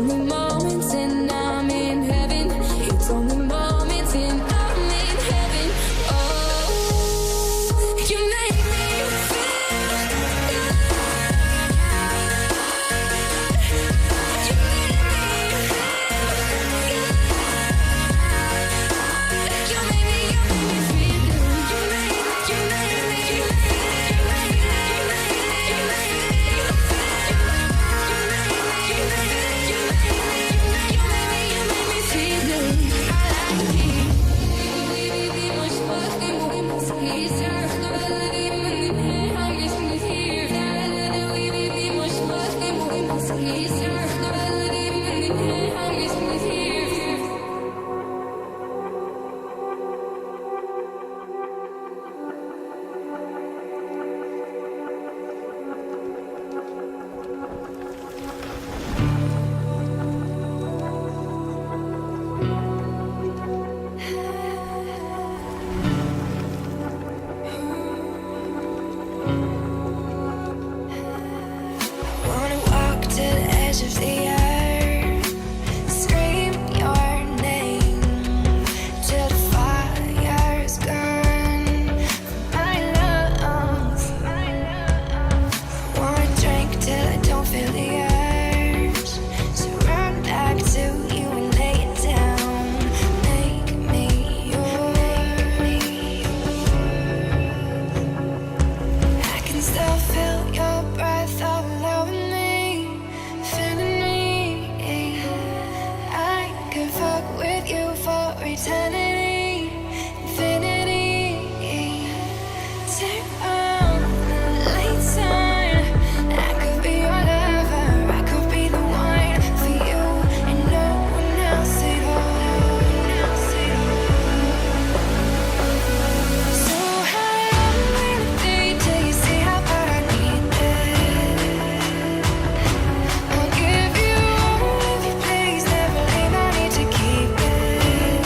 only moments and I'm in heaven. It's only moments and I'm in heaven. Oh, you make me feel good. You make me feel good. You make me feel good. You make me feel of the earth, scream your name till the fire's gone. My lungs, wanna drink till I don't feel the urge. So run back to you and lay it down. Make me yours. I can still feel your breath all over me. I could fuck with you for eternity, infinity. Turn on the lights on. I could be your lover, I could be the one for you, and no one else at all. So high up in the day till you see how bad I need this. I'll give you all of your place, never leave, I need to keep it.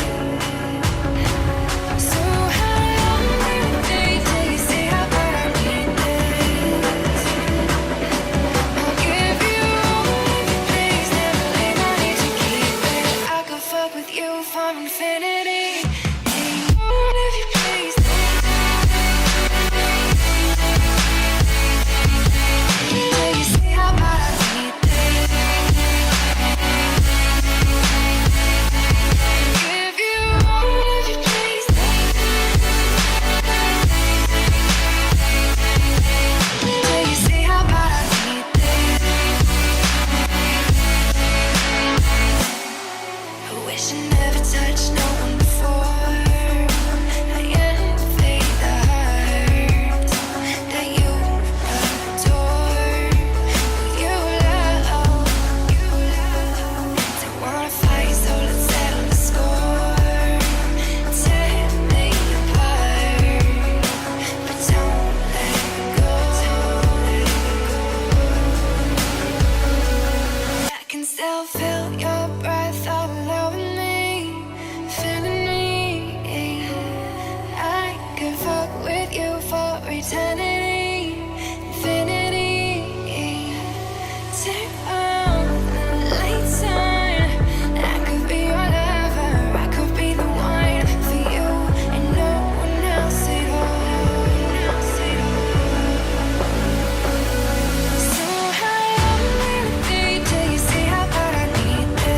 So high up in the day till you see how bad I need this. I'll give you all of your place, never leave, I need to keep it. I could fuck with you for infinity. All of your place, till you see how bad I need this. Give you all of your place, till you see how bad I need this. I wish I never touched no one before. I envy the heart that you adore. You love. Don't wanna fight, so let's settle the score. Tear me apart, but don't let go. I can still feel your breath all over me, feeling me. I could fuck with you for eternity, infinity. Turn on the lights on. I could be your lover, I could be the one for you, and no one else at all. So high up in the day till you see how bad I need this.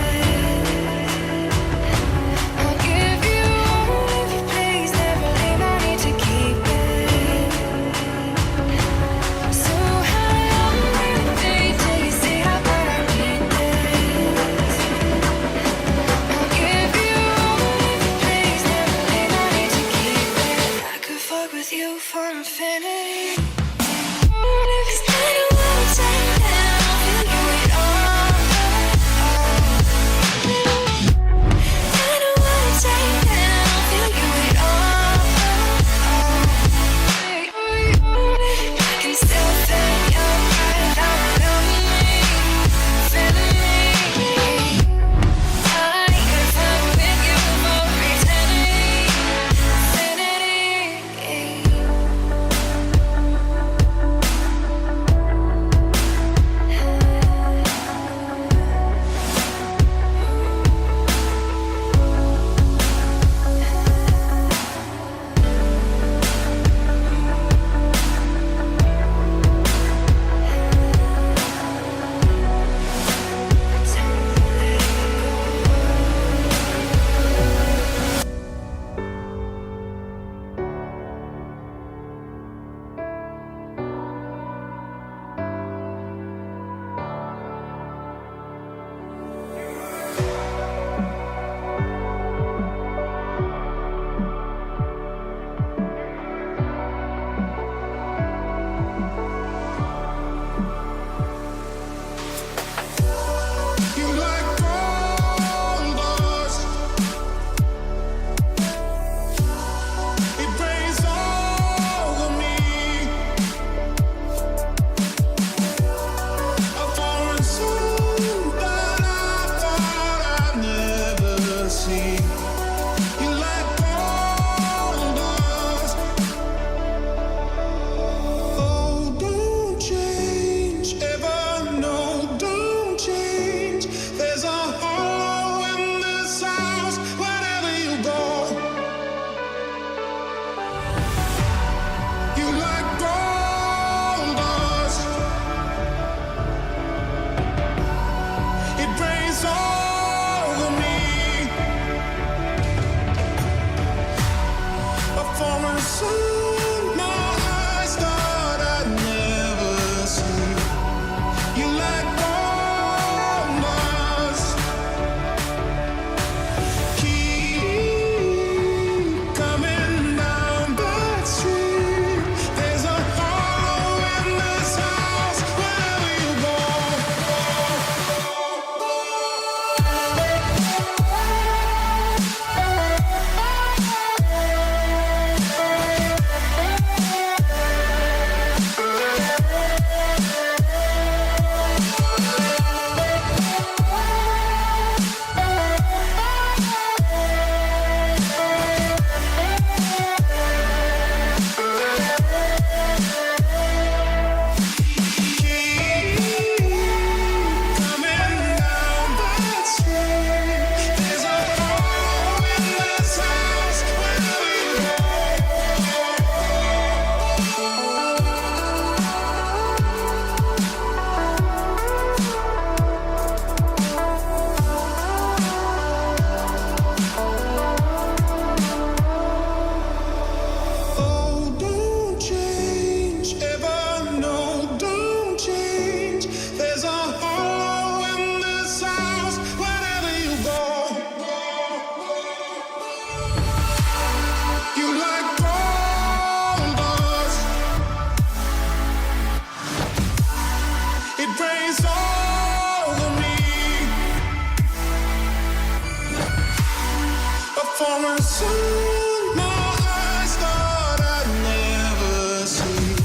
For a soul my eyes thought I'd never see.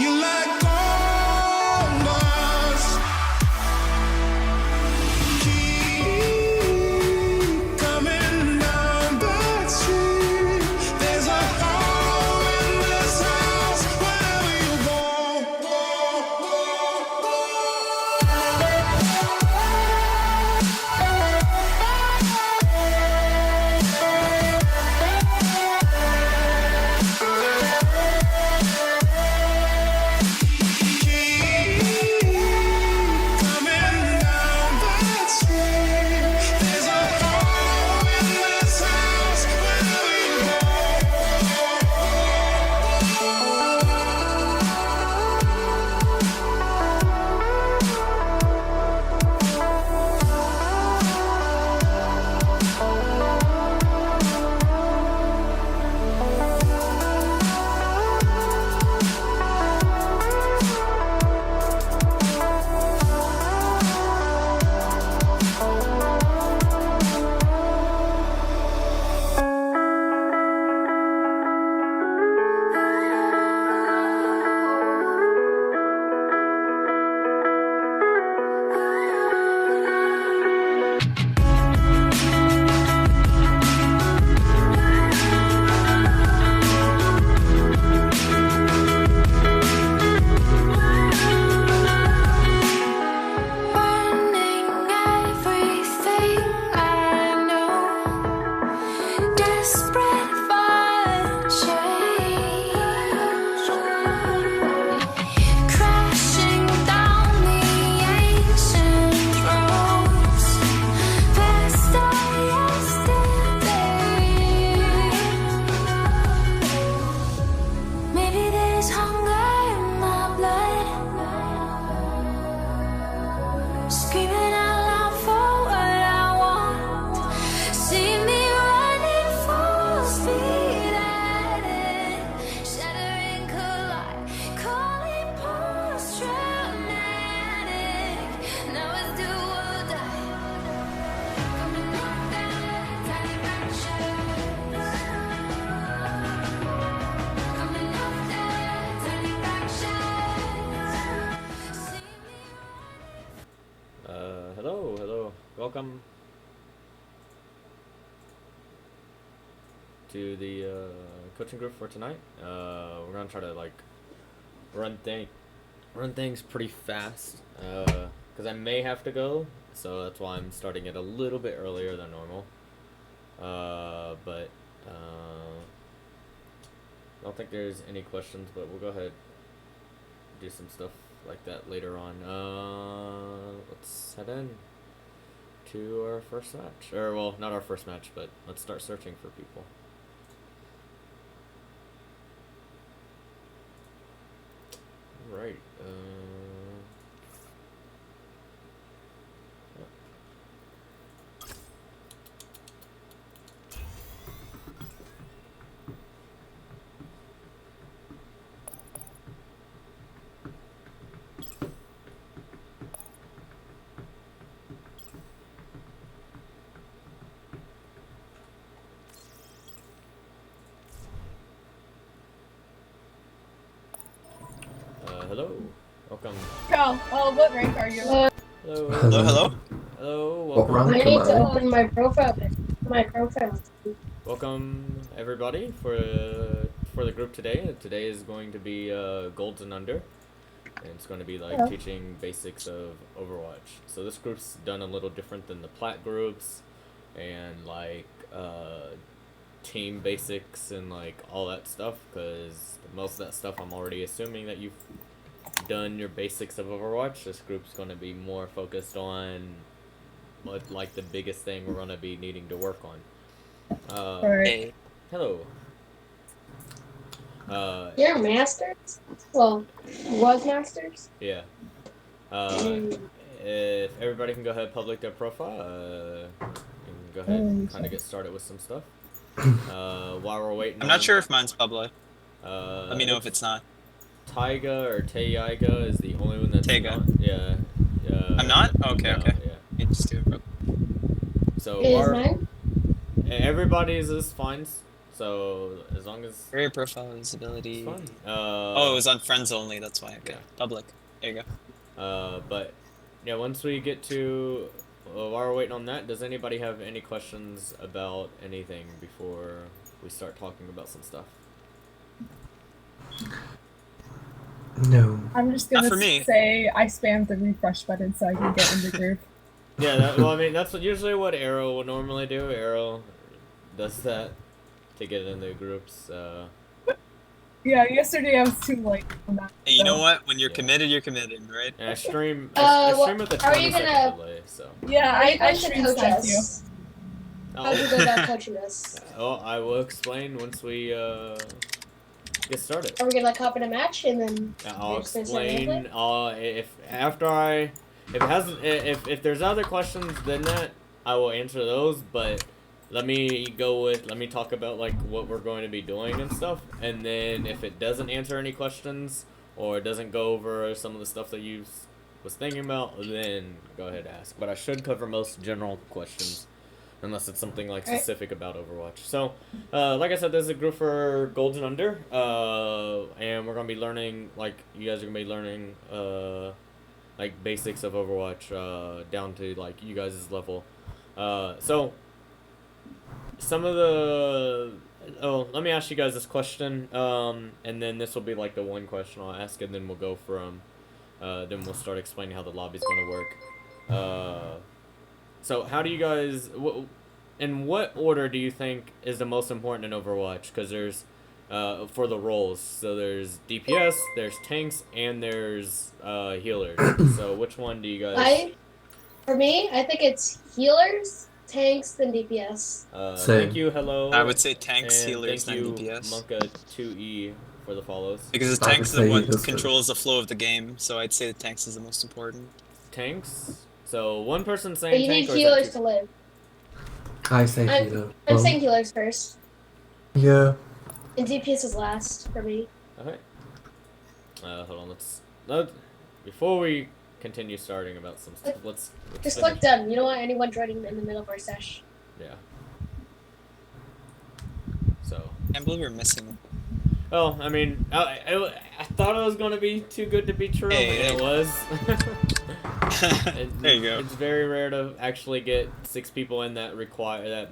You like gold dust. Keep coming down the street. There's a hole in this house wherever you go. Welcome to the coaching group for tonight. We're gonna try to like run things pretty fast because I may have to go, so that's why I'm starting it a little bit earlier than normal. But I don't think there's any questions, but we'll go ahead and do some stuff like that later on. Let's head in to our first match, or well, not our first match, but let's start searching for people. Right. Hello. Welcome. Oh, what rank are you? Hello. Hello. Hello. What Welcome. rank I need am to I? open my profile. Welcome everybody for the group today. Today is going to be golds and under, and it's going to be like teaching basics of Overwatch. So this group's done a little different than the plat groups, and like team basics and like all that stuff, because most of that stuff I'm already assuming that you've done your basics of Overwatch. This group's going to be more focused on what like the biggest thing we're going to be needing to work on. Hey. Hello. You're masters? Well, was masters? Yeah. If everybody can go ahead and public their profile, and go ahead and kind of get started with some stuff. While we're waiting, I'm not sure if mine's public. Let me know if it's not. Taiga or Taiga is the only one that's Taiga. not. Yeah. I'm not? Okay, no, okay. Yeah. You just do it. So Is mine? everybody's is fine. So as long as Career profile visibility. it's fine. Oh, it was on friends only. That's why. Okay. Yeah. Public. There you go. But yeah, once we get to while we're waiting on that, does anybody have any questions about anything before we start talking about some stuff? No. I'm just Not gonna for me. say I spammed the refresh button so I can get in the group. Yeah, well, I mean, that's usually what Arrow will normally do. Arrow does that to get in the groups. Yeah, yesterday I was too late on that. Hey, you know so- what? When you're Yeah. committed, you're committed, right? And I stream with a how are you 20-second gonna- delay, so. Yeah, How are you I going to stream coach time too. us? How do you go about coaching us? Oh, I will explain once we get started. Are we gonna hop in a match and then? I'll you're just gonna start gameplay? explain. If there's other questions than that, I will answer those. But let me talk about like what we're going to be doing and stuff, and then if it doesn't answer any questions or it doesn't go over some of the stuff that you was thinking about, then go ahead and ask. But I should cover most general questions. Unless it's something like Alright. specific about Overwatch. So, like I said, this is a group for Golds and Under, and we're gonna be learning, like, you guys are gonna be learning, like, basics of Overwatch, down to, like, you guys' level. So, some of the, let me ask you guys this question, and then this will be, like, the one question I'll ask, and then we'll go from, then we'll start explaining how the lobby's gonna work. So how do you guys, in what order do you think is the most important in Overwatch? Because there's, for the roles, so there's DPS, there's tanks, and there's healers. So which one do you guys? For me, I think it's healers, tanks, then DPS. Same. Thank you, hello. I would say tanks, and healers, thank then you, DPS. Monka 2E for the follows. Because the I tanks would is say what healers controls the flow of the game, so I'd say the tanks is the most important. Tanks. So one person But saying you need tank, or is healers that to two? live. I say I'm- healer. I'm saying healers first, Yeah. and DPS is last for me. Okay. Hold on. Before we continue starting about some stuff, let's Just finish. click done. You don't want anyone joining in the middle of our sesh. Yeah. So. Can't believe we're missing them. Well, I mean, I thought it was gonna be too good to be true, Hey, and it hey. was. There you go. It's very rare to actually get 6 people in that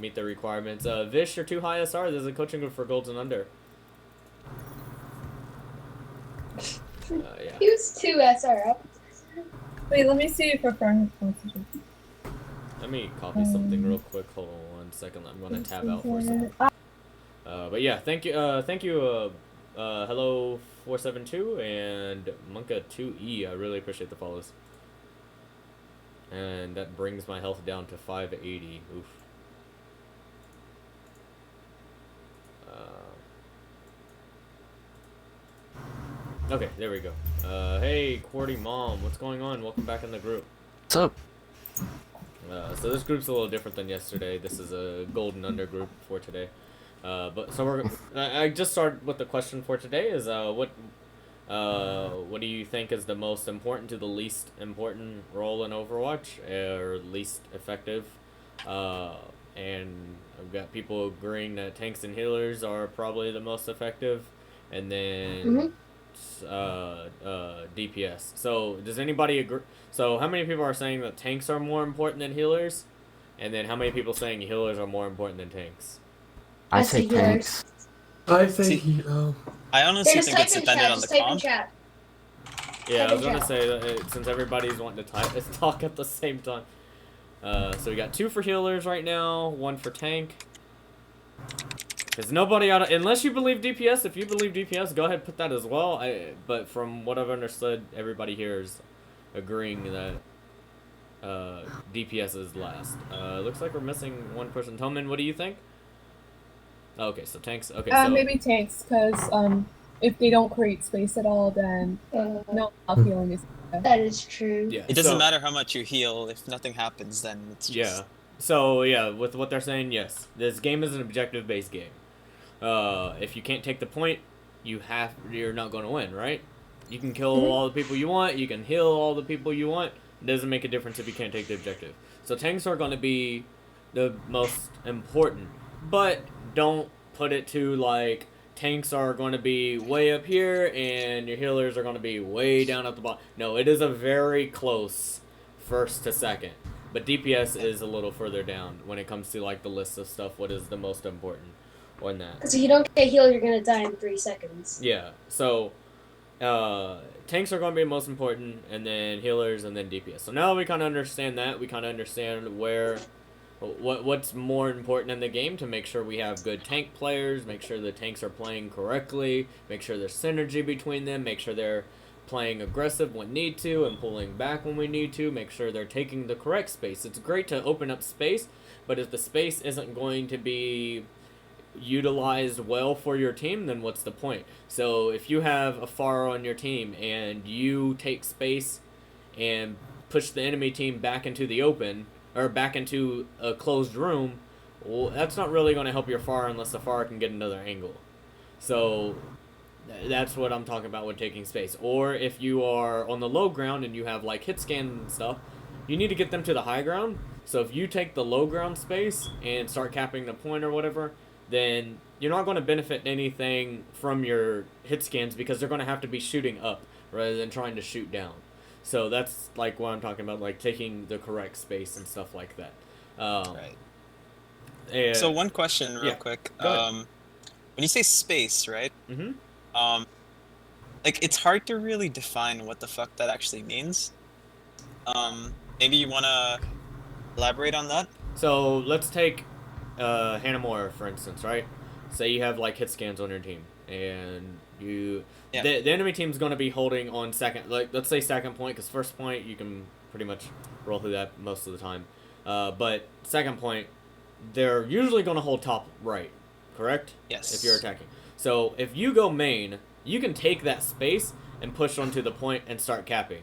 meet the requirements. Vish, you're too high SR. There's a coaching group for Golds and Under. Yeah. He was 2 SR up. Wait, let me see if a friend wants to. Let me copy something real quick. Hold on 1 second. I'm gonna tab out for a second. But yeah, thank you, hello 472 and Monka 2E. I really appreciate the follows. And that brings my health down to 580. Oof. Okay, there we go. Hey, Quarty Mom, what's going on? Welcome back in the group. What's up? So this group's a little different than yesterday. This is a Golden Under group for today. But so I just started with the question for today is what do you think is the most important to the least important role in Overwatch, or least effective? And I've got people agreeing that tanks and healers are probably the most effective, and then DPS. So does anybody agree? So how many people are saying that tanks are more important than healers, and then how many people saying healers are more important than tanks? I I say say tanks. I say See- healer. I honestly Just think type it's in dependent chat. on the Just type in comp. chat. Yeah, I was Type in gonna chat. say that since everybody's wanting to talk at the same time. So we got 2 for healers right now, 1 for tank. There's nobody unless you believe DPS. If you believe DPS, go ahead and put that as well. But from what I've understood, everybody here is agreeing that DPS is last. Looks like we're missing 1 person. Toman, what do you think? Okay, so tanks. Okay, so Maybe tanks, because if they don't create space at all, then no healing is. That is true. yeah, It doesn't so- matter how much you heal, if nothing happens, then it's just... Yeah. So yeah, with what they're saying, yes, this game is an objective-based game. If you can't take the point, you're not going to win, right? You can kill all the people you want, you can heal all the people you want. It doesn't make a difference if you can't take the objective. So tanks are going to be the most important. but don't put it to like tanks are going to be way up here and your healers are going to be way down at the bottom. No, it is a very close first to second. But DPS is a little further down when it comes to like the list of stuff. What is the most important on that? Because if you don't get healed, you're gonna die in 3 seconds. Yeah. So tanks are going to be most important, and then healers, and then DPS. So now we kind of understand that. We kind of understand what's more important in the game to make sure we have good tank players, make sure the tanks are playing correctly, make sure there's synergy between them, make sure they're playing aggressive when need to and pulling back when we need to, make sure they're taking the correct space. It's great to open up space, but if the space isn't going to be utilized well for your team, then what's the point? So if you have a Pharah on your team and you take space and push the enemy team back into the open or back into a closed room, well, that's not really going to help your Pharah unless the Pharah can get another angle. So that's what I'm talking about with taking space. Or if you are on the low ground and you have like hit scan and stuff, you need to get them to the high ground. So if you take the low ground space and start capping the point or whatever, then you're not going to benefit anything from your hit scans because they're going to have to be shooting up rather than trying to shoot down. So that's like what I'm talking about, like taking the correct space and stuff like that. Right. And, So one question real quick. Go ahead. When you say space, right? Mm-hmm. Like it's hard to really define what the fuck that actually means. Maybe you wanna elaborate on that? So let's take Hannah Moore, for instance, right? Say you have like hit scans on your team, and the enemy team's going to be holding on second, like let's say second point, because first point you can pretty much roll through that most of the time. But second point, they're usually going to hold top right, correct? Yes. If you're attacking. So if you go main, you can take that space and push onto the point and start capping.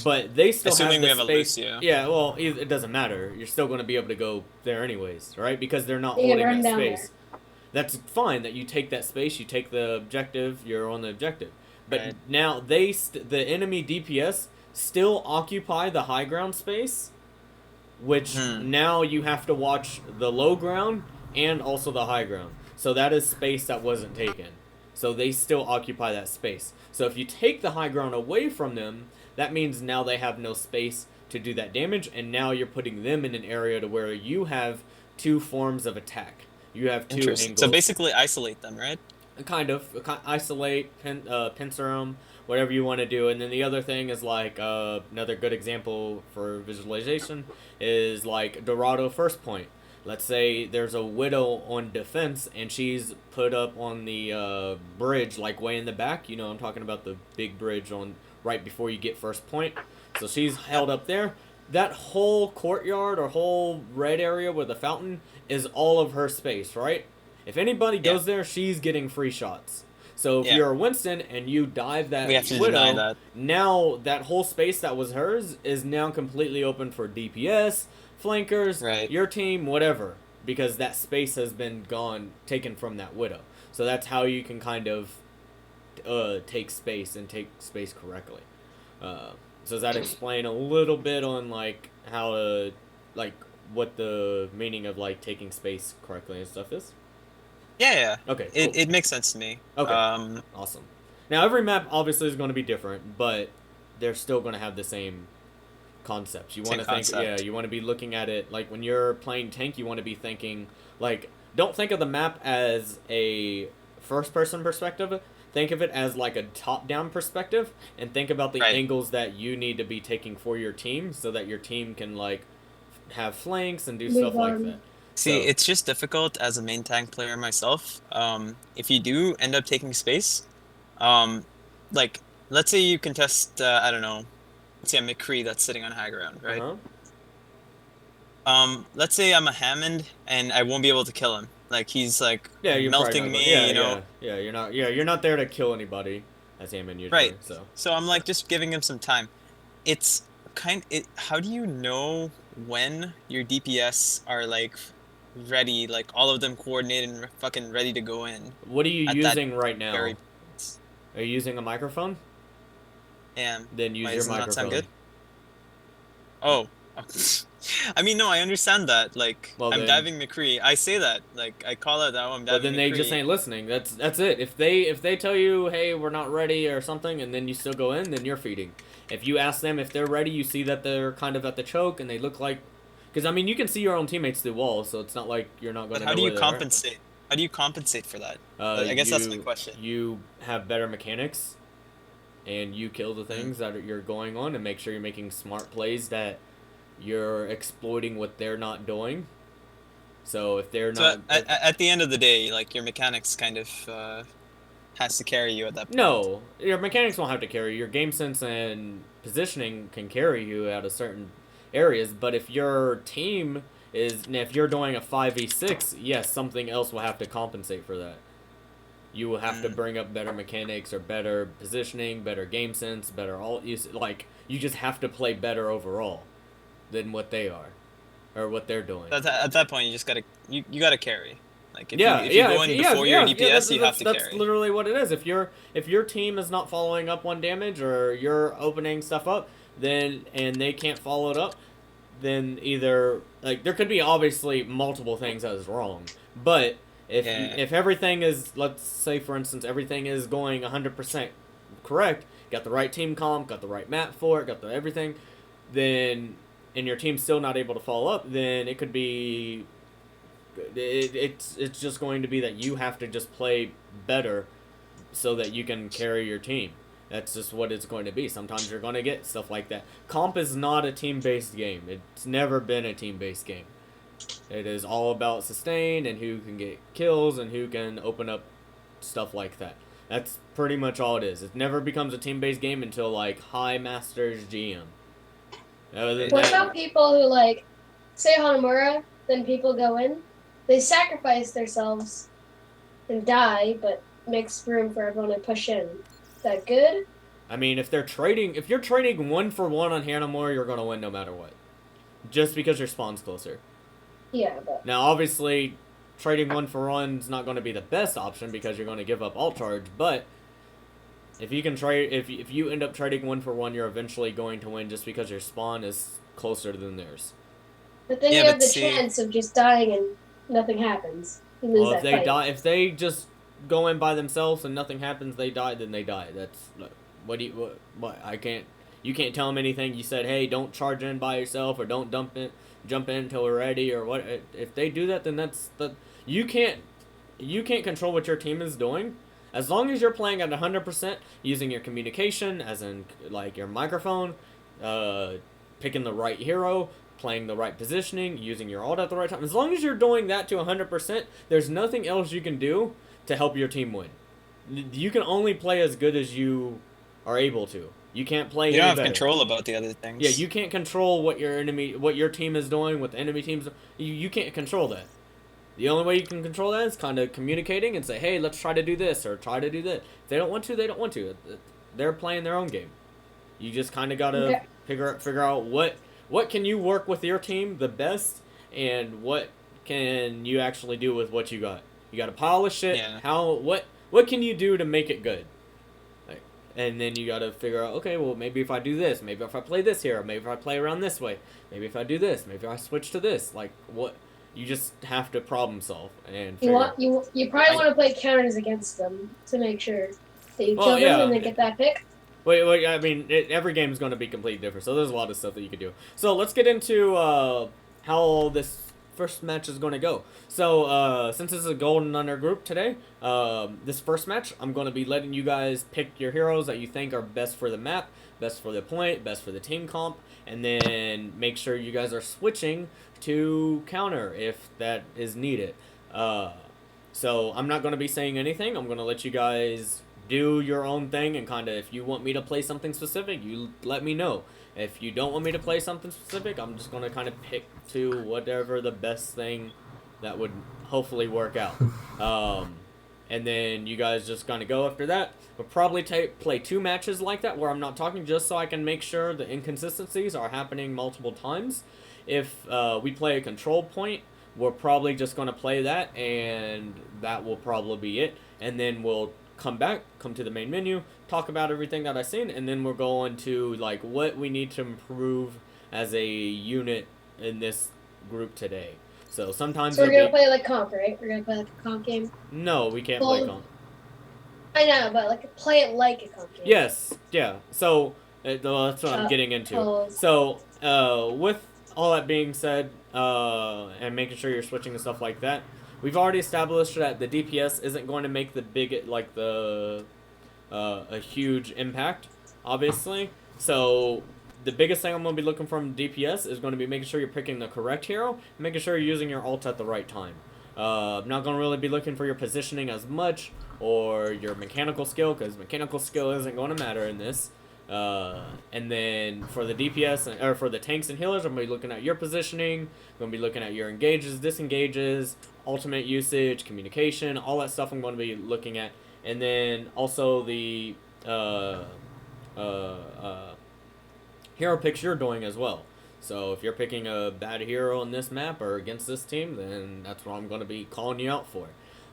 But they still Assuming have the we have space. a Lucio. Yeah, well, it doesn't matter. You're still going to be able to go there anyways, right? Because they're not You can holding run that down space. That's fine that you take that space, you take the objective, you're on the objective. But Right. now the enemy DPS still occupy the high ground space, which now you have to watch the low ground and also the high ground. So that is space that wasn't taken. So they still occupy that space. So if you take the high ground away from them, that means now they have no space to do that damage, and now you're putting them in an area to where you have two forms of attack. You have two angles. So basically isolate them, right? Kind of. Isolate, pincer them, whatever you want to do. And then the other thing is like, another good example for visualization is like Dorado first point. Let's say there's a Widow on defense and she's put up on the bridge, like way in the back. You know, I'm talking about the big bridge on right before you get first point. So she's held up there. That whole courtyard or whole red area with the fountain is all of her space, right? If anybody goes there, she's getting free shots. So if you're a Winston and you dive that we have to Widow, deny that. now that whole space that was hers is now completely open for DPS, flankers, your team, whatever, because that space has been taken from that Widow. So that's how you can kind of take space and take space correctly. So does that explain a little bit on like how to, like what the meaning of like taking space correctly and stuff is? Yeah. Okay. Cool. It makes sense to me. Okay. Awesome. Now every map obviously is going to be different, but they're still going to have the same concepts. You want to think, you want to be looking at it like when you're playing tank. You want to be thinking like, don't think of the map as a first-person perspective. Think of it as like a top-down perspective, and think about the angles that you need to be taking for your team, so that your team can like have flanks and do stuff like that. See, it's just difficult as a main tank player myself. If you do end up taking space, like let's say you contest, I don't know, let's say a McCree that's sitting on high ground, right? Let's say I'm a Hammond and I won't be able to kill him. Like he's like melting me, you know. You're not there to kill anybody as Hammond usually. Right. So I'm like just giving him some time. It's how do you know when your DPS are like ready, like all of them coordinated and fucking ready to go in? What are you using right now? Are you using a microphone? Yeah. Then use your microphone. Not sound good? Oh, I mean, no, I understand that. Like, Well, I'm then- diving McCree. I say that. Like, I call it out. I'm diving But then they just McCree. ain't listening. That's it. If they tell you, hey, we're not ready or something, and then you still go in, then you're feeding. If you ask them if they're ready, you see that they're kind of at the choke and they look like, because I mean you can see your own teammates through walls, so it's not like you're not going But to. how know do you where they are. compensate? How do you compensate for that? I guess that's my question. You have better mechanics, and you kill the Mm-hmm. things that you're going on, and make sure you're making smart plays that you're exploiting what they're not doing. So if they're So not, at the end of the day, like your mechanics kind of has to carry you at that point. no, your mechanics won't have to carry. Your game sense and positioning can carry you out of certain areas. But if your team if you're doing a 5v6, yes, something else will have to compensate for that. You will have to bring up better mechanics or better positioning, better game sense, better you just have to play better overall than what they are or what they're doing. At that point, you just you gotta carry. Like if Yeah, you go in before your DPS, you have to that's carry. literally what it is. If your team is not following up on damage or you're opening stuff up, then and they can't follow it up, then either like there could be obviously multiple things that is wrong, but if everything is, let's say for instance everything is going 100% correct, got the right team comp, got the right map for it, got the everything, then and your team's still not able to follow up, then it could be it's just going to be that you have to just play better so that you can carry your team. That's just what it's going to be. Sometimes you're going to get stuff like that. Comp is not a team-based game. It's never been a team-based game. It is all about sustain and who can get kills and who can open up stuff like that. That's pretty much all it is. It never becomes a team-based game until like High Masters GM. What about people who like say Hanamura, then people go in, they sacrifice themselves and die, but makes room for everyone to push in. Is that good? I mean, if you're trading 1-for-1 on Hanamura, you're gonna win no matter what. Just because your spawn's closer. Yeah, but Now, obviously, trading 1-for-1 is not going to be the best option because you're going to give up alt charge. But if you can trade, if you end up trading 1-for-1, you're eventually going to win just because your spawn is closer than theirs. but then Yeah, you have but the see- chance of just dying and nothing happens. You lose Well, that if they fight. die, if they just go in by themselves and nothing happens, they die. Then they die. That's what I can't. You can't tell them anything. You said, hey, don't charge in by yourself or don't jump in until we're ready or what. If they do that, then you can't control what your team is doing. As long as you're playing at 100%, using your communication, as in like your microphone, picking the right hero, playing the right positioning, using your ult at the right time. As long as you're doing that to 100%, there's nothing else you can do to help your team win. You can only play as good as you are able to. You can't play. You don't any have better. control about the other things. Yeah, you can't control what your team is doing, what the enemy team's. You can't control that. The only way you can control that is kind of communicating and say, hey, let's try to do this or try to do that. If they don't want to, they don't want to. They're playing their own game. You just kind of gotta figure out what can you work with your team the best, and what can you actually do with what you got. You got a pile of shit. Yeah. What can you do to make it good? And then you gotta figure out, okay, well, maybe if I do this, maybe if I play this hero, maybe if I play around this way, maybe if I do this, maybe if I switch to this. Like, what? You just have to problem solve and You probably want to play counters against them to make sure that you kill them and then get that pick. Wait, I mean, every game is going to be completely different, so there's a lot of stuff that you can do. So let's get into how this first match is going to go. So since this is a Golden Under group today, this first match, I'm going to be letting you guys pick your heroes that you think are best for the map, best for the point, best for the team comp, and then make sure you guys are switching to counter if that is needed. So I'm not going to be saying anything. I'm going to let you guys do your own thing, and kind of, if you want me to play something specific, you let me know. If you don't want me to play something specific, I'm just going to kind of pick to whatever the best thing that would hopefully work out. And then you guys just kind of go after that. We'll probably play 2 matches like that where I'm not talking, just so I can make sure the inconsistencies are happening multiple times. If we play a control point, we're probably just going to play that, and that will probably be it. And then we'll come to the main menu, talk about everything that I've seen, and then we're going to like what we need to improve as a unit in this group today. So sometimes So we're it'll gonna play like comp, right? We're gonna play like a comp game. No, we can't play comp. I know, but like play it like a comp game. Yes, yeah. So that's what I'm getting into. So with all that being said, and making sure you're switching and stuff like that, we've already established that the DPS isn't going to make a huge impact, obviously. So the biggest thing I'm going to be looking from DPS is going to be making sure you're picking the correct hero, and making sure you're using your ult at the right time. I'm not going to really be looking for your positioning as much, or your mechanical skill, because mechanical skill isn't going to matter in this. And then for the DPS, or for the tanks and healers, I'm going to be looking at your positioning, I'm going to be looking at your engages, disengages, ultimate usage, communication, all that stuff I'm going to be looking at. And then also the hero picks you're doing as well. So if you're picking a bad hero on this map or against this team, then that's what I'm going to be calling you out for.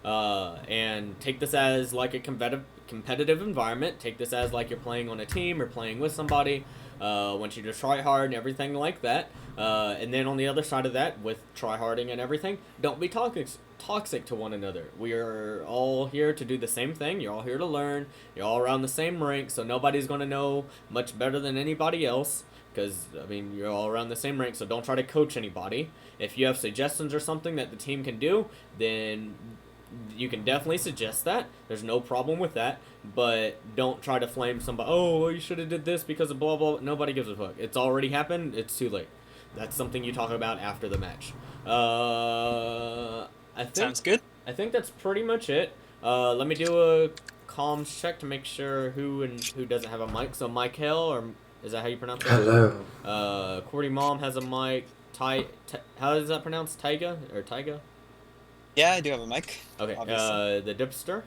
And take this as like a competitive environment. Take this as like you're playing on a team or playing with somebody. Want you to try hard and everything like that. And then on the other side of that, with tryharding and everything, don't be toxic to one another. We are all here to do the same thing. You're all here to learn. You're all around the same rank, so nobody's going to know much better than anybody else. Because, I mean, you're all around the same rank, so don't try to coach anybody. If you have suggestions or something that the team can do, then you can definitely suggest that. There's no problem with that. But don't try to flame somebody. Oh, you should have did this because of blah, blah. Nobody gives a fuck. It's already happened. It's too late. That's something you talk about after the match. Sounds good. I think that's pretty much it. Let me do a comms check to make sure who doesn't have a mic. So, Michael, or... Is that how you pronounce it? Hello. Cordy Mom has a mic. How is that pronounced? Tyga? Or Tyga? Yeah, I do have a mic. Okay. Obviously. The Dipster?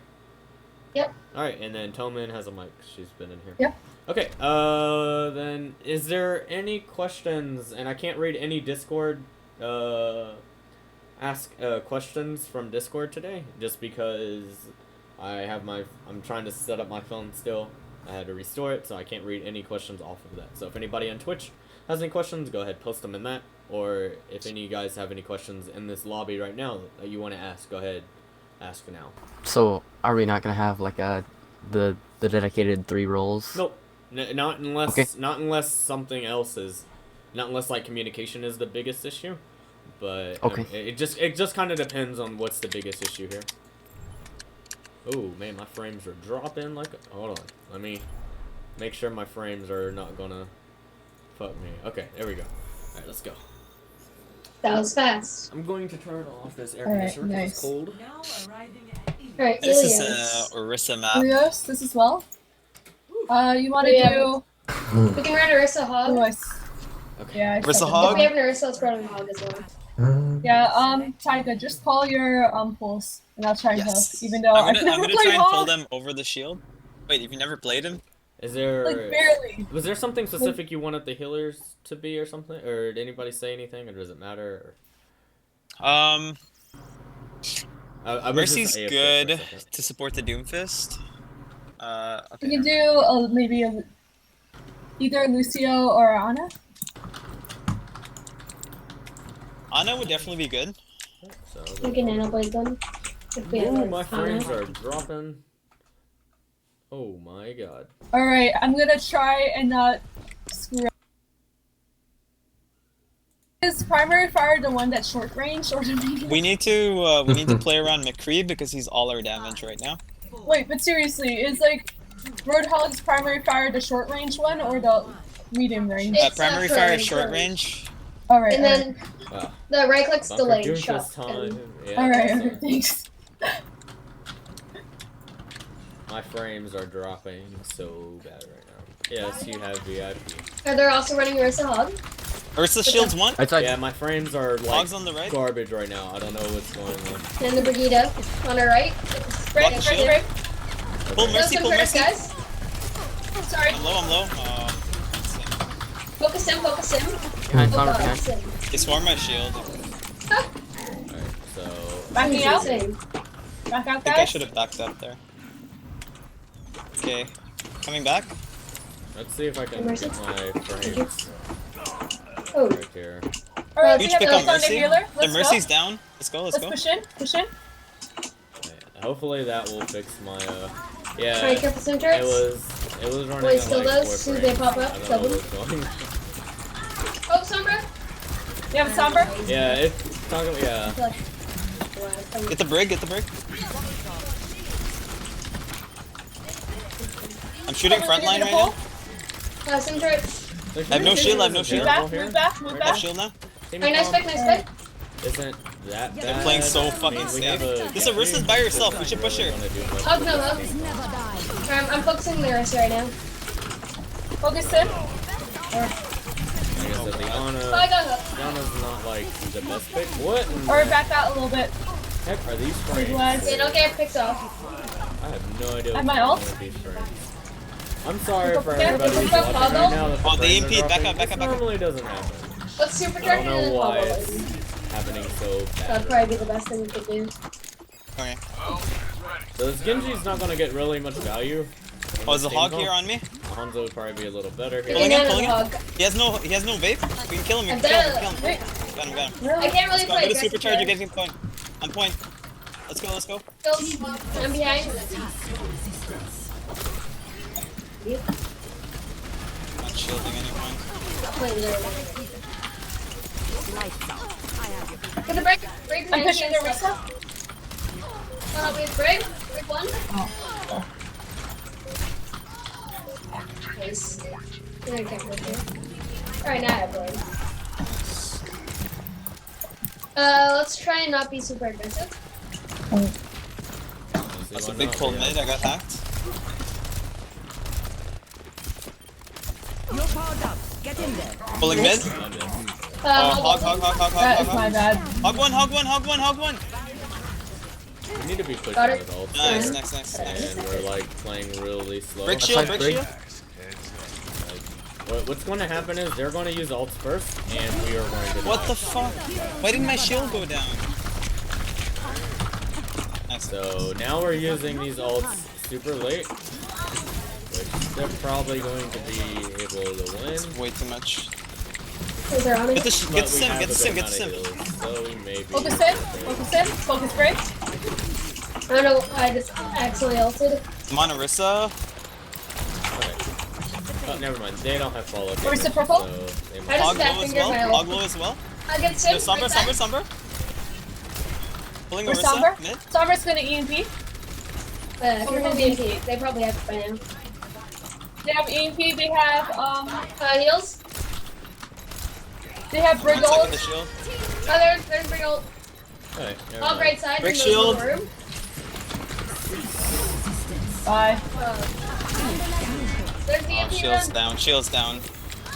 Yep. Alright, and then Toman has a mic. She's been in here. Yep. Okay, then is there any questions? And I can't read any Discord, ask questions from Discord today, just because I'm trying to set up my phone still. I had to restore it, so I can't read any questions off of that. So if anybody on Twitch has any questions, go ahead, post them in that. Or if any of you guys have any questions in this lobby right now that you want to ask, go ahead, ask now. So are we not gonna have like the dedicated 3 roles? Nope. Not unless something else is, not unless like communication is the biggest issue. But okay. It just kind of depends on what's the biggest issue here. Oh man, my frames are dropping like. Hold on, let me make sure my frames are not gonna fuck me. Okay, there we go. All right, let's go. That was fast. I'm going to turn off this air Alright, conditioner because nice. it's cold. Alright, This Ilios. is Orisa map. Ilios, this as well. You want to Yeah. do? We can run Orisa Hog. Nice. Okay. Yeah. I Orisa second Hog? If we have an Orisa, let's run a Hog as well. Yeah. Tyga, just call your pulse, and I'll try and Yes. help. Even though I'm I've gonna never try played and pull Hog. them over the shield. Wait, have you never played him? Is there Like barely. was there something specific you wanted the healers to be or something, or did anybody say anything, or does it matter? I was Mercy's just AFK for a good second. to support the Doomfist. Okay. We can do maybe either Lucio or Ana. Ana would definitely be good. So We can nanoblade them. If we have ooh, like, my frames Hana. are dropping. Oh my god. All right, I'm gonna try and not screw up. Is primary fire the one that's short range or the medium? We need to play around McCree because he's all our damage right now. Wait, but seriously, is like Roadhog's primary fire the short range one or the medium range? It's Primary short fire range, is short short range. All right, And then Ah, the right click's bunker delayed Doomfist shot. time. Yeah, all right, so thanks. my frames are dropping so bad right now. Yes, you have VIP. Are they also running Orisa Hog? Ursa Shields 1. I thought Yeah, my frames are like Hogs on the right. garbage right now. I don't know what's going on. And the Brigida on our right. Block the shield. Right. Pull Throw Mercy, some pull turrets, Mercy. guys. Sorry. I'm low. Focus him, focus him. behind Oh Connor, god, behind. Sim. They swarm my shield. Alright, so Backing out. Insane. Back out, I think I guys. should have backed up there. Okay, coming back. let's see if I can Mercy? get my frames. Oh. right here. Alright, Huge we have pick to on find a Mercy. healer. The Let's Mercy's go. down. Let's go, let's Let's go. push in. Push in. Hopefully that will fix my yeah. Alright, careful some turrets. It was running Wait, at still like does? 4 Soon as they frames. pop up, I don't kill know them. what's going. Oh, Sombra! You have a somber? Yeah, it's talking. Yeah. Get the brig, get the brig. I'm shooting front line right now. Some turrets. I have no shield, I have no Move shield. back, move back, move I have back. shield now. Alright, nice pick, nice pick. Isn't that bad? They're playing so I mean, fucking we safe. have a- This Arista's by herself, we should push her. Hug, no hug. I'm focusing the rest right now. Focus in. Like I said, the Oh, I got hooked. Yana's not like the best pick. What in Or the back out a little bit. heck are these Big frames? lads. Yeah, don't get picks off. I have no idea Have what's my going ult? on with these frames. I'm sorry for Yeah, everybody who's pick up watching right Pablo. now. that Oh, the frames EMP, are back dropping. up, back up, This back up. normally doesn't happen. Let's I supercharge don't it know and then why follow it's it. happening so That'd bad. probably be the best thing we could do. Okay. So this Genji's not gonna get really much value. Oh, is the hog here on me? Hanzo would probably be a little better here. Pulling Get in, in pulling in. hug. He has no vape. We can kill him, we can kill him, we can kill him. Got him. I can't really Go, play get a aggressive supercharger, play. get him point. On point. Let's go, let's go. Kills. I'm behind. Not shielding anyone. Playing there. Get the break. Break I'm pushing the Risa. we have break. Break one. Nice. I can't break here. Alright, now I have blade. Let's try and not be super aggressive. That's a big pull mid, I got hacked. Pulling mid. Hog. That is my bad. Hog one. We need to be pushing Got it. with ult. Nice. And we're like playing really slow. Brick shield. What's going to happen is they're going to use ults first, and we are going to What die. the fuck? Why didn't my shield go down? Nice. So now we're using these ults super late, which they're probably going to be able to win. Way too much. Is there on Get it? the But we sim, have get the a sim, good get the amount sim. of heals, so we may be Focus okay. in. Focus break. I don't know. I just accidentally ulted. I'm on Orisa. Okay. Oh, never mind. They don't have follow. Where's the purple? So they I might- just Hog back low as fingered well. my Hog ult. low as well. I'll get sick. Somber. Pulling Where's Orisa. Somber? Mid. Somber's gonna EMP. Careful DMP. They probably have it by now. They have EMP. They have Heals. They have One second Briggold. the shield. Oh, there's big ult. Okay, never All mind. right side. Break in the shield. room. Bye. There's Oh, DMP. shield's down.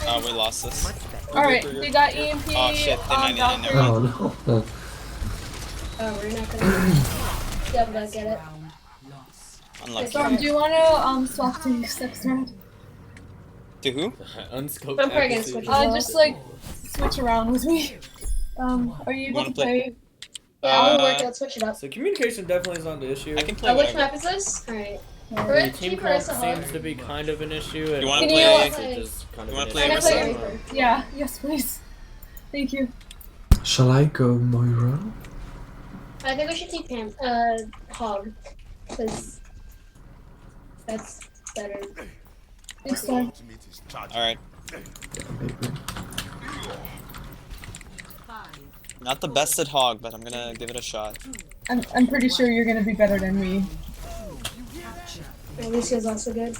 Oh, we lost this. Alright, they got EMP. Oh shit, they might Valkyrie. never. Oh no. Oh, we're not gonna be able to get it. Unlucky. Storm, do you wanna swap to next round? To who? Unscoped I'm probably gonna accuracy. switch Just like switch around with me. Are you able Wanna to play? play? Yeah, I'll work it. Let's switch it up. So communication definitely is not the issue. I can play Which whatever. map is this? Alright. The team Keep comp Marissa hard. seems to be kind of an issue. And You wanna Can play- you, It's just kind you of wanna an play Can I issue. play Marissa? Reaper? Yeah, yes please. Thank you. Shall I go, Moira? I think we should take Hog. Because that's better. Thanks, Storm. Alright. Yeah, maybe. Not the best at hog, but I'm gonna give it a shot. I'm pretty sure you're gonna be better than me. Alicia's also good.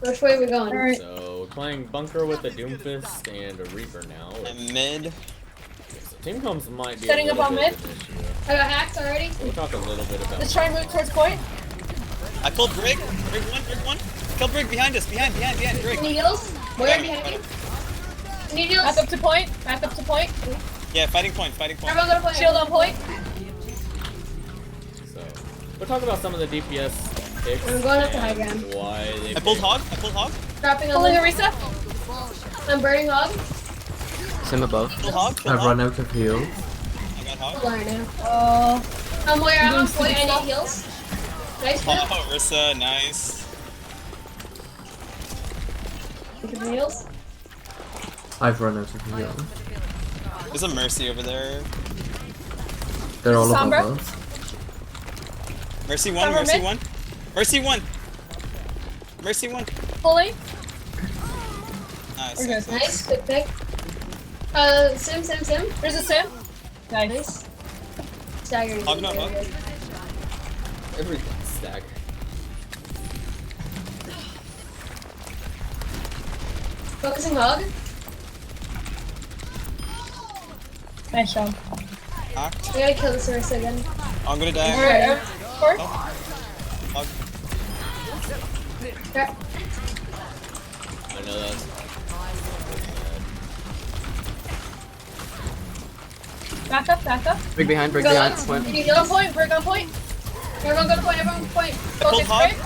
Which way are we going? Alright. So we're playing bunker with a Doomfist and a Reaper now. I'm mid. So team comps might be Setting a up little on bit mid. of an issue. I got hacked already. We'll talk a little bit about Let's try and move towards point. I pulled Brig. Brig one. Kill Brig behind us. Behind. Brig. Any heals? Where behind you? Any heals? Back up to point. Back up to point. Yeah, fighting point. Everyone go to point. Shield on point. So we'll talk about some of the DPS picks. I'm going up to high and ground. Why they I pulled picked- hog. Dropping on Pulling the Arisa. I'm burning Hog. Sim above. Pulled hog. I've run out of heals. I got hog. Hold on right now. I'm Moira. I'm on doing point. I stupid need heals. Nice. Oh, Orisa, nice. of heals. I've run out of heal. There's a Mercy over there. They're all Sombra? above us. Mercy 1, Sombra Mercy mid? 1. Mercy 1! Mercy 1. Pulling. Nice. We're good. Nice, good pick. Sim. There's a sim. Nice. Nice. Staggering. Hog, no, hog. Everything's staggered. Focusing hog. Nice job. Hacked. We gotta kill the source again. I'm gonna die. Alright, Court. Hog. Okay. I know that's. Back up. Break behind, break Go behind. left. Point. You need Go heals? point, break on point. Everyone go to point, Focus hog. break.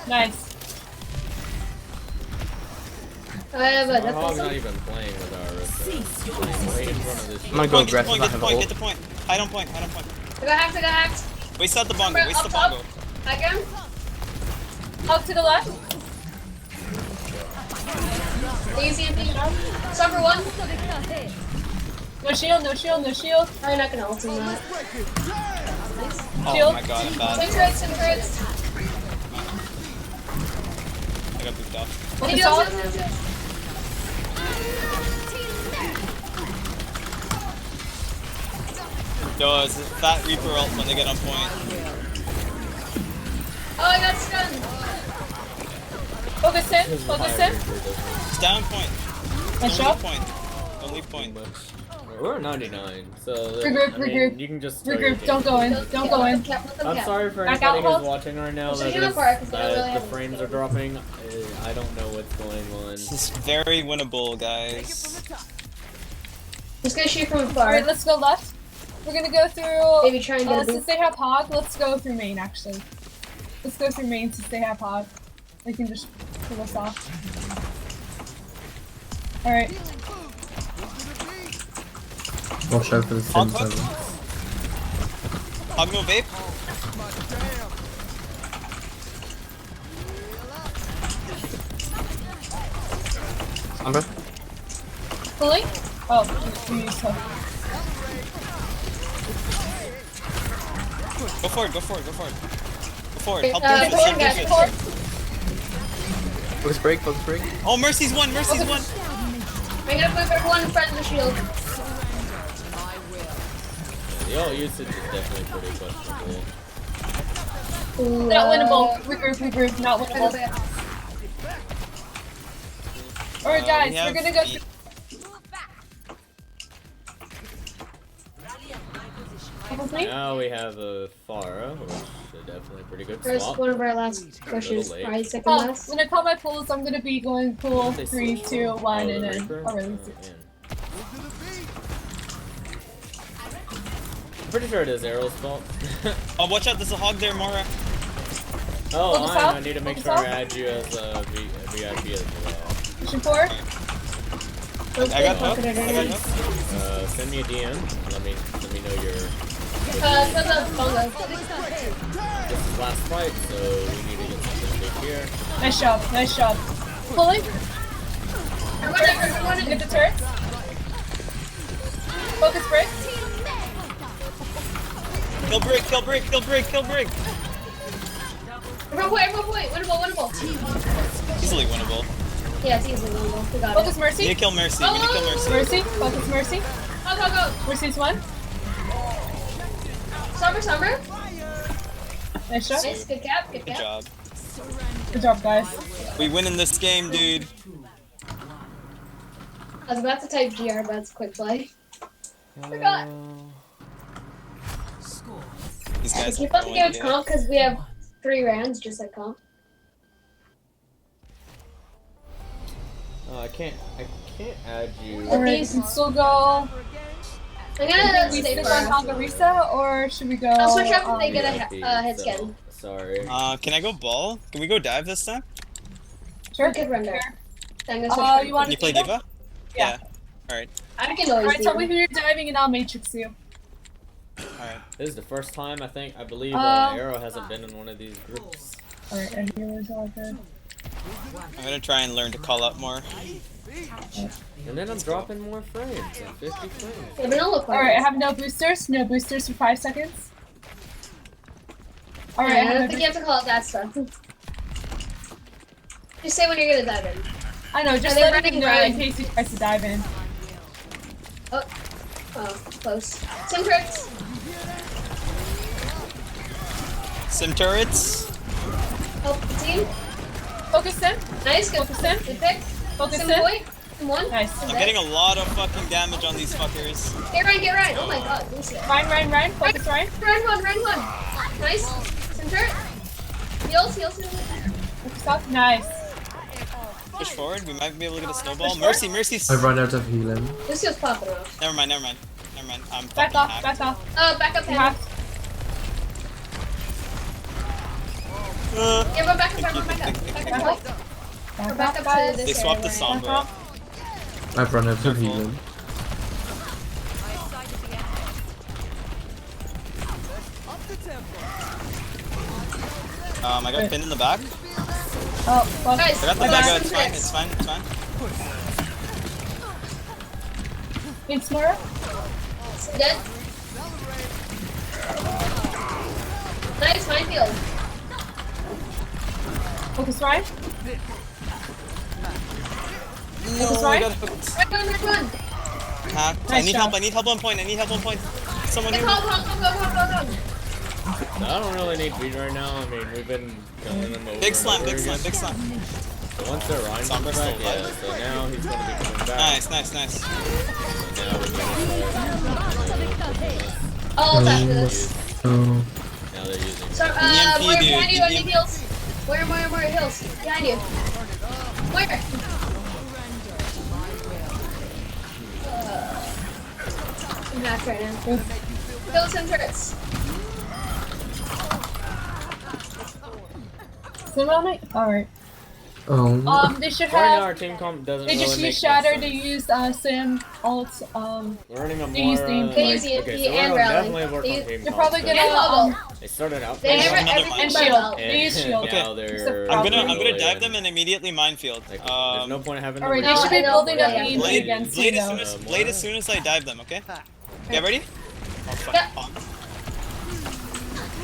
Nice. I have a Our death hog's not pulse. even playing with our right in front of this. I'm gonna go Point, get the aggressive. point, I get the have point, ult. get the point. Hide on point, hide on point. I got hacked. Waste out the bongo, waste the Up top. bongo. I can. Hug to the left. Easy and Summer 1. No shield. I'm not gonna ult him that. Oh Shield. my god, I'm bad. Sim turrets. I got booped off. Any Focus on. heals? No, it's a fat Reaper ult when they get on point. Oh, I got stunned. Focus in. It's down point. Nice Don't job. leave point. Don't leave point. We're at 99, so Regroup. you can just tell your Regroup. team. Don't go in. Don't go in. I'm sorry for Back anybody out, who's Hulk. watching right now I'm that, switching up part 'cause I don't really the have frames anything. are dropping. I don't know what's going on. This is very winnable, guys. Just gonna shoot from afar. Alright, let's go left. We're gonna go through. Maybe try and get a Since boost. they have hog, let's go through main actually. Let's go through main since they have hog. They can just pull us off. Alright. Watch out for the Hog Sims. hook. Hog no vape. Sombra. Pulling? Oh, we used hook. Go forward. Help Forward, guys, defense. forward. Focus break. Oh, Mercy's 1. I'm gonna put everyone in front of the shield. The ult usage is definitely pretty questionable. Not winnable. Regroup. Not winnable. Alright, guys, We we're have gonna go the- through. Now we have a Pharah, which is definitely pretty good First swap. one of our last pushes, late. probably second Oh, last. when I call my pulls, I'm gonna be going pool They 3, switched 2, 1, Oh, and the then Reaper? I'll release Oh, it. man. Pretty sure it is Arrow's fault. Oh, watch out, there's a hog there, Mora. Oh, Focus I out. need to make Focus sure out. I add you as a VIP as well. Pushing forward. I got hook. Send me a DM. Let me know your. That's a bongo. This is last fight, so we need to get something big here. Nice job. Pulling. Everyone, Get the turret. Focus break. Kill break. everyone point. Winnable. Easily winnable. Yeah, it's easily winnable. We got Focus it. We need Mercy. to kill Mercy. Mercy. Focus Mercy. Go. Mercy's 1. Summer. Nice job. Nice, good cap. Good job. Good job, guys. We win in this game, dude. I was about to type GR, but it's quick play. Forgot. These guys Keep have up the no game with idea. comp because we have 3 rounds just like comp. I can't add you. Alright, we can still go. I'm gonna We stay stick for on Hongarisa, or should we go? I'll switch up if they get VIP, a hit so, skin. Sorry. Can I go ball? Can we go dive this time? Sure. We could run there. I'm gonna switch You want Can you to play Diva? Yeah. Alright. I can always Alright, do tell me who you're diving and I'll matrix you. Alright. This is the first time I believe Um, Arrow hasn't been in one of these groups. Alright, and here's all good. I'm gonna try and learn to call out more. And then I'm dropping more frames at 50 frames. Yeah, but don't look like Alright, I it. have no boosters. No boosters for 5 seconds. Alright, I don't think you have to call it that stuff. Just say when you're gonna dive in. I know, just Are they letting him know running in case he tries to dive in. Oh, close. Sim tricks. Sim turrets. Help the team. Focus him. Nice, good. Focus him. Good pick. Focus Sim him. boy. Sim one. Nice. Sim I'm dead. getting a lot of fucking damage on these fuckers. Get Ryan. Oh my god, lose it. Ryan. Focus Ryan. Run one. Nice. Sim turret. Heals. Focus up. Nice. Push forward. We might be able to get a snowball. Mercy. I've run out of healing. Lucio's popping off. Never mind. I'm Back fucking off. hacked. Back off. Back up You heaven. have Yeah, run back up. back We're back up to guys. this They swapped the area. Sombra. I've run out of healing. I got pinned in the back. Oh, fuck. Guys, I got the we're dagger. back It's to fine. this. It's fine. It's fine. It's more. Dead. Nice minefield. Focus Ryan. No, Focus I Ryan. got hooked. Run. Hacked. Nice I need job. help. I need help on point. Someone Go. here. So I don't really need beat right now. I mean, we've been killing them over Big slam. and over Big slam. again. Big slam. So once they're Ryan Sombra comes still back, yeah, alive. so now he's going to be coming back. Nice. So now we're going to All back to this. Oh. now they're using So, EMP, Moira dude. behind you, I need heals. Moira, heals. Behind you. Moira. I'm hacked right now. Kill some turrets. Sim on it? Alright. Oh. They should Right now have. our team comp doesn't They really just make use much Shatter, sense. they used Sim, alt, We're running a they use the more, EMP. They use EMP okay, so and we're rally. definitely work They on team They're comp, probably so gonna, they started out They pretty have well, everything and but shield. belt. They use shield. now Okay. they're I'm gonna really dive in. them and immediately minefield. Like, there's no point having them Alright, they No, should be I know, building up yeah, EMP Blade- against you though. Blade as soon as I dive them. Okay. Yeah, ready? Oh fuck. Yeah. Oh.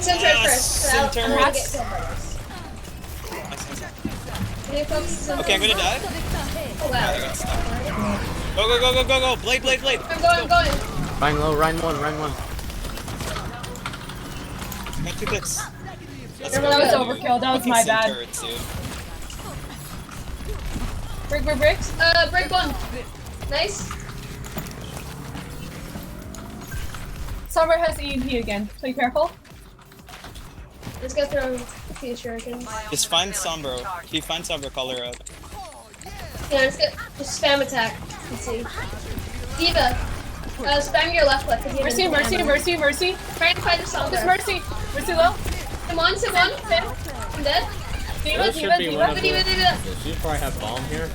Sim turrets first. Sim I'm gonna get turrets. killed by this. Nice. Can you focus on Okay, I'm gonna dive. Oh I wow. got stuck. Go. Blade. I'm going. Ryan low, Ryan one. Got 2 clicks. Let's That go. was overkill, that was Fucking my sim bad. turrets, dude. Bricks. Break one. Nice. Summer has EMP again. Play careful. Let's go through a few shurikens. Just find Sombra. If you find Sombra, call her out. Yeah, let's get just spam attack. Let's see. Diva. Spam your left click. 'Cause you have Mercy. Trying to find the song. Focus Mercy. Mercy low. Come on. I'm dead. This should be one of the- Diva. Yeah, she probably have bomb here.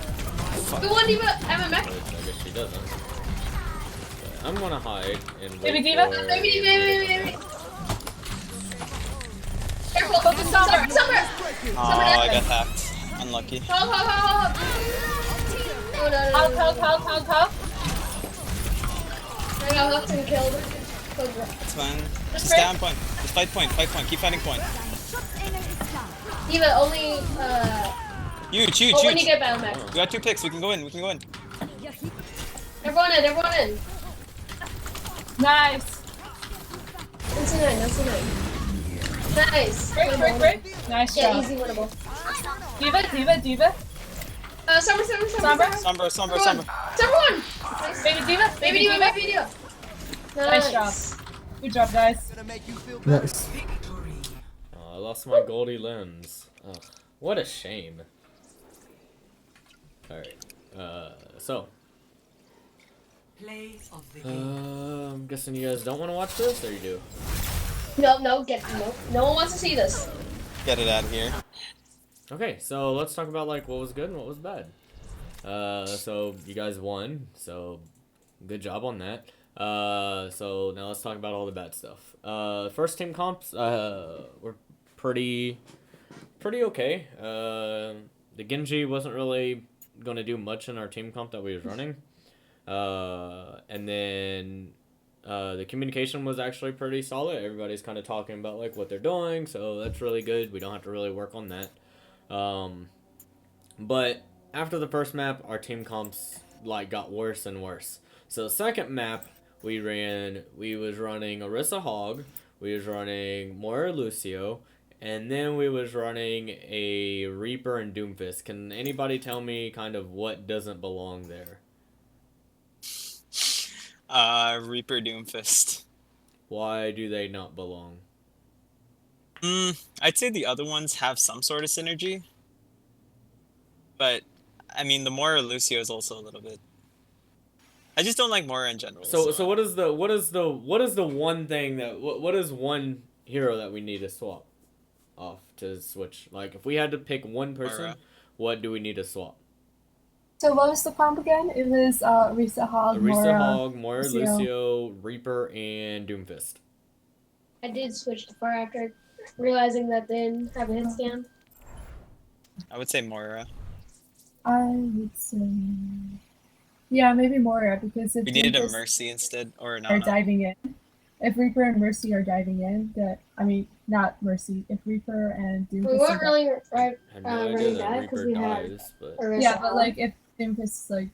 Go on, Diva. I'm a mech. But I guess she doesn't. But I'm gonna hide and Baby wait Diva? for- Baby. Careful. Focus Sombra. Oh, I got hacked. Unlucky. Help. Oh no. Help. I got hooked and killed. It's fine. Just pray. stay on point. Just fight point. Keep fighting point. Diva, only, Huge. when you get battle mech. We got 2 picks. We can go in. Everyone in. Nice. That's a 9. Nice. Winnable. Break. Nice Yeah, job. easy winnable. Diva. Summer. Sombra. Sombra. Someone! Nice. Baby Diva. Baby Diva. Nice job. Good job, guys. Nice. Oh, I lost my Goldie lens. Ugh, what a shame. Alright, so. I'm guessing you guys don't want to watch this, or you do? No. No one wants to see this. Get it out of here. Okay, so let's talk about like what was good and what was bad. So you guys won, so good job on that. So now let's talk about all the bad stuff. First team comps, were pretty okay. the Genji wasn't really gonna do much in our team comp that we was running. And then the communication was actually pretty solid. Everybody's kind of talking about like what they're doing, so that's really good. We don't have to really work on that. But after the first map, our team comps like got worse and worse. So the second map we was running Orisa Hog, we was running Moira Lucio, and then we was running a Reaper and Doomfist. Can anybody tell me kind of what doesn't belong there? Reaper Doomfist. Why do they not belong? I'd say the other ones have some sort of synergy. But, I mean, the Moira Lucio is also a little bit... I just don't like Moira in general. So what is the one thing that what is one hero that we need to swap off to switch? Like if we had to pick one person, Moira. what do we need to swap? So what was the comp again? It was Orisa Hog, Orisa Hog, Moira Lucio, Reaper, and Doomfist. I did switch to far after realizing that they didn't have a hit scan. I would say Moira. I would say, yeah, maybe Moira, because if We needed a Doomfist Mercy instead, or are no. diving in, if Reaper and Mercy are diving in, not Mercy, if Reaper and Doomfist We weren't really I had no idea running that that because Reaper we had dies, but Orisa yeah, but Hog. like if Doomfist is like,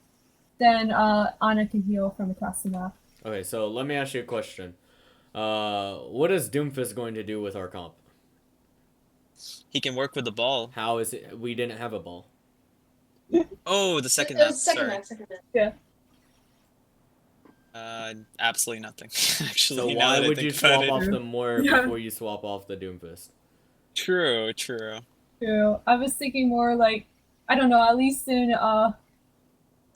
then Ana can heal from across the map. okay. So let me ask you a question. What is Doomfist going to do with our comp? He can work with the ball. How is it? We didn't have a ball. Oh, the second It map. was second Sorry. map, second map. Yeah. Absolutely nothing. Actually, So now why that I would think you about swap it. off the Moira Yeah. before you swap off the Doomfist? True. True. I was thinking more like, I don't know, at least in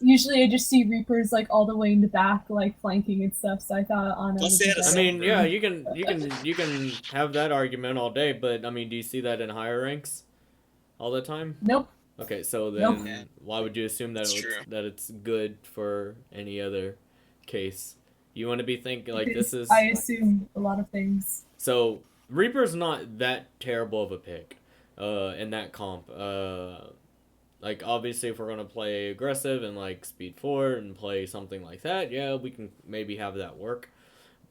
usually I just see Reapers like all the way in the back, like flanking and stuff. So I thought Ana Plus would they be had a better. I mean, Silver. yeah, you can have that argument all day, but I mean, do you see that in higher ranks all the time? Nope. Okay, so then Nope. Yeah. why would you assume that That's it's, true. that it's good for any other case? You want to be thinking like Because this is I assume a lot of things. so Reaper's not that terrible of a pick, in that comp. Like obviously if we're gonna play aggressive and like speed 4 and play something like that, yeah, we can maybe have that work.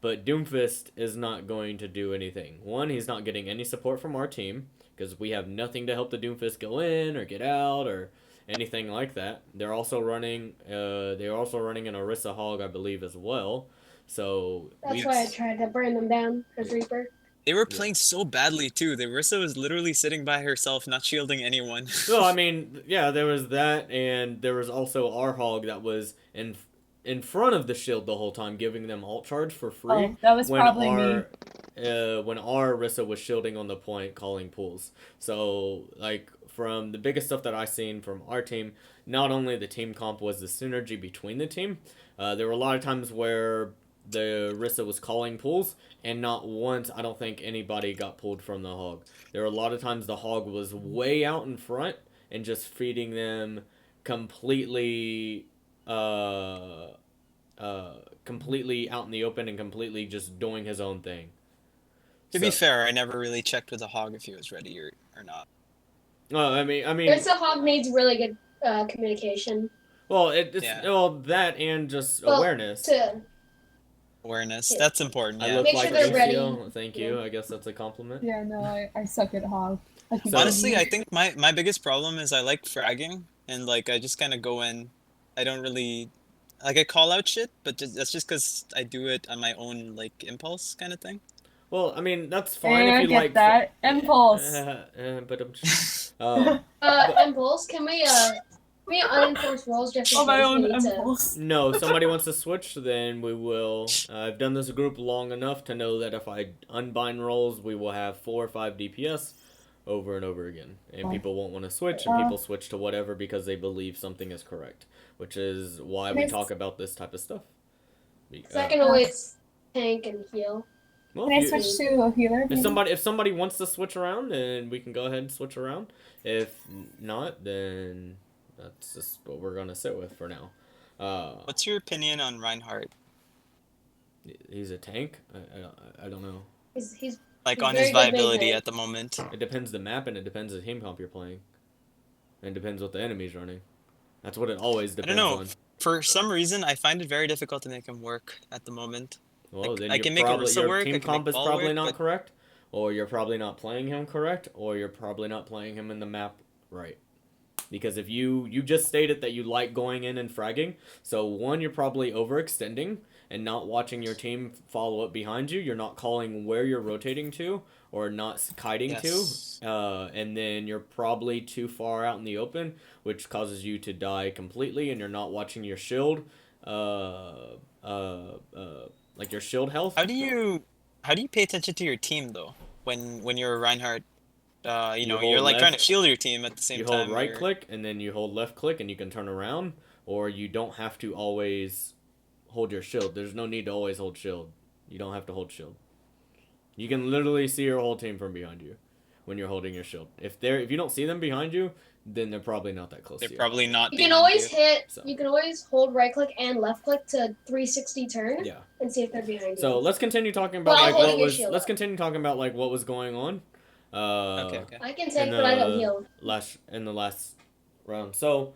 But Doomfist is not going to do anything. One, he's not getting any support from our team because we have nothing to help the Doomfist go in or get out or anything like that. They're also running an Orisa Hog, I believe, as well. So That's why I tried to burn them down as Reaper. They were playing so badly too. The Orisa was literally sitting by herself, not shielding anyone. No, I mean, yeah, there was that, and there was also our Hog that was in front of the shield the whole time, giving them alt charge for free. Oh, that was probably me. When our Orisa was shielding on the point, calling pools. So, like, from the biggest stuff that I seen from our team, not only the team comp was the synergy between the team, there were a lot of times where the Orisa was calling pulls, and not once, I don't think anybody got pulled from the Hog. There were a lot of times the Hog was way out in front and just feeding them completely, completely out in the open and completely just doing his own thing. To be fair, I never really checked with the Hog if he was ready or not. Well, I mean, Orisa Hog needs really good communication. well, it's Yeah. well that and just Well, awareness. To Awareness. Yeah. That's important. I Yeah. look Make like sure they're ready. Lucio. Thank you. I guess that's a compliment. Yeah, no, I suck at Hog. I keep So- Honestly, saying I think my biggest problem is I like fragging and like I just kind of go in. I don't really like I call out shit, but that's just because I do it on my own like impulse kind of thing. Well, I mean that's it. fine Yeah, if you get like. that. Impulse. But impulse, can we unenforce roles just in On my case own we need to? impulse. no, if somebody wants to switch, then we will. I've done this group long enough to know that if I unbind roles, we will have 4 or 5 DPS over and over again, and people won't want to switch, and people switch to whatever because they believe something is correct, which is why we talk about this type of stuff. So I can always tank and heal. Well, Can I if you- switch to a healer? If maybe? somebody wants to switch around, then we can go ahead and switch around. If not, then that's just what we're gonna sit with for now. What's your opinion on Reinhardt? He's a tank. I don't know. He's Like He's on his very good main viability tank. at the moment. It depends the map and it depends the team comp you're playing. and depends what the enemy's running. That's what it always I depends don't know. on. For some reason, I find it very difficult to make him work at the moment. Well, Like, then I you're can make probably Orisa your work, team I can comp make is Ball probably work, not but correct, or you're probably not playing him correct, or you're probably not playing him in the map right. Because if you just stated that you like going in and fragging, so one, you're probably overextending and not watching your team follow up behind you. You're not calling where you're rotating to or not kiting yes. to, and then you're probably too far out in the open, which causes you to die completely, and you're not watching your shield, like your shield health. How do you pay attention to your team though? When you're Reinhardt, You you're hold like trying to left, shield your team at the same you hold time. right click, and then you hold left click, and you can turn around, or you don't have to always hold your shield. There's no need to always hold shield. You don't have to hold shield. You can literally see your whole team from behind you when you're holding your shield. If you don't see them behind you, then they're probably not that close They're to you. probably not You can behind always you. hit. So. You can always hold right click and left click to 360 turn. Yeah. And see if they're behind So you. let's continue talking about While like holding what your was. shield Let's up. continue talking about like what was going on. Okay. I can In tank, but I don't the heal. last round. So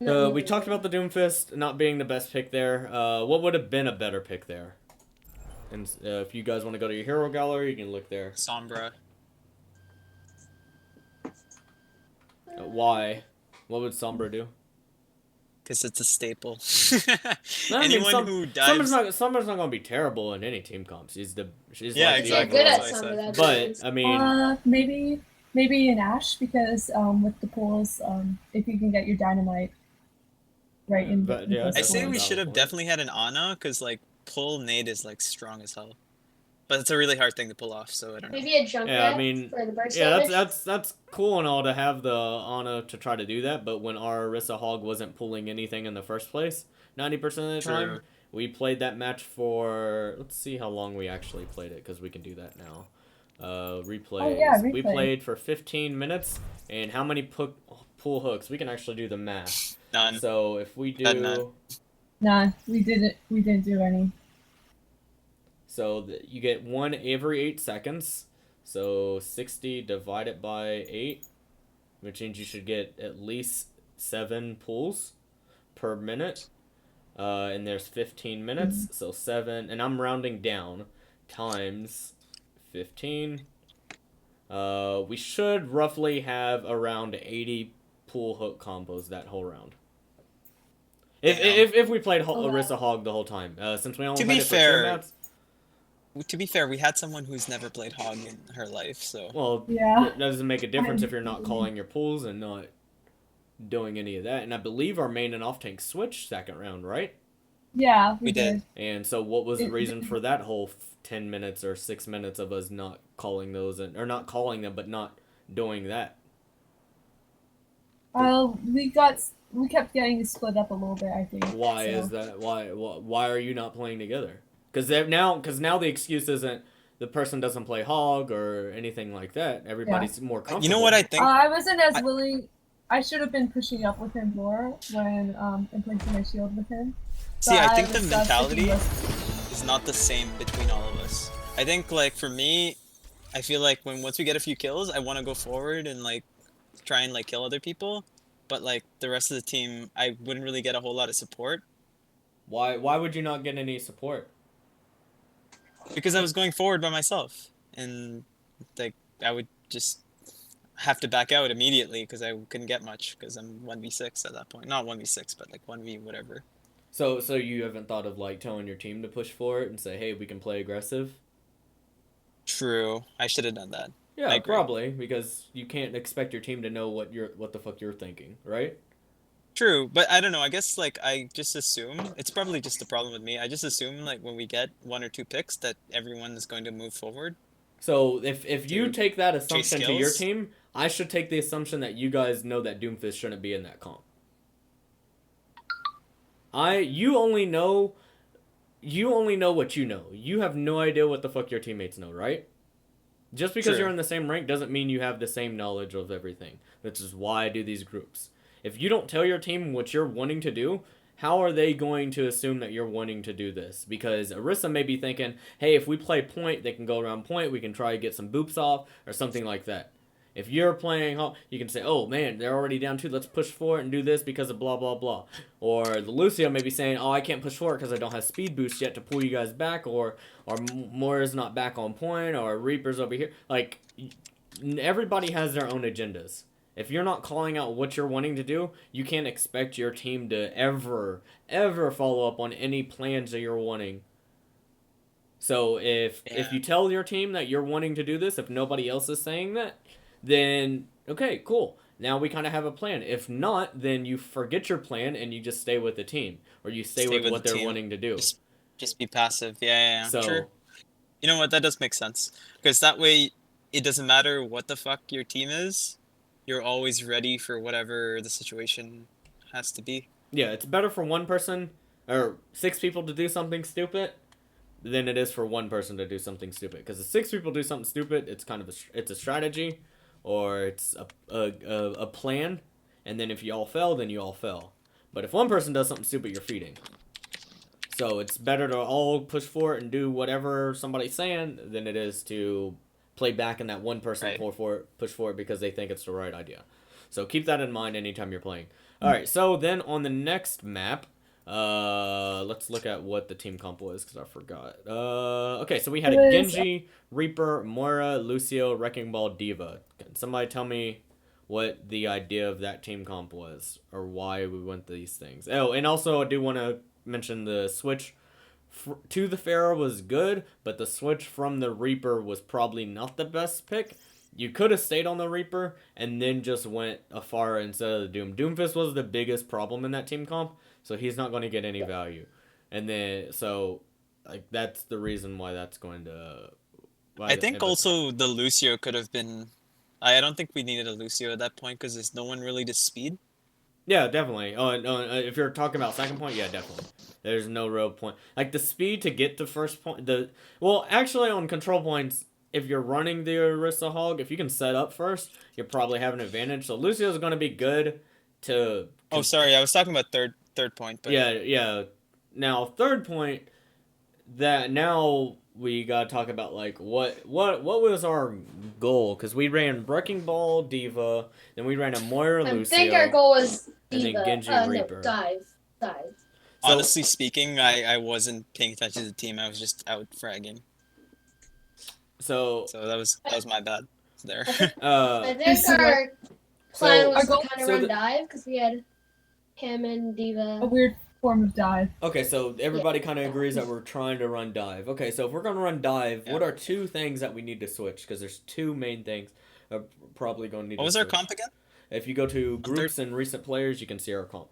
I'm not we healing. talked about the Doomfist not being the best pick there. What would have been a better pick there? And if you guys want to go to your hero gallery, you can look there. Sombra. Why? What would Sombra do? Because it's a staple. No, I mean, Anyone who dives. Sombra's not gonna be terrible in any team comp. She's Yeah, like If the you're exactly, good overall. at that's what I some of said. that. But I mean, Maybe an Ash because with the pulls, if you can get your dynamite right in but the yeah, I say definitely we valid should have point. definitely had an Ana, because like pull nade is like strong as hell. But it's a really hard thing to pull off, so I don't know. Maybe a jump Yeah, I rat mean, for the burst yeah, damage. that's cool and all to have the honor to try to do that. But when our Orisa Hog wasn't pulling anything in the first place, 90% of the time, True. we played that match for. Let's see how long we actually played it because we can do that now. Replays. Oh, yeah, We replay. played for 15 minutes, and how many pull hooks? We can actually do the math. None. So if we None. do. Nah, we didn't do any. So you get one every 8 seconds. So 60 divided by 8, which means you should get at least 7 pulls per minute. And there's 15 minutes, so 7, and I'm rounding down, times 15. We should roughly have around 80 pull hook combos that whole round. If we played Orisa Hog the whole time, since we only To played be it for 2 fair, maps. To be fair, we had someone who's never played Hog in her life, so. Well, Yeah. it doesn't make a difference if you're not calling your pulls and not doing any of that. And I believe our main and off tank switched second round, right? Yeah, we did. And so what was the reason for that whole 10 minutes or 6 minutes of us not calling those, or not calling them, but not doing that? We kept getting split up a little bit, I think. Why is that? Why are you not playing together? Because now the excuse isn't the person doesn't play Hog or anything like that. Everybody's more comfortable. You know what I think? I wasn't as willing. I should have been pushing up with him more when and placing my shield with him. See, But I think the was mentality sticking with- is not the same between all of us. I think, like, for me, I feel like once we get a few kills, I want to go forward and, like, try and, like, kill other people. But, like, the rest of the team, I wouldn't really get a whole lot of support. Why would you not get any support? Because I was going forward by myself. And, like, I would just have to back out immediately because I couldn't get much because I'm 1v6 at that point. Not 1v6, but, like, 1v whatever. So you haven't thought of, like, telling your team to push for it and say, hey, we can play aggressive? True. I should have done that. Yeah, probably, because you can't expect your team to know what the fuck you're thinking, right? True, but I don't know. I guess, like, I just assume, it's probably just a problem with me. I just assume, like, when we get 1 or 2 picks that everyone is going to move forward. So if you take that assumption to your skills? team, I should take the assumption that you guys know that Doomfist shouldn't be in that comp. You only know what you know. You have no idea what the fuck your teammates know, right? Just because True. you're in the same rank doesn't mean you have the same knowledge of everything. Which is why I do these groups. If you don't tell your team what you're wanting to do, how are they going to assume that you're wanting to do this? Because Orisa may be thinking, hey, if we play point, they can go around point, we can try to get some boops off, or something like that. If you're playing, you can say, oh man, they're already down 2, let's push for it and do this because of blah, blah, blah. Or the Lucio may be saying, oh, I can't push for it because I don't have speed boost yet to pull you guys back, or Moira's not back on point, or Reaper's over here. Like, everybody has their own agendas. If you're not calling out what you're wanting to do, you can't expect your team to ever follow up on any plans that you're wanting. So if you tell your team that you're wanting to do this, if nobody else is saying that, then okay, cool. Now we kind of have a plan. If not, then you forget your plan and you just stay with the team, or you stay with what they're wanting to do. Just be passive. Yeah. So, true. You know what? That does make sense, because that way it doesn't matter what the fuck your team is. You're always ready for whatever the situation has to be. Yeah, it's better for one person or 6 people to do something stupid than it is for one person to do something stupid. Because if 6 people do something stupid, it's kind of it's a strategy, or it's a plan, and then if you all fail, then you all fail. But if one person does something stupid, you're feeding. So it's better to all push for it and do whatever somebody's saying than it is to play back and that one person push for it because they think it's the right idea. So keep that in mind anytime you're playing. All right, so then on the next map, let's look at what the team comp was, because I forgot. Okay, so we had a Genji, Reaper, Moira, Lucio, Wrecking Ball, D.Va. Can somebody tell me what the idea of that team comp was, or why we went these things? Oh, and also I do want to mention the switch to the Pharah was good, but the switch from the Reaper was probably not the best pick. You could have stayed on the Reaper and then just went a Pharah instead of the Doom. Doomfist was the biggest problem in that team comp, so he's not going to get any value. And then, so, like, that's the reason why that's going to... I think also the Lucio could have been... I don't think we needed a Lucio at that point, because there's no one really to speed. Yeah, definitely. Oh, no, if you're talking about second point, yeah, definitely. There's no real point. Like, the speed to get to first point... Well, actually, on control points... If you're running the Orisa Hog, if you can set up first, you probably have an advantage. So Lucio's going to be good to... Oh, sorry, I was talking about third point. But... Yeah. Now, third point, that now we got to talk about, like, what was our goal? Because we ran Wrecking Ball, D.Va, then we ran a Moira, Lucio. I think our goal was D.Va. And then Genji, Reaper. No, dive. So, honestly speaking, I wasn't paying attention to the team. I was just out fragging. So that was my bad there. I think our plan was to kind of run dive, because we had him and D.Va. A weird form of dive. Okay, so everybody kind of agrees that we're trying to run dive. Okay, so if we're going to run dive, what are 2 things that we need to switch? Because there's 2 main things probably going to need to switch. What was our comp again? If you go to groups and recent players, you can see our comp.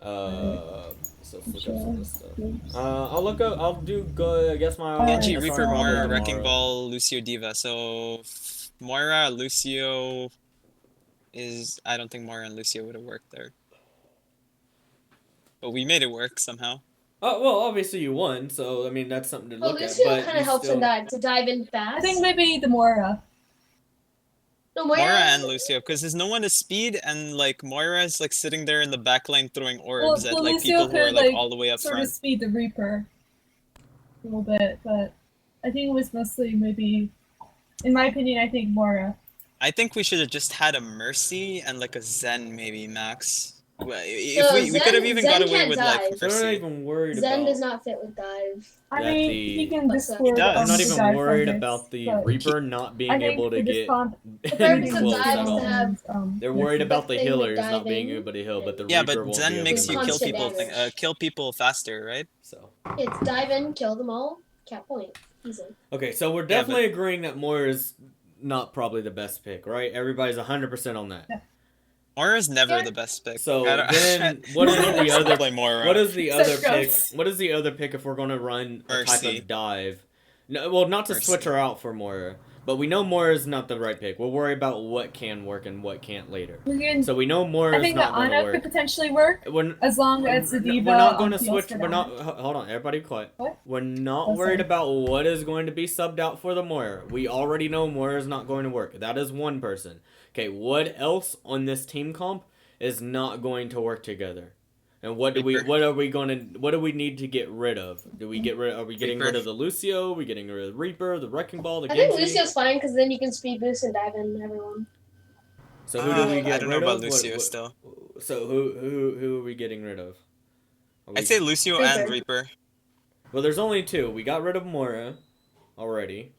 So let's look up some of this stuff. I'll do good. I guess my Genji, Reaper, Moira, Wrecking Ball, Lucio, D.Va. So Moira, Lucio is... I don't think Moira and Lucio would have worked there. But we made it work somehow. Oh, well, obviously you won, so I mean that's something to look at. Lucio kind of helps in that, to dive in fast. I think maybe the Moira. No, Moira and Lucio, because there's no one to speed, and like Moira's like sitting there in the back line throwing orbs at like Lucio people who are like all the way up sort front. of speed the Reaper a little bit, but I think it was mostly maybe, in my opinion, I think Moira. I think we should have just had a Mercy and like a Zen maybe max. We could have even got away with dive. like They're not even worried Zen about... does not fit with dive. I mean, he can discord. I'm not even worried about the Reaper not being able to get They're close at all. They're worried about the healers not being able to heal, but the Reaper won't Zen be makes you able kill people faster, right? So it's dive in, kill them all, cap point, easy. Okay, so we're definitely agreeing that Moira is not probably the best pick, right? Everybody's 100% on that. Yeah. Moira's never the best pick. So then, what is the other? What is the other pick? What is the other pick if we're going to run a type of dive? No, well, not to switch her out for Moira, but we know Moira's not the right pick. We'll worry about what can work and what can't later. So we know Moira's not going to work. I think the Ana could potentially work, as long as the D.Va. We're not going to switch. We're not. Hold on, everybody, quiet. What? We're not worried about what is going to be subbed out for the Moira. We already know Moira's not going to work. That is one person. Okay, what else on this team comp is not going to work together? And what do Reaper. what do we need to get rid of? Are we getting Reaper. rid of the Lucio? Are we getting rid of the Reaper, the Wrecking Ball, the I think Genji? Lucio's fine because then you can speed boost and dive in everyone. So who do we I get don't know rid about of? Lucio still. So who are we getting rid of? I'd say Lucio and Reaper. Well, there's only two. We got rid of Mora already.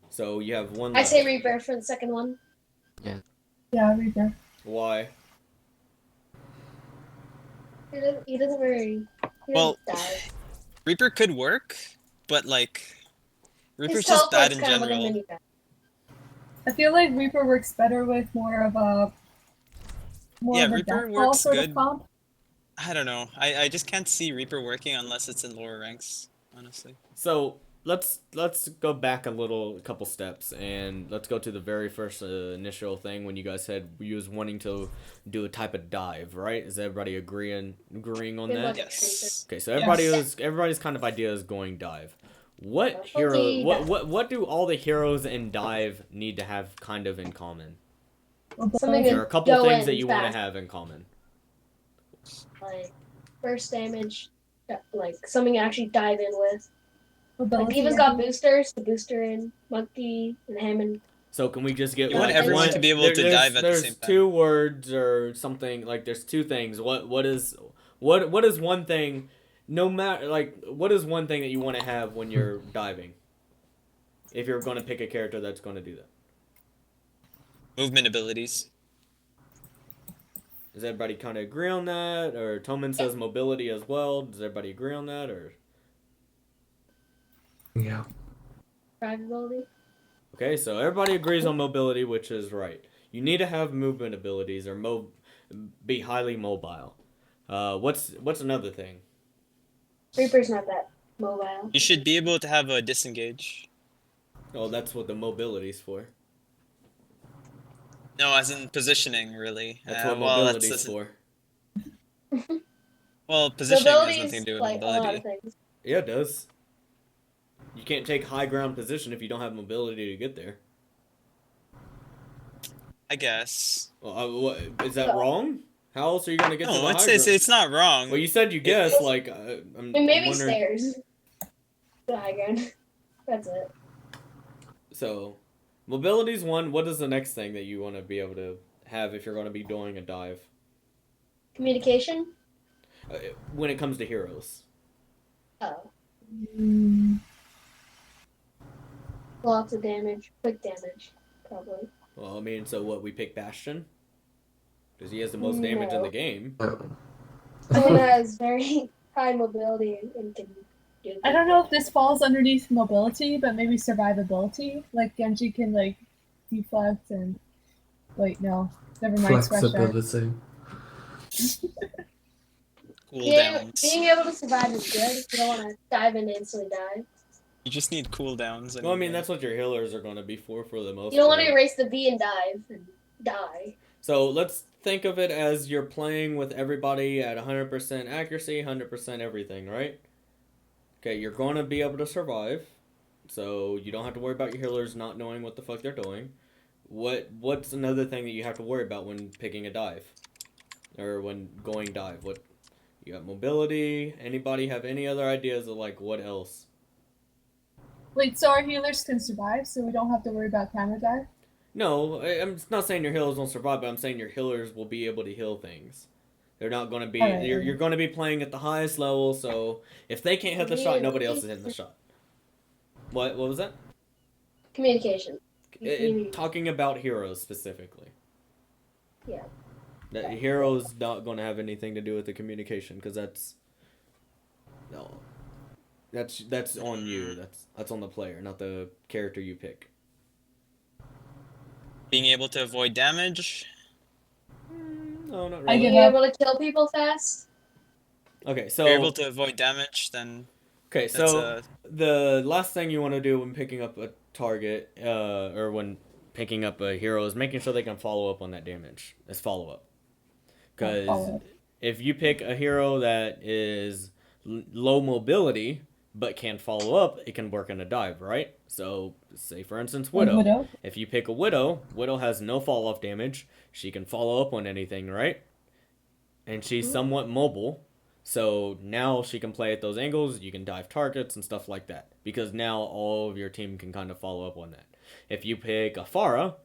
So you have one I left. say Reaper for the second one. Yeah, Reaper. Why? He doesn't very. He Well, doesn't dive. Reaper could work, but like Reaper's His just bad teleport's in kind of like a general. mini dive. I feel like Reaper works better with more of a Reaper death ball works sort good. of comp. I don't know. I just can't see Reaper working unless it's in lower ranks, honestly. So let's go back a couple steps, and let's go to the very first initial thing when you guys said you was wanting to do a type of dive, right? Is everybody agreeing on Good that? luck. Yes. Okay, so Yes. everybody's kind of idea is going dive. What Okay, hero? dive. What do all the heroes in dive need to have kind of in common? Something There are a to couple go things in that you want to fast. have in common. Like burst damage, like something to actually dive in with. Like Diva's got boosters, the booster in, Monkey and Hammond. So can we just get You want like everyone one? to be able to dive at the There's same time. two words or something, like there's two things. What is one thing? No matter like what is one thing that you want to have when you're diving? If you're going to pick a character that's going to do that, Movement abilities. does everybody kind of agree on that? Or Toman says mobility as well. Does everybody agree on that? Or Yeah. Survivability. okay, so everybody agrees on mobility, which is right. You need to have movement abilities or be highly mobile. What's another thing? Reaper's not that mobile. You should be able to have a disengage. Oh, that's what the mobility's for. No, as in positioning, really. That's what well, mobility's for. Well, positioning has Mobility's nothing to do with like a lot of mobility. things. Yeah, it does. You can't take high ground position if you don't have mobility to get there. I guess. Well, what, is that wrong? How else are you gonna get to the No, high it's ground? it's not wrong. Well, you said you guess. Like, I mean, maybe wondering. stairs. The high ground. That's it. So, mobility's one. What is the next thing that you want to be able to have if you're going to be doing a dive? Communication. When it comes to heroes. Oh, Mm, lots of damage. Quick damage, probably. Well, I mean, so what? We pick Bastion because he has the most damage in the No. game. Someone that has very high mobility and can do. I don't know if this falls underneath mobility, but maybe survivability. Like Genji can like deflect and wait, no, never mind. Scratch that. Flexibility. Cooldowns. Being able to survive is good. You don't want to dive in and instantly die. You just need cooldowns. Well, I mean, that's what your healers are going to be for the most You don't want part. to erase the B and dive and die. So let's think of it as you're playing with everybody at 100% accuracy, 100% everything, right? Okay, you're going to be able to survive, so you don't have to worry about your healers not knowing what the fuck they're doing. What's another thing that you have to worry about when picking a dive? Or when going dive? What you got mobility? Anybody have any other ideas of like what else? Wait, so our healers can survive, so we don't have to worry about counter dive? No, I'm not saying your healers won't survive, but I'm saying your healers will be able to heal things. They're not going to be. Alright. You're going to be playing at the highest level, so if they can't hit the shot, nobody else is hitting the shot. What was that? Communication. Talking about heroes specifically. Yeah. That heroes not going to have anything to do with the communication because that's on you. That's on the player, not the character you pick. Being able to avoid damage. No, not I really. give Being up. able to kill people fast. Okay, If you're able so to avoid damage, then okay, that's so the last thing you want to do when picking up a target, or when picking up a hero, is making sure they can follow up on that damage. It's follow up. Because follow-up. if you pick a hero that is low mobility but can follow up, it can work in a dive, right? So, say for instance, Widow. Widow? If you pick a Widow, Widow has no fall-off damage. She can follow up on anything, right? And she's somewhat mobile. So now she can play at those angles. You can dive targets and stuff like that because now all of your team can kind of follow up on that. If you pick a Farah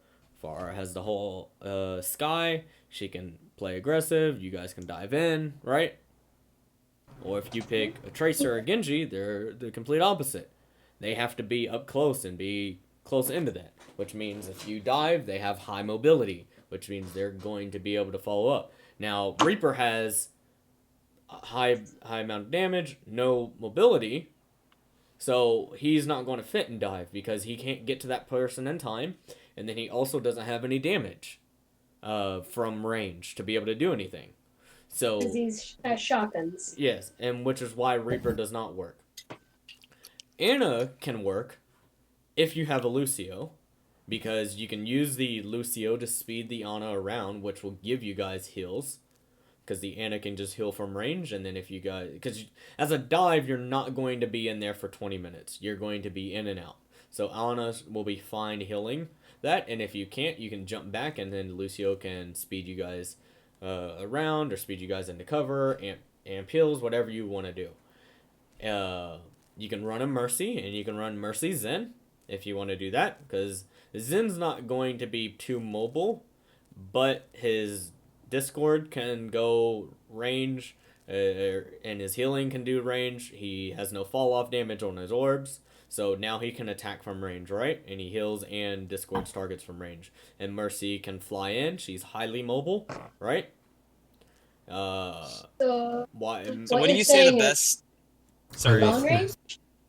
has the whole sky. She can play aggressive. You guys can dive in, right? Or if you pick a Tracer or Genji, they're the complete opposite. They have to be up close and be close into that, which means if you dive, they have high mobility, which means they're going to be able to follow up. Now, Reaper has a high amount of damage, no mobility, so he's not going to fit and dive because he can't get to that person in time, and then he also doesn't have any damage from range to be able to do anything. So These shotguns. yes, and which is why Reaper does not work. Ana can work if you have a Lucio, because you can use the Lucio to speed the Ana around, which will give you guys heals. Because the Ana can just heal from range, and then if you guys... Because as a dive, you're not going to be in there for 20 minutes. You're going to be in and out. So Ana will be fine healing that, and if you can't, you can jump back, and then Lucio can speed you guys around, or speed you guys into cover, amp heals, whatever you want to do. You can run a Mercy, and you can run Mercy Zen, if you want to do that, because Zen's not going to be too mobile, but his Discord can go range, and his healing can do range. He has no fall off damage on his orbs, so now he can attack from range, right? And he heals and discords targets from range. And Mercy can fly in. She's highly mobile, right? So Why? So what do you're you say the saying is best? Sorry. long range?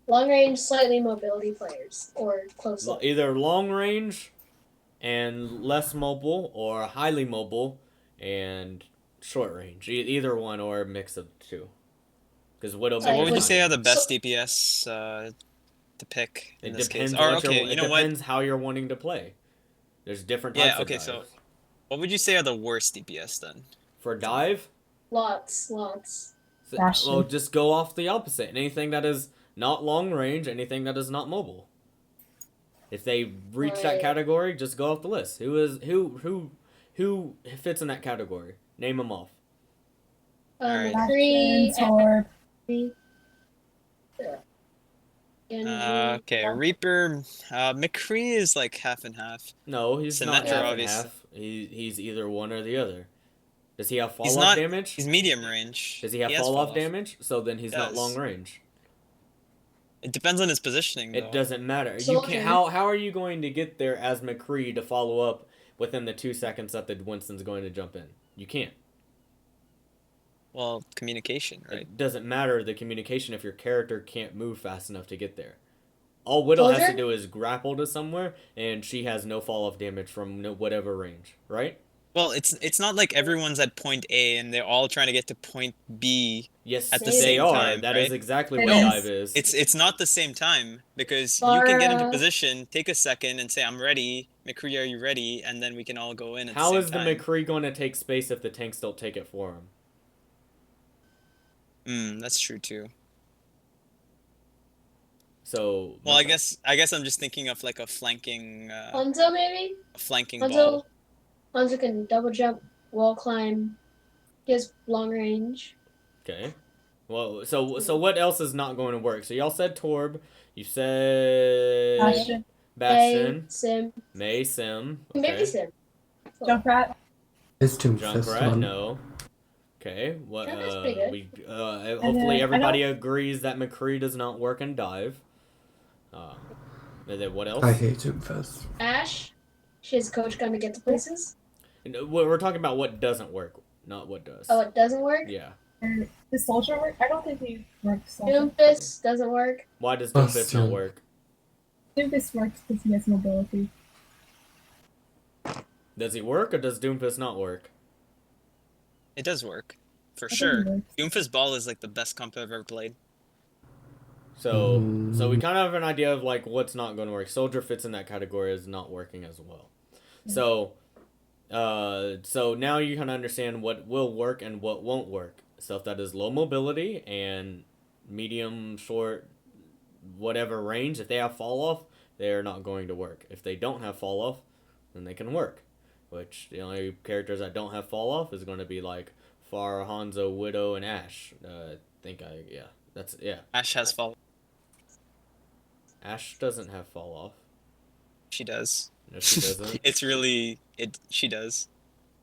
Long range, slightly mobility players, or close up. Either long range and less mobile, or highly mobile and short range. Either one, or a mix of the two. Because what So what would you say are the best So- DPS to pick in It this depends. case? Or What okay, you're, you it know what? depends how you're wanting to play. There's different types Yeah, of okay, dives. so what would you say are the worst DPS then? For dive, Lots. Bastion. well, just go off the opposite. Anything that is not long range, anything that is not mobile. If they reach that Right. category, just go off the list. Who fits in that category? Name them off. Alright. McCree, Bastion, Torb. Genji. Okay, Reaper, McCree is like half and half. No, he's not Symmetra, half and obviously. half. He's either one or the other. Does he have fall He's off not. damage? He's medium range. Does he have has fall off damage? So then he's not Does. long range. It depends on his positioning, though. It doesn't matter. You Soldier. can't. How are you going to get there as McCree to follow up within the 2 seconds that the Winston's going to jump in? You can't. Well, communication, right? It doesn't matter the communication if your character can't move fast enough to get there. All Widow has to Soldier? do is grapple to somewhere, and she has no fall off damage from whatever range, right? Well, it's not like everyone's at point A and they're all trying to get to point B. Yes, At the they same are. time, That is right? exactly It what is. dive is. It's not the same time because you can get into Farah. position, take a second, and say I'm ready. McCree, are you ready? And then we can all go in at How the is same the time. McCree going to take space if the tanks don't take it for him? That's true too. So. Well, I guess I'm just thinking of like a flanking Hanzo maybe? ball. Hanzo can double jump, wall climb. He has long range. Okay. Well, so what else is not going to work? So y'all said Torb. You said Bastion. Bastion, Sim. Mei, Sim. Maybe Okay. Sim. Junkrat. It's Doomfist Junkrat, one. no. Okay. What? Junkrat's pretty good. We then hopefully I everybody agrees that McCree does not work in dive. And then what else? I hate Doomfist. Ash. She has coach gun to get to places. We're talking about what doesn't work, not what does. Oh, it doesn't work? Yeah. Does Soldier work? I don't think he works. Soldier. Doomfist doesn't work. Why does Doomfist not Bastion. work? Doomfist works because he has mobility. Does he work or does Doomfist not work? It does work, for I think sure. he works. Doomfist Ball is like the best comp I've ever played. So we kind of have an idea of like what's not going to work. Soldier fits in that category as not working as well. So now you kind of understand what will work and what won't work. Stuff that is low mobility and medium, short, whatever range. If they have fall off, they are not going to work. If they don't have fall off, then they can work. Which the only characters that don't have fall off is going to be like are Hanzo, Widow, and Ashe. Yeah. Ash has fall. Ashe doesn't have fall off. She does. No, she doesn't. She does.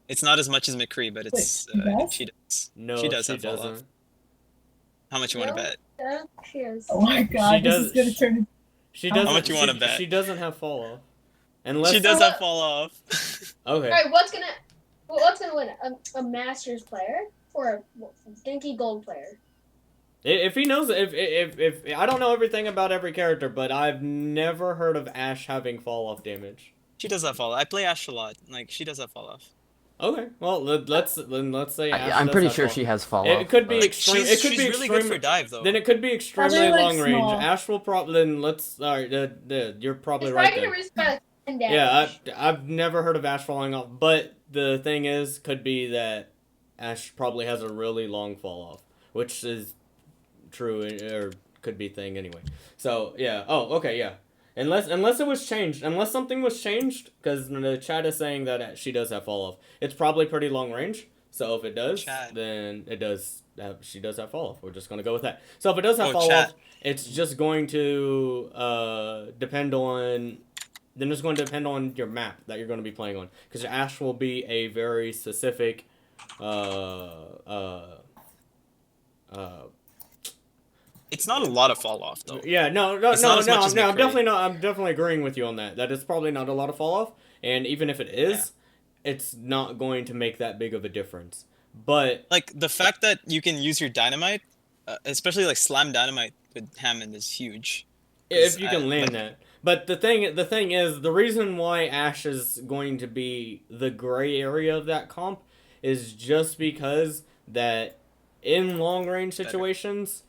It's not as much as McCree, but it's Wait, she does? she does. No, she does she have fall off. doesn't. How much you want to bet? Yeah, she is. Oh my god, this is gonna turn. She How doesn't. much you wanna bet? She doesn't have fall off. Unless She does have fall off. Okay. All right, what's gonna win? A Masters player or a Genki Gold player? If he knows, if I don't know everything about every character, but I've never heard of Ashe having fall off damage. She does have fall off. I play Ash a lot. Like, she does have fall off. Okay, well let's say Ashe I'm does pretty have sure fall she off. has fall off. It could be but- extreme. She's, It could she's be really extreme. good for dive, though. Then it could be extremely Probably, like, long range. small. Ashe will probably. Then let's. All right, you're probably It's right probably there. gonna risk about 10 damage. Yeah, I've never heard of Ashe falling off, but the thing is, could be that Ashe probably has a really long fall off, which is true, or could be thing anyway. So yeah. Oh, okay, yeah. Unless it was changed, unless something was changed, because the chat is saying that she does have fall off. It's probably pretty long range. So if it does, Chat. then it does have. She does have fall off. We're just gonna go with that. So if it does have Oh, fall chat. off, it's just going to depend on. Then it's going to depend on your map that you're going to be playing on, because Ashe will be a very specific. It's not a lot of fall off, though. Yeah, no, It's not as much as I'm McCree. definitely not. I'm definitely agreeing with you on that. That is probably not a lot of fall off, and even if it is, it's not going to make that big of a difference. But Like, the fact that you can use your dynamite, especially like slam dynamite with Hammond, is huge. if you can I- land like- that. But the thing is, the reason why Ashe is going to be the gray area of that comp is just because that in long range situations,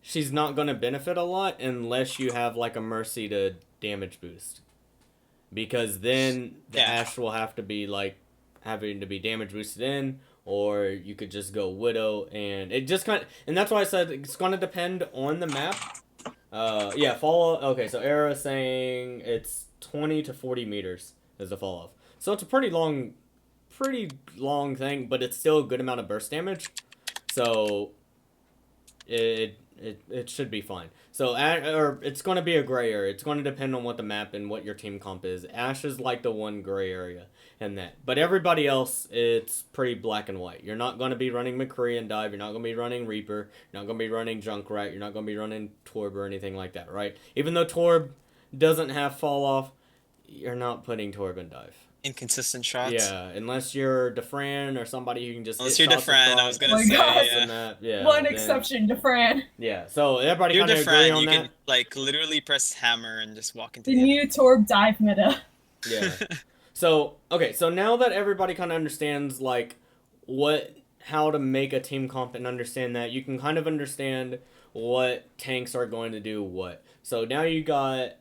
she's not going to benefit a lot unless you have like a Mercy to damage boost. Because then the Yeah. Ashe will have to be like having to be damage boosted in, or you could just go Widow, and it just and that's why I said it's going to depend on the map. Yeah, fall off. Okay, so Era saying it's 20 to 40 meters is the fall off. So it's a pretty long thing, but it's still a good amount of burst damage. So it should be fine. So or it's going to be a gray area. It's going to depend on what the map and what your team comp is. Ashe is like the one gray area in that. But everybody else, it's pretty black and white. You're not going to be running McCree and dive. You're not going to be running Reaper. You're not going to be running Junkrat. You're not going to be running Torb or anything like that, right? Even though Torb doesn't have fall off, you're not putting Torb in dive. Inconsistent shots. Yeah, unless you're Defran or somebody who can just Unless hit you're shots Defran, I across was gonna Oh my say, God. yeah. and that, yeah. One then- exception to Fran. Yeah, so everybody You're kind of agree Defran, on you that. can like literally press hammer and just walk into The the new Torb dive meta. Yeah. So, okay, so now that everybody kind of understands, like, how to make a team comp and understand that, you can kind of understand what tanks are going to do what. So now you got,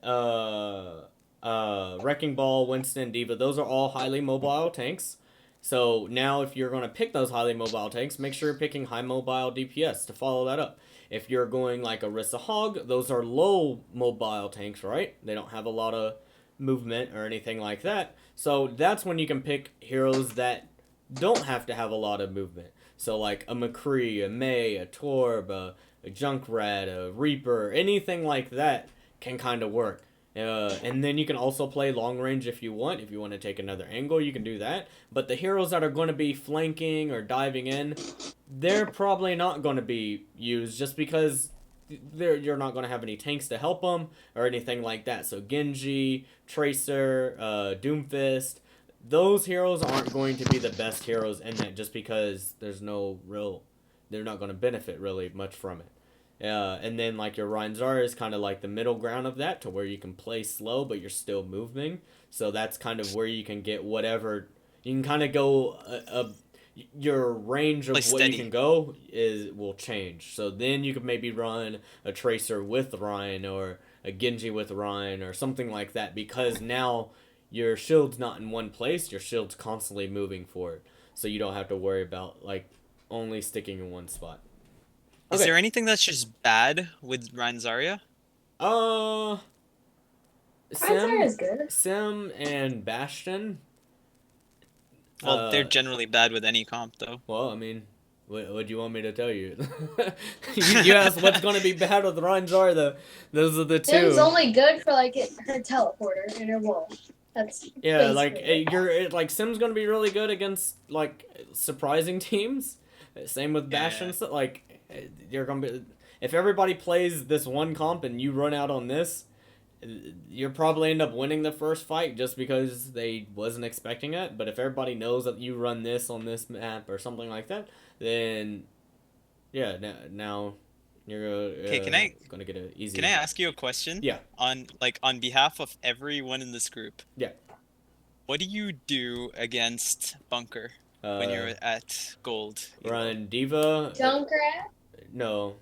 Wrecking Ball, Winston, Diva, those are all highly mobile tanks. So now if you're going to pick those highly mobile tanks, make sure you're picking high mobile DPS to follow that up. If you're going like Orisa Hog, those are low mobile tanks, right? They don't have a lot of movement or anything like that. So that's when you can pick heroes that don't have to have a lot of movement. So like a McCree, a Mei, a Torb, a Junkrat, a Reaper, anything like that can kind of work. And then you can also play long range if you want. If you want to take another angle, you can do that. But the heroes that are going to be flanking or diving in, they're probably not going to be used just because you're not going to have any tanks to help them or anything like that. So Genji, Tracer, Doomfist, those heroes aren't going to be the best heroes in that just because they're not going to benefit really much from it. And then like your Reinzar is kind of like the middle ground of that, to where you can play slow but you're still moving. So that's kind of where you can get whatever you can kind of go. Your range of Play what steady. you can go will change. So then you could maybe run a Tracer with Ryan or a Genji with Ryan or something like that, because now your shield's not in one place. Your shield's constantly moving forward, so you don't have to worry about like only sticking in one spot. Is Okay. there anything that's just bad with Ryan Zarya? Reinzar is good. Sim and Bastion. Well, they're generally bad with any comp, though. Well, I mean, What do you want me to tell you? You asked what's gonna be bad with Ranjar. Those are the two. Sim's only good for like her teleporter and her wall. That's Yeah, like basically like Sim's gonna be really good against like surprising teams. Same with Bash and stuff. Like you're gonna be if everybody plays this one comp and you run out on this, you'll probably end up winning the first fight just because they wasn't expecting it. But if everybody knows that you run this on this map or something like that, then yeah, now you're gonna get an easy. Can I ask you a question? Yeah. On behalf of everyone in this group. Yeah. What do you do against Bunker when you're at Gold? Run Diva. Junkrat. No.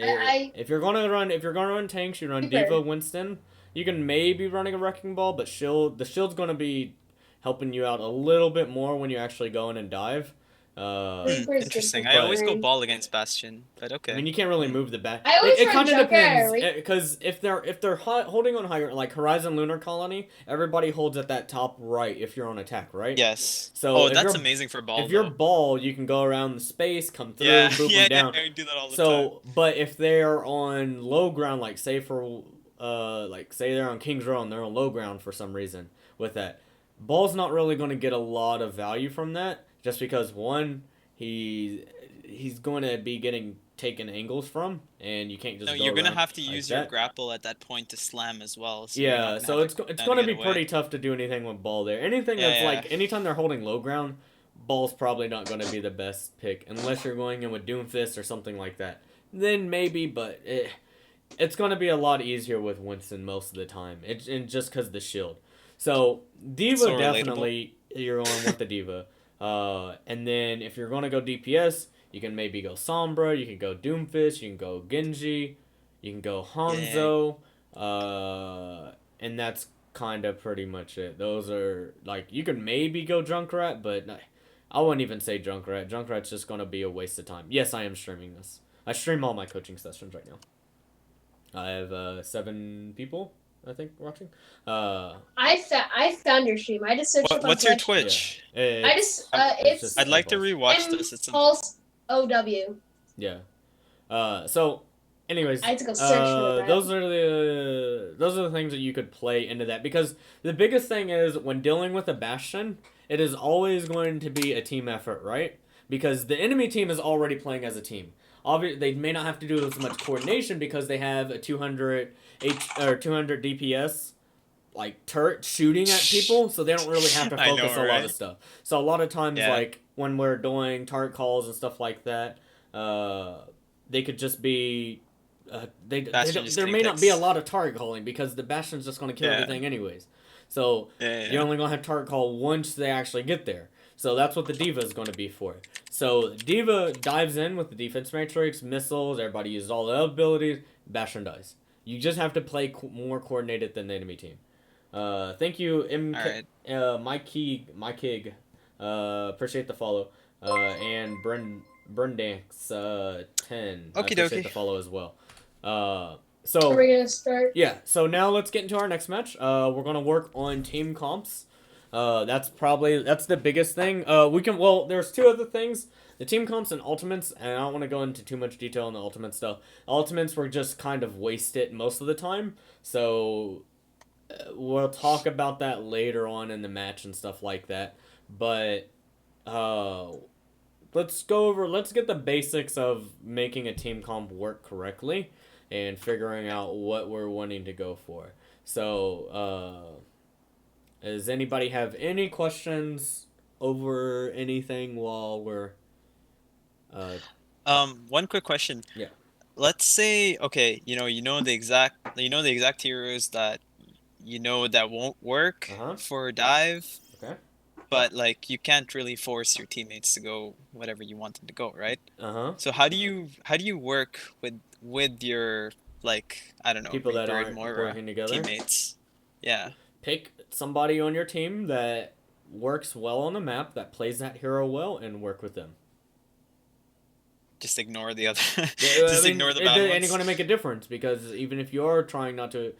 I If you're gonna run tanks, you run Reaper. Diva, Winston. You can maybe running a Wrecking Ball, but the shield's gonna be helping you out a little bit more when you actually go in and dive. Reaper's Interesting. good I always go for ball against Bastion, but okay. I mean, you can't really move the back. I always It run kind of Junkrat depends or because if they're holding on higher, like Horizon Lunar Colony, everybody holds at that top right if you're on attack, right? Yes. So if that's you're- amazing for ball. If you're though. ball, you can go around the space, come through, yeah, boop yeah, them down. I do that all the time. So, but if they're on low ground, like say they're on King's Row and they're on low ground for some reason with that, ball's not really going to get a lot of value from that, just because one, he's going to be getting taken angles from, and you can't just. No, go you're gonna around have to like use that. your grapple at that point to slam as well. So you're not Yeah, gonna so have it's to it's down going to get be away. pretty tough to do anything with ball there. Anything Yeah, that's yeah. like anytime they're holding low ground, ball's probably not going to be the best pick unless you're going in with Doomfist or something like that. Then maybe, but it's going to be a lot easier with Winston most of the time. And just because the shield. So Diva So relatable. definitely you're on with the Diva. And then if you're going to go DPS, you can maybe go Sombra, you can go Doomfist, you can go Genji, you can go Hanzo, and that's kind of pretty much it. Those are, like, you could maybe go Junkrat, but I wouldn't even say Junkrat. Junkrat's just going to be a waste of time. Yes, I am streaming this. I stream all my coaching sessions right now. I have 7 people, I think, watching. I found your stream. I just searched up on What's your Twitch. Twitch? I just it's I'd like to rewatch M this. It's Pulse OW. Yeah. So, anyways, I had to go search for that. those are the things that you could play into that, because the biggest thing is when dealing with a Bastion, it is always going to be a team effort, right? Because the enemy team is already playing as a team. Obviously, they may not have to do as much coordination because they have a 200 200 DPS like turret shooting at people, so they don't really have to I know, focus a lot right? of stuff. So a lot of times, Yeah. like when we're doing turret calls and stuff like that, they could just be Bastion just there getting may not picks. be a lot of target calling because the Bastion's just going to kill Yeah. everything anyways. So Yeah. you're only going to have target call once they actually get there. So that's what the Diva is going to be for. So Diva dives in with the defense matrix, missiles, everybody uses all the abilities, Bastion dies. You just have to play more coordinated than the enemy team. Thank you, Alright. Mykig. Appreciate the follow. And Brendanx 10. I Okie appreciate dokie. the follow as well. Are So we gonna start? yeah, so now let's get into our next match. We're gonna work on team comps. That's the biggest thing. There's 2 other things. The team comps and ultimates, and I don't want to go into too much detail on the ultimate stuff. Ultimates were just kind of wasted most of the time, so we'll talk about that later on in the match and stuff like that. But let's get the basics of making a team comp work correctly and figuring out what we're wanting to go for. So, does anybody have any questions over anything while we're One quick question. Yeah. Let's say, okay, you know the exact heroes that that won't work Uh-huh. for dive, okay? but like you can't really force your teammates to go whatever you want them to go, right? Uh-huh. So how do you work with your, like, I don't know, People that Reaper and aren't Moira working together. teammates? Yeah. Pick somebody on your team that works well on the map, that plays that hero well, and work with them. Just ignore the other. Yeah, Just ignore the bad it ain't ones. going to make a difference, because even if you're trying not to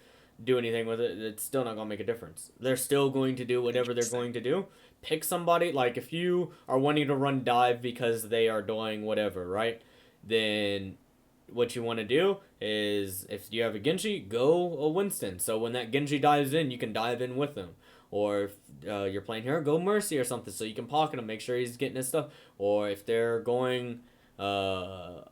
do anything with it, it's still not gonna make a difference. They're still going to do whatever they're going to do. Pick somebody, like if you are wanting to run dive because they are doing whatever, right? Then what you want to do is, if you have a Genji, go a Winston. So when that Genji dives in, you can dive in with them. Or if you're playing here, go Mercy or something, so you can pocket him, make sure he's getting his stuff. Or if they're going, like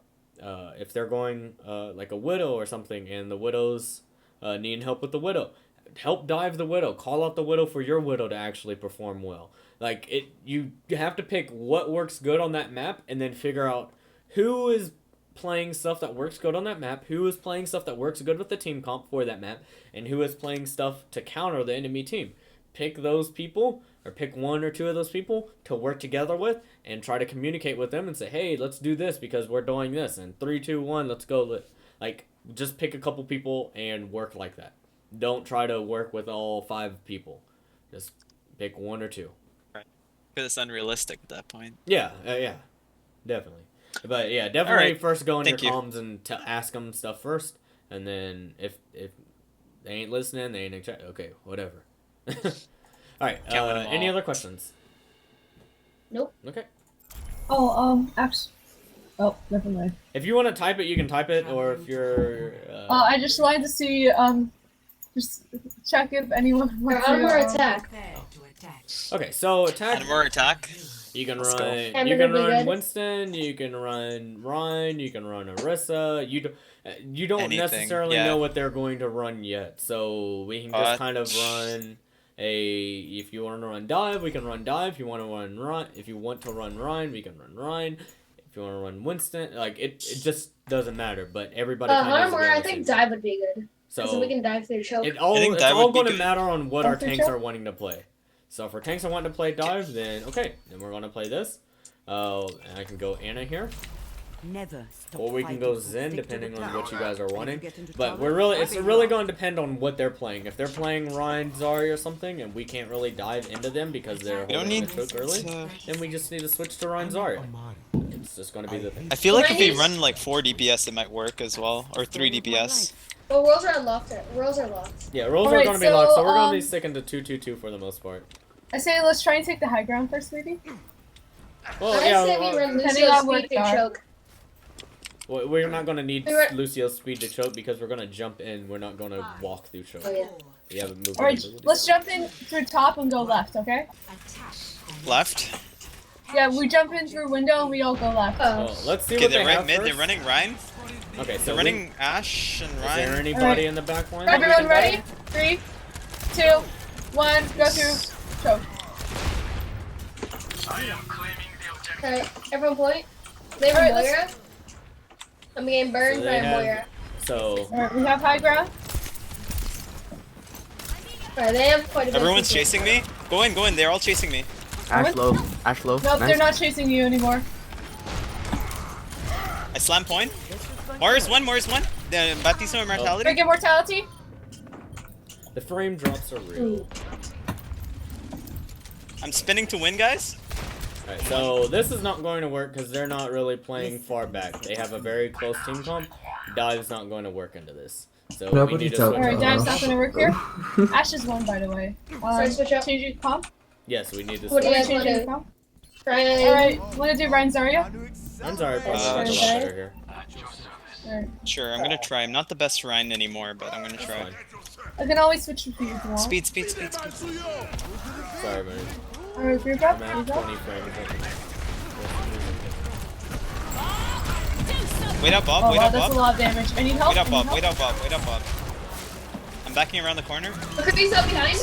a Widow or something, and the Widow's needing help with the Widow, help dive the Widow. Call out the Widow for your Widow to actually perform well. Like you have to pick what works good on that map, and then figure out who is playing stuff that works good on that map, who is playing stuff that works good with the team comp for that map, and who is playing stuff to counter the enemy team. Pick those people, or pick one or two of those people to work together with, and try to communicate with them and say, hey, let's do this because we're doing this, and 3, 2, 1, let's go. Like, just pick a couple people and work like that. Don't try to work with all 5 people. Just pick 1 or 2. Right. Because it's unrealistic at that point. Yeah, definitely. But yeah, definitely right. first go in your Thank you. comms and ask them stuff first, and then if they ain't listening, they ain't in chat. Okay, whatever. All right. Count them Any all. other questions? Nope. Okay. Oh, actually. Oh, never mind. If you want to type it, you can type it, or if you're. I just wanted to see, just check if anyone Or wants armor to, attack. Okay, so attack. And more attack. You can Let's go. run. And You it'll can be run good. Winston. You can run Ryan. You can run Orisa. You don't Anything, necessarily yeah. know what they're going to run yet, so we can just kind of run a. If you want to run dive, we can run dive. If you want to run Ryan, if you want to run Ryan, we can run Ryan. If you want to run Winston, like it just doesn't matter. But everybody. Hanamura, I think dive would be good. So we can dive through choke. It's I all think dive would be going to good. matter on what Dive our through tanks choke? are wanting to play. So if our tanks are wanting to play dive, then okay, then we're going to play this. And I can go Anna here, Never stop or we can fighting. go Zen, Stick to the depending on plan. what you guys are If you wanting. get into But trouble, it's really going to depend on what they're playing. If they're playing Ryan, Zarya, or something, and we can't really dive into them because they're We don't holding need the choke early, to... then we just need to switch to Ryan, Zarya. It's just going to be the thing. I feel like if we Nice. run like 4 DPS, it might work as well, or 3 DPS. Well, rolls are unlocked. Rolls are locked. Yeah, rolls are Alright, going to be locked, so we're going to be so, sticking to 2-2-2 for the most part. I say let's try and take the high ground first, maybe? Well, I yeah, say we run depending Lucio's on where speed they through are. choke. we're not going to need We were- Lucio's speed to choke because we're going to jump in. We're not going to walk through choke. Oh yeah. We haven't moved. Alright, let's jump in through top and go left, okay? Left? Yeah, we jump in through window and we all go left. Oh, let's see Okay, what they they're have right mid, first. they're running Ryan. Okay, so They're running Ash and Is there Ryan. anybody Alright. in the back line? that we Everyone can ready? dive? 3, 2, 1, go through. Choke. Alright, everyone point. They have Alright, Moira. I'm getting burned So by they a have- Moira. So Alright, we have high ground. Alright, they have quite a bit. Everyone's of people. chasing me. Go in, they're all chasing me. Ash low. Ash low. Nope, Nice. they're not chasing you anymore. I slam point. Mars one. The Baptism Immortality. Break immortality. the frame drops are real. I'm spinning to win, guys. Alright, so this is not going to work because they're not really playing far back. They have a very close team comp. Dive's not going to work into this. So we Nobody need to tell switch. Alright, them. dive's not gonna work here. Ash is one, by the way. Sorry, switch up. Change your comp. Yes, we need to What do you switch. guys want Change to your comp. Ryan. Alright, wanna do Ryan Zarya? I'm sorry, probably Uh, a lot okay. better here. Alright. Sure, I'm gonna try. I'm not the best Ryan anymore, but I'm gonna That's try. fine. I can always switch with you if you want. Speed. Sorry, man. Alright, group up, I'm at group up. 20 frames. Wait up, Bob. Oh Wait wow, up, that's a Bob. lot of damage. I need help. Wait up, I need Bob. help. Wait up, Bob. I'm backing around the corner. Look at these up behind.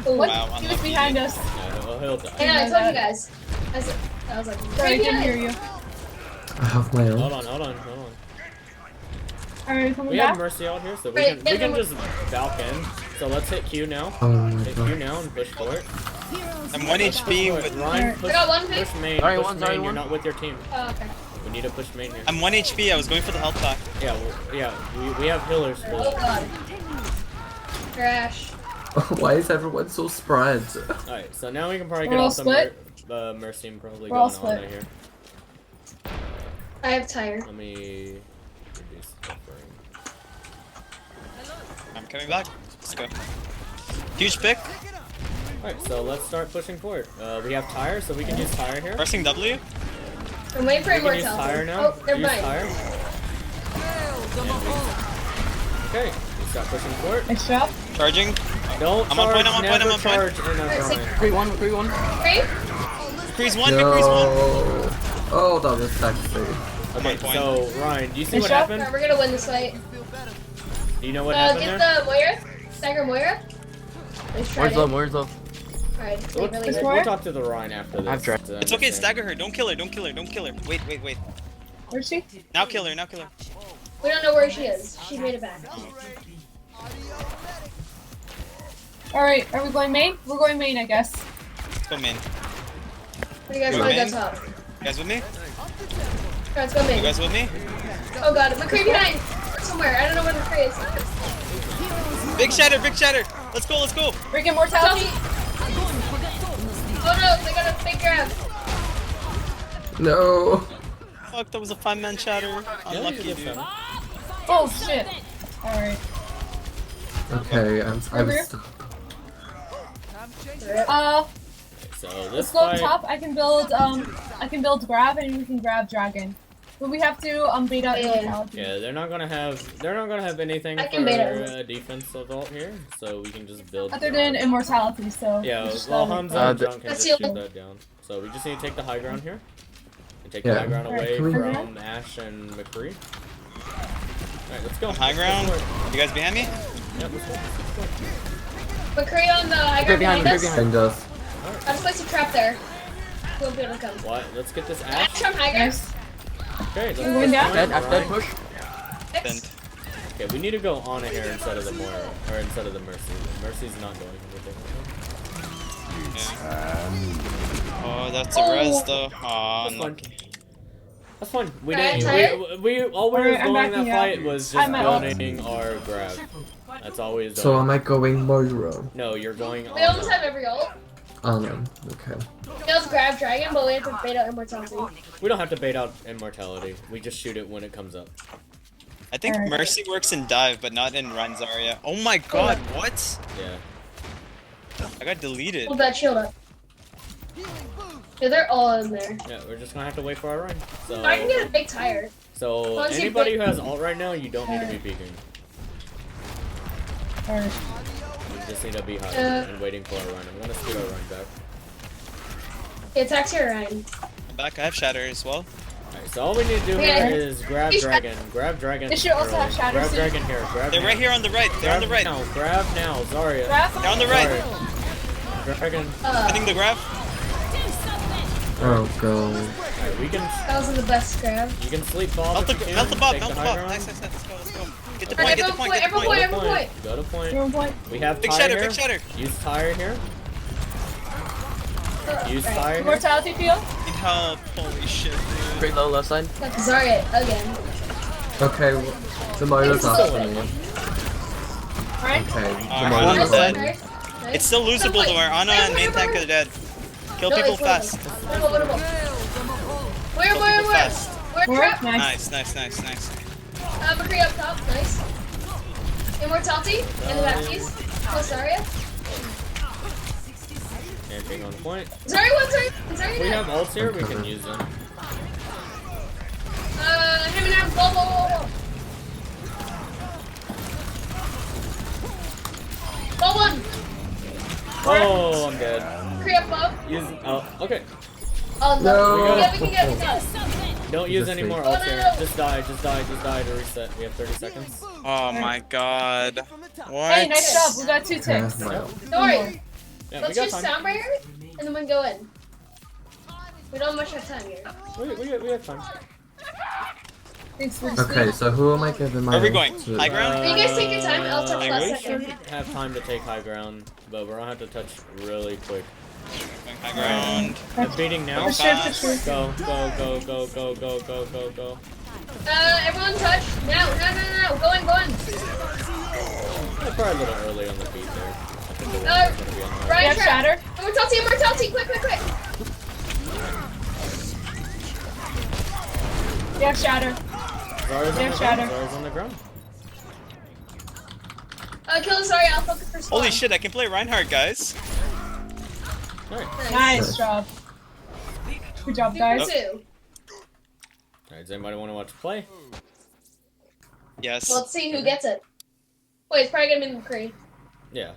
Oh, What? Wow, He was unlucky. behind us. Yeah, he'll die. Hang on, I told you guys. I was like, Sorry, I right didn't hear behind. you. I have my Hold own. on. Alright, coming We back. have Mercy out here, so we Wait, can everyone- just valk in. So let's hit Q now. Oh my Hit Q god. now and push for it. I'm 1 HP Push with. Ryan, Alright. push, I got one pick. push main. Sorry, Push one, main. sorry, You're one. not with your team. Oh, okay. We need to push main here. I'm 1 HP. I was going for the health pack. Yeah, we have healers. Oh god. Crash. Why is everyone so spread? Alright, so now we can probably We're get all off the split? Mercy and probably We're go all on split. Ana here. I have tire. Let me reduce the frame. I'm coming back. Let's go. Huge pick. Alright, so let's start pushing forward. We have tire, so we can use tire here. Pressing W. I'm waiting for We can use immortality. tire now. Oh, never Use mind. tire. Okay, we start pushing forward. Nice job. Charging. Don't I'm on charge, point, I'm on point, never I'm on point. charge in a Alright, Ryan. Free one, free one. Great. McCree's one, Yo. McCree's one. Oh, that was sexy. Okay, point. so Ryan, do you see Nice what job. happened? Alright, we're gonna win this fight. Do you know what happened Get there? the Moira. Stagger Moira. Nice try. Where's low, where's low? Alright, So wait, really good. we'll talk to the Ryan after this. I've tried. to It's okay, understand. stagger her. Don't kill her, don't kill her, don't kill her. Wait, wait, wait. Where's she? Now kill her, now kill her. We don't know where she is. She made it back. Alright, are we going main? We're going main, I guess. Let's go main. What do you guys Go want to main. go top? You guys with me? Alright, let's go You main. guys with me? Oh god, McCree behind! Somewhere, I don't know where McCree is. Big shatter, big shatter. Let's go, let's go. Break immortality. Oh no, they got a big grab. No. Fuck, that was a 5-man shatter. Yeah, Unlucky, you did dude. fine. Oh shit. Alright. Okay, I was Over. stuck. So Let's this go up fight, top. I can build grab and we can grab dragon. But we have to bait out Yeah. immortality. yeah, they're not gonna have anything I for can bait it. defense assault here, so we can just build. Other than immortality, so Yeah, we just well, gotta- Hamza and the- John can That's just the- shoot that down. So we just need to take the high ground here. And take Yeah. the high ground Alright, away can we- from Ash and McCree. Alright, let's go. High ground. You guys behind me? Yep, let's go. McCree on the high ground behind, behind us. behind. Behind us. I just placed a trap there. Won't be able to come. What? Let's get this Ash. Ash on high ground. Nice. Okay, let's We're going down? Dead, after dead push. Bent. Okay, we need to go on here instead of the Moira, or instead of the Mercy. Mercy's not doing anything. Yeah. Oh, that's a res though. Aw, That's fine. unlucky. That's fine. We Alright, didn't. tired? We all we were Alright, I'm doing that backing fight up. was just I'm out. building our grab. That's all we was doing. So am I going Moira? No, you're going We almost on. have every ult. Okay. We also grab dragon, but we have to bait out immortality. We don't have to bait out immortality. We just shoot it when it comes up. I think Alright. Mercy works in dive, but not in run Zarya. Oh my god, what? Yeah. I got deleted. Hold that shield up. Yeah, they're all in there. Yeah, we're just gonna have to wait for our run. So, I can get a big tire. so Once you anybody put- who has ult right now, you don't need to be peeking. Alright. You just need to be high and waiting for our run. I'm gonna scoot our run back. Okay, attack here, Ryan. I'm back, I have shatter as well. Alright, so all we need to do Yeah. here is grab He's- dragon. Grab dragon. They should also early. have shatter Grab soon. dragon here. Grab They're now. right here on the right. They're on the right. Now. Grab now, Zarya. Grab. They're on the right. Zarya. Dragon. Hitting the grab. Oh god. Alright, we can. That was the best grab. You can sleep Bob. Melt if the, you melt can. the bob, Take melt the high bob. ground. Nice, nice, nice. Let's go, let's go. Get the Alright, point, get the point, get the everyone point. everyone point. Go to point. You're on point. We have Big tire shatter, here. big shatter. Use tire here. Use Right. tire here. Immortality field. Need help. Holy shit, dude. Pretty low left side. That's Zarya again. Okay, the Moira's after me. Alright. Okay, the Alright, Moira's Nice, dead. after me. nice, nice. It's still losable though. Our Ana and main tank are dead. Kill No, people it's fast. winnable. Winnable. Where, Kill where, people where? fast. Where, Where? trap? Nice. Nice, nice, nice, nice. McCree up top, nice. Immortality, in the back piece. Plus Zarya. Camping on point. Zarya one, Zarya We dead. have ults here. We can use them. Him and him, whoa. Ball one. Oh, I'm dead. McCree up above. Use. Oh, okay. Oh No. We can get it. Don't use Just any more wait. ults here. Just die. To reset. We have 30 seconds. Oh my god. What? Hey, nice job. We got 2 Yeah, ticks. well. Don't worry. Yeah, we Let's got use time. sound barrier, and then we can go in. We don't much have time here. We have time. Thanks for the Okay, so who am I giving my Where are we ult going? to? High ground? You guys take your time, I'll touch last We second. should have time to take high ground, but we're gonna have to touch really quick. Going high ground. I'm beating now. For sure, for sure. Go. Everyone touch. Now. Going. We're probably a little early on the beat there. I think the Uh, one's gonna be on the We Ryan have trap. shatter. Immortality, quick. We have shatter. Zarya's on Yeah, the shatter. ground. Zarya's on the ground. Kill, sorry, I'll focus for spawn. Holy shit, I can play Reinhardt, guys. Alright. Nice job. Good job, guys. Super 2. Alright, does anybody want to watch play? Yes. Well, let's see who gets it. Wait, it's probably gonna be McCree. Yeah.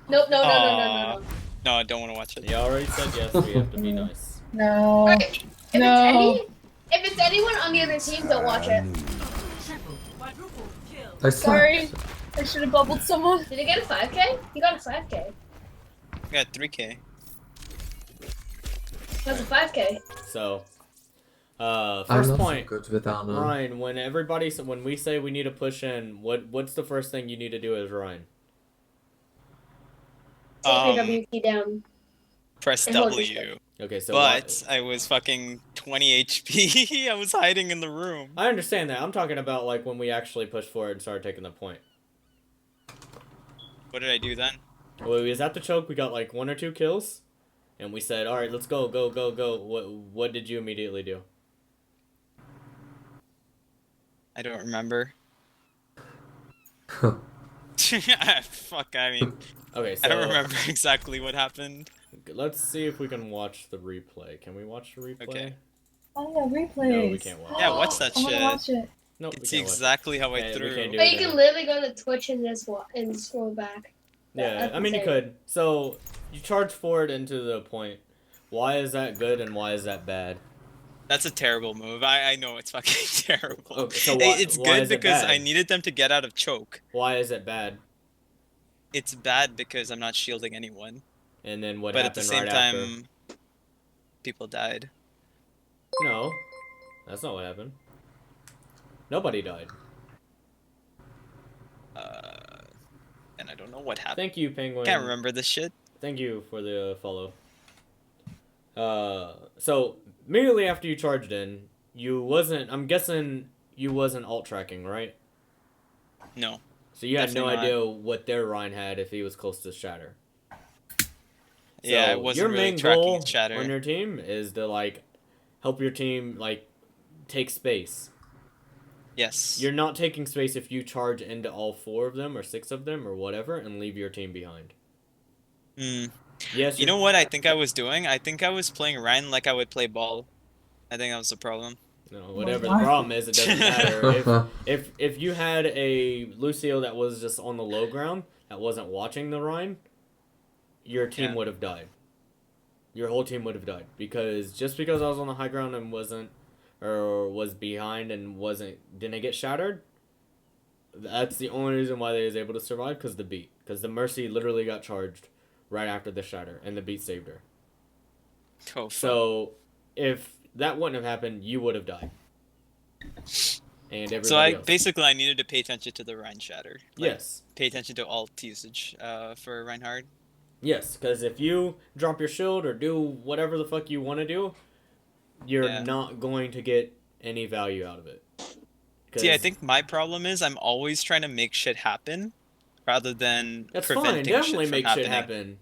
Nope, no. No, I don't want to watch it. You already said yes, we have to be nice. No. If it's anyone on the other team, don't watch it. I Sorry. slept. I should have bubbled someone. Did he get a 5K? He got a 5K. I got 3K. That's a 5K. So, I'm first not point, so good with Anna. Ryan, when we say we need to push in, what's the first thing you need to do as Ryan? Take your W key down. Press And hold your W. shift. Okay, so But I was fucking 20 HP. I was hiding in the room. I understand that. I'm talking about like when we actually pushed forward and started taking the point. What did I do then? Well, we was at the choke. We got like 1 or 2 kills, and we said, "All right, let's go, go, go, go." What did you immediately do? I don't remember. Huh. Fuck, I mean, Okay, so I don't remember exactly what happened. let's see if we can watch the replay. Can we watch the replay? Okay. Oh yeah, replays. No, we can't watch. Yeah, what's that I wanna shit? watch it. Nope, we It's can't watch it. exactly how I Yeah, we threw. can't do But it you now. can literally go to Twitch and just and scroll back. Yeah, That's I mean you insane. could. So you charge forward into the point. Why is that good and why is that bad? That's a terrible move. I know it's fucking terrible. Okay, so why- It's why good is it because bad? I needed them to get out of choke. Why is it bad? It's bad because I'm not shielding anyone. And then what But at the happened same right time, people died. after? No, that's not what happened. Nobody died. And I don't know what happened. Thank you, Penguin. Can't remember this shit. Thank you for the follow. So immediately after you charged in, I'm guessing you wasn't alt tracking, right? No. So you had no Definitely not. idea what their Rhine had if he was close to Shatter. Yeah, I So wasn't your really main tracking goal Shatter. on your team is to like help your team like take space. Yes. You're not taking space if you charge into all 4 of them or 6 of them or whatever and leave your team behind. Hmm. Yes, You know what I think I was doing? I think I was playing Ryan like I would play ball. I think that was the problem. No, whatever the God. problem is, it doesn't matter. If you had a Lucio that was just on the low ground that wasn't watching the Rhine, your team Yeah. would have died. Your whole team would have died because just because I was on the high ground and wasn't or was behind and didn't get shattered. That's the only reason why they was able to survive because the beat because the Mercy literally got charged right after the shatter and the beat saved her. Oh, fuck. So if that wouldn't have happened, you would have died. And everybody So else. basically I needed to pay attention to the Rhine shatter. Like, Yes. Pay attention to alt usage for Reinhardt. Yes, because if you drop your shield or do whatever the fuck you want to do, you're Yeah. not going to get any value out of it. See, I 'Cause think my problem is I'm always trying to make shit happen rather than that's preventing fine. Definitely shit from make happening. shit happen.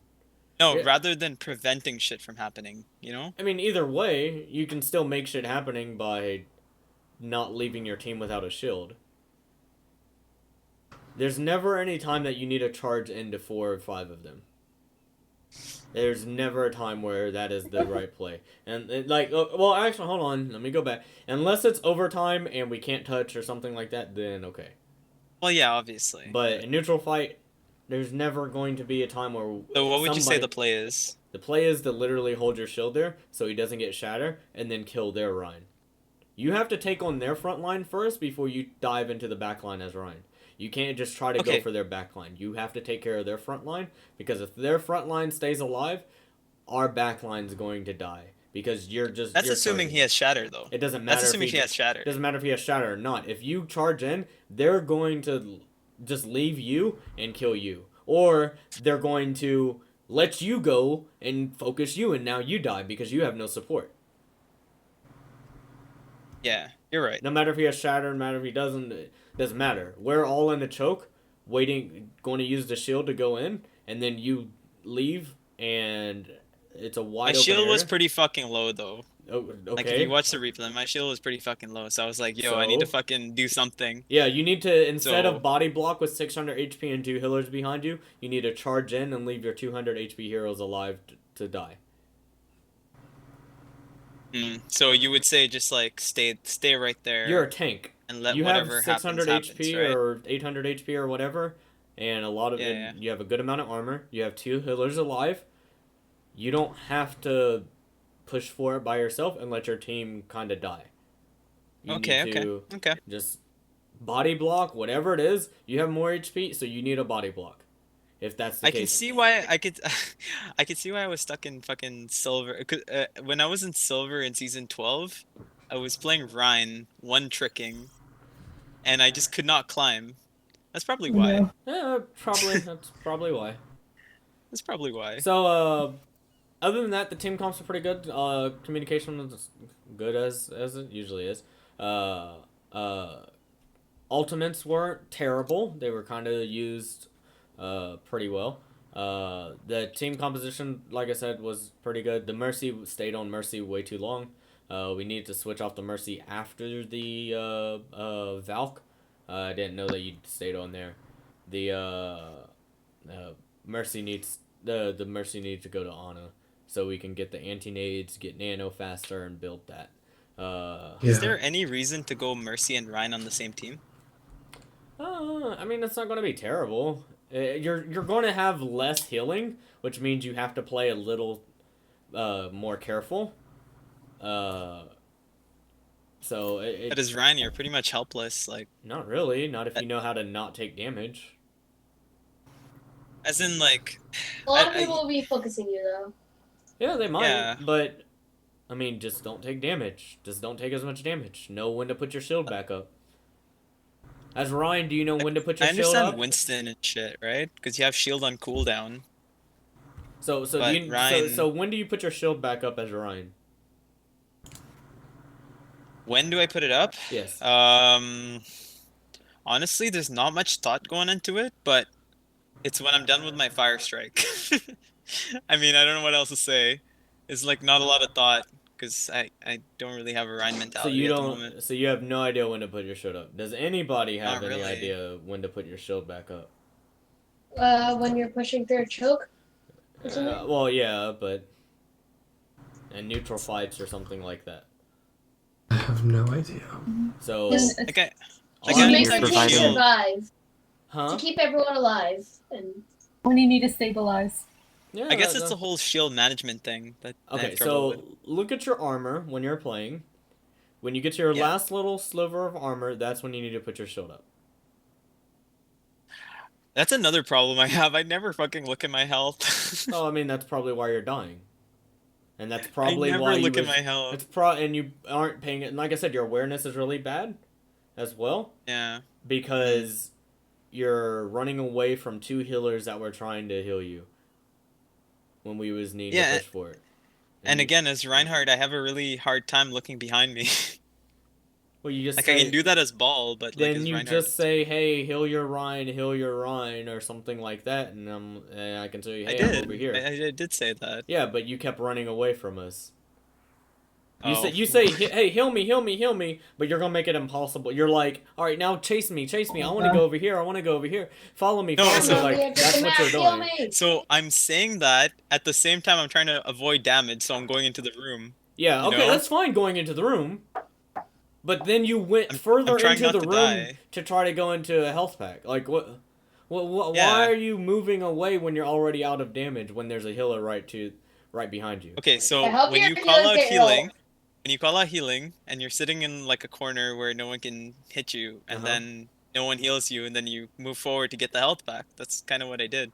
No, Yeah. rather than preventing shit from happening, you know? I mean, either way, you can still make shit happening by not leaving your team without a shield. There's never any time that you need to charge into 4 or 5 of them. There's never a time where that is the right play. And, well, actually, hold on. Let me go back. Unless it's overtime and we can't touch or something like that, then okay. Well, yeah, obviously. But in neutral fight, there's never going to be a time where So what would you say somebody- the play is? The play is to literally hold your shield there so he doesn't get shatter and then kill their Rhine. You have to take on their front line first before you dive into the back line as Rhine. You can't just try to go Okay. for their back line. You have to take care of their front line because if their front line stays alive, our back line's going to die because you're That's assuming he charging. has shatter, though. It doesn't matter That's assuming if he has shatter. It doesn't matter if he has shatter or not. If you charge in, they're going to just leave you and kill you. Or they're going to let you go and focus you and now you die because you have no support. Yeah, you're right. No matter if he has shatter, no matter if he doesn't, it doesn't matter. We're all in the choke, waiting, going to use the shield to go in, and then you leave and it's a wide My open shield was area. pretty fucking low, though. Oh, Like if okay. you watch the replay, my shield was pretty fucking low, so I was like, yo, I need to So? fucking do something. Yeah, you need to, instead So of body block with 600 HP and 2 healers behind you, you need to charge in and leave your 200 HP heroes alive to die. so you would say just like stay right there. You're a tank. And let You have whatever 600 happens, HP right? or 800 HP or whatever, and a lot of Yeah, and yeah. you have a good amount of armor. You have 2 healers alive. You don't have to push for it by yourself and let your team kind of die. You Okay, need to okay. just body block whatever it is. You have more HP, so you need a body block. If that's the I case. can see why I could I could see why I was stuck in fucking silver. When I was in silver in season 12, I was playing Rhine, one tricking, and I just could not climb. That's probably why. Yeah, probably. That's probably why. That's probably why. So, other than that, the team comps are pretty good. Communication was good as it usually is. Ultimates weren't terrible. They were kind of used pretty well. The team composition, like I said, was pretty good. The Mercy stayed on Mercy way too long. We needed to switch off the Mercy after the Valk. I didn't know that you stayed on there. The Mercy needs the Mercy needs to go to Ana, so we can get the anti-nades, get Nano faster, and build that. Is there any reason to go Mercy and Rhine on the same team? I mean, it's not going to be terrible. You're going to have less healing, which means you have to play a little more careful. So But as Rhine, you're pretty much helpless. Like, not really. Not if you know how to not take damage. as in, like, A lot of people will be focusing you though. Yeah, they might. Yeah. But I mean, just don't take damage. Just don't take as much damage. Know when to put your shield back up. As Ryan, do you know when to put your I shield up? understand Winston and shit, right? Because you have shield on cooldown. So But do you, Ryan- so when do you put your shield back up as Ryan? When do I put it up? Yes. Honestly, there's not much thought going into it, but it's when I'm done with my fire strike. I mean, I don't know what else to say. It's like not a lot of thought because I don't really have a Rhine So mentality you at the don't. moment. So you have no idea when to put your shield up. Does anybody have Not any really. idea when to put your shield back up? When you're pushing through a choke. Or something? Well, yeah, but and neutral fights or something like that. I have no idea. So Just- Okay. all To I make need the to team shield- survive. Huh? To keep everyone alive. And When you need to stabilize. Yeah. I guess it's the whole shield management thing that I Okay, have trouble with. so look at your armor when you're playing. When you get to your Yeah. last little sliver of armor, that's when you need to put your shield up. That's another problem I have. I never fucking look at my health. Oh, I mean that's probably why you're dying, and that's I probably never why look you. at my health. It's and you aren't paying it. And like I said, your awareness is really bad, as well, Yeah. because you're running away from 2 healers that were trying to heal you. When we was needing Yeah, to push for it. And you- again, as Reinhardt, I have a really hard time looking behind me. well, you just Like say, I can do that as Ball, but like then as you Reinhardt, just say, "Hey, heal your Rhine," or something like that, and I can tell you, I "Hey, I'm did. over here." I did say that. Yeah, but you kept running away from us. You Oh. say, "Hey, heal me," but you're gonna make it impossible. You're like, "All right, now chase me. I want to go over here. Follow me." No, Follow so- me. Like that's what you're Heal doing. me. So I'm saying that at the same time I'm trying to avoid damage, so I'm going into the room. Yeah, You okay, know? that's fine going into the room. But then you went I'm further trying into not the to room die. to try to go into a health pack. Like what? Yeah. Why are you moving away when you're already out of damage when there's a healer right behind you? Okay, so I hope when your you call healers out get healing, and you're sitting in like a corner where no one can hit you, and Uh-huh. then no one heals you, and then you move forward to get the health back. That's kind of what I did.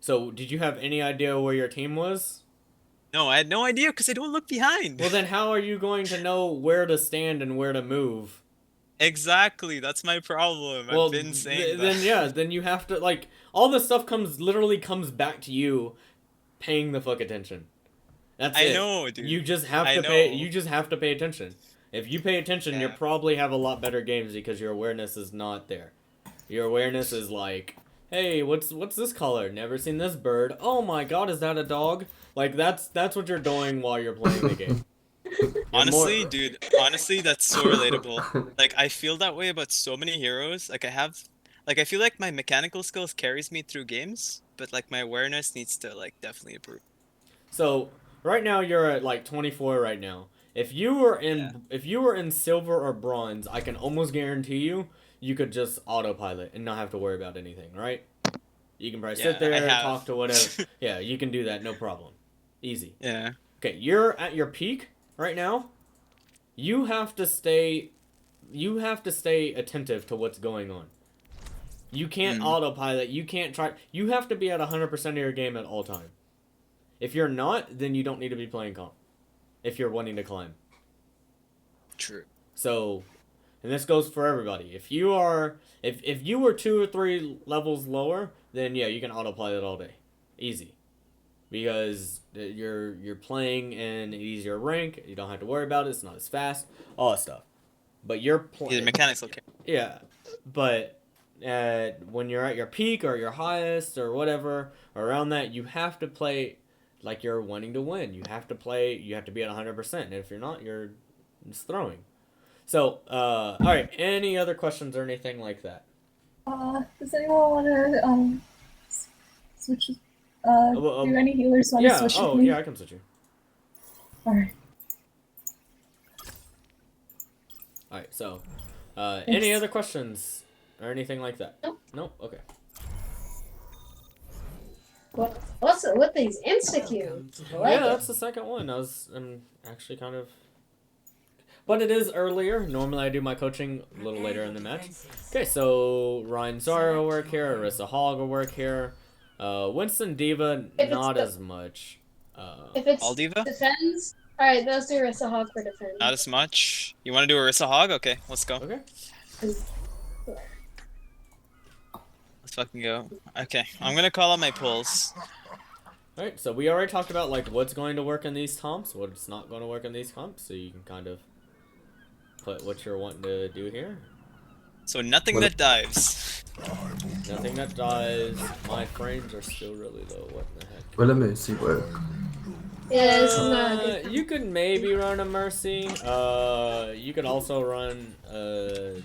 So, did you have any idea where your team was? No, I had no idea because I don't look behind. Well, then how are you going to know where to stand and where to move? Exactly, that's my problem. Well, I've been saying that. then yeah, then you have to like all this stuff literally comes back to you paying the fuck attention. That's I it. know, dude. You just have I to pay. know. You just have to pay attention. If you pay attention, you Yeah. probably have a lot better games because your awareness is not there. Your awareness is like Hey, what's this color? Never seen this bird. Oh my god, is that a dog? Like that's what you're doing while you're playing the game. Honestly, dude, honestly, that's so relatable. Like, I feel that way about so many heroes. Like, I feel like my mechanical skills carries me through games, but like my awareness needs to like definitely improve. So right now you're at like 24 right now. If you were in silver or bronze, I can almost guarantee you could just autopilot and not have to worry about anything, right? You can probably sit Yeah, I there, have. talk to whatever. Yeah, you can do that, no problem. Easy. Yeah. Okay, you're at your peak right now. You have to stay attentive to what's going on. You can't autopilot. You can't try. You have to be at 100% of your game at all time. If you're not, then you don't need to be playing comp. If you're wanting to climb. True. So, and this goes for everybody. If you are, if you were 2 or 3 levels lower, then yeah, you can autopilot all day, easy, because you're playing in an easier rank. You don't have to worry about it. It's not as fast, all that stuff. But you're playing. Yeah, the mechanics okay. Yeah, but when you're at your peak or your highest or whatever around that, you have to play like you're wanting to win. You have to play. You have to be at 100%. And if you're not, you're just throwing. So, all right. Any other questions or anything like that? Does anyone want to switch? Do any healers want to switch with me? Yeah, I can switch you. All right. All right. So, any other questions or anything like that? Nope. Okay. What's with these insta-queues? Yeah, that's the second one. I'm actually kind of. But it is earlier. Normally I do my coaching a little later in the match. Okay, so Ryan Zara will work here. Arissa Hogg will work here. Winston Diva, not as much. If it's All Diva? defends, alright, let's do Arissa Hogg for defense. Not as much. You want to do Arissa Hogg? Okay, let's go. Okay. Let's fucking go. Okay, I'm gonna call out my pulls. Alright, so we already talked about like what's going to work in these comps, what's not going to work in these comps, so you can kind of put what you're wanting to do here. So nothing that dives. Nothing that dies. My frames are still really low. What the heck? Will a mercy work? Yeah, this is not a good. You could maybe run a Mercy. You could also run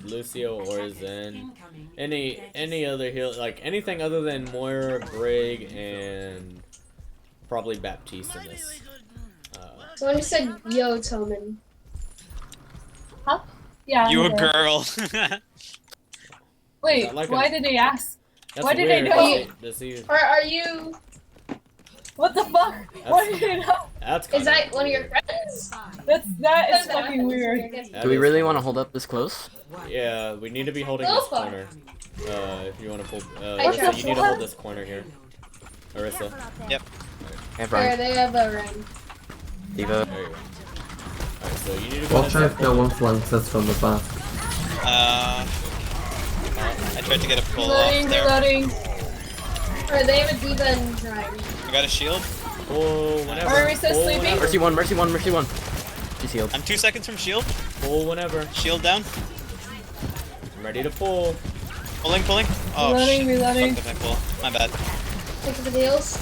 Lucio or Zen. Any other heal, like anything other than Moira, Brig, and probably Baptiste in this. Someone just said, yo, Toman. Huh? Yeah. You a I'm there. girl. Wait, like why a- did they ask? That's Why did they weird. know? Are you? What the fuck? Why did they know? That's Is that one of your friends? That is fucking weird. Do we really want to hold up this close? Yeah, we need to be holding Go this for it. corner. If you want to pull, I Arissa, tried. you need to hold this corner here. Arissa, Yep. Hey, There, Brian. they have a run. Diva. there you go. Alright, so you need to go Watch ahead out if no one flanks us from the back. I tried to get a pull off Reloading, there. reloading. Alright, they have a diva and Ryan. I got a shield. pull whenever. Are we still pull sleeping? whenever. Mercy one, mercy one, mercy one. She's healed. I'm 2 seconds from shield. Pull whenever. Shield down. I'm ready to pull. Pulling. Oh Reloading, shit. reloading. Fuck with my pull. My bad. Pick up the deals.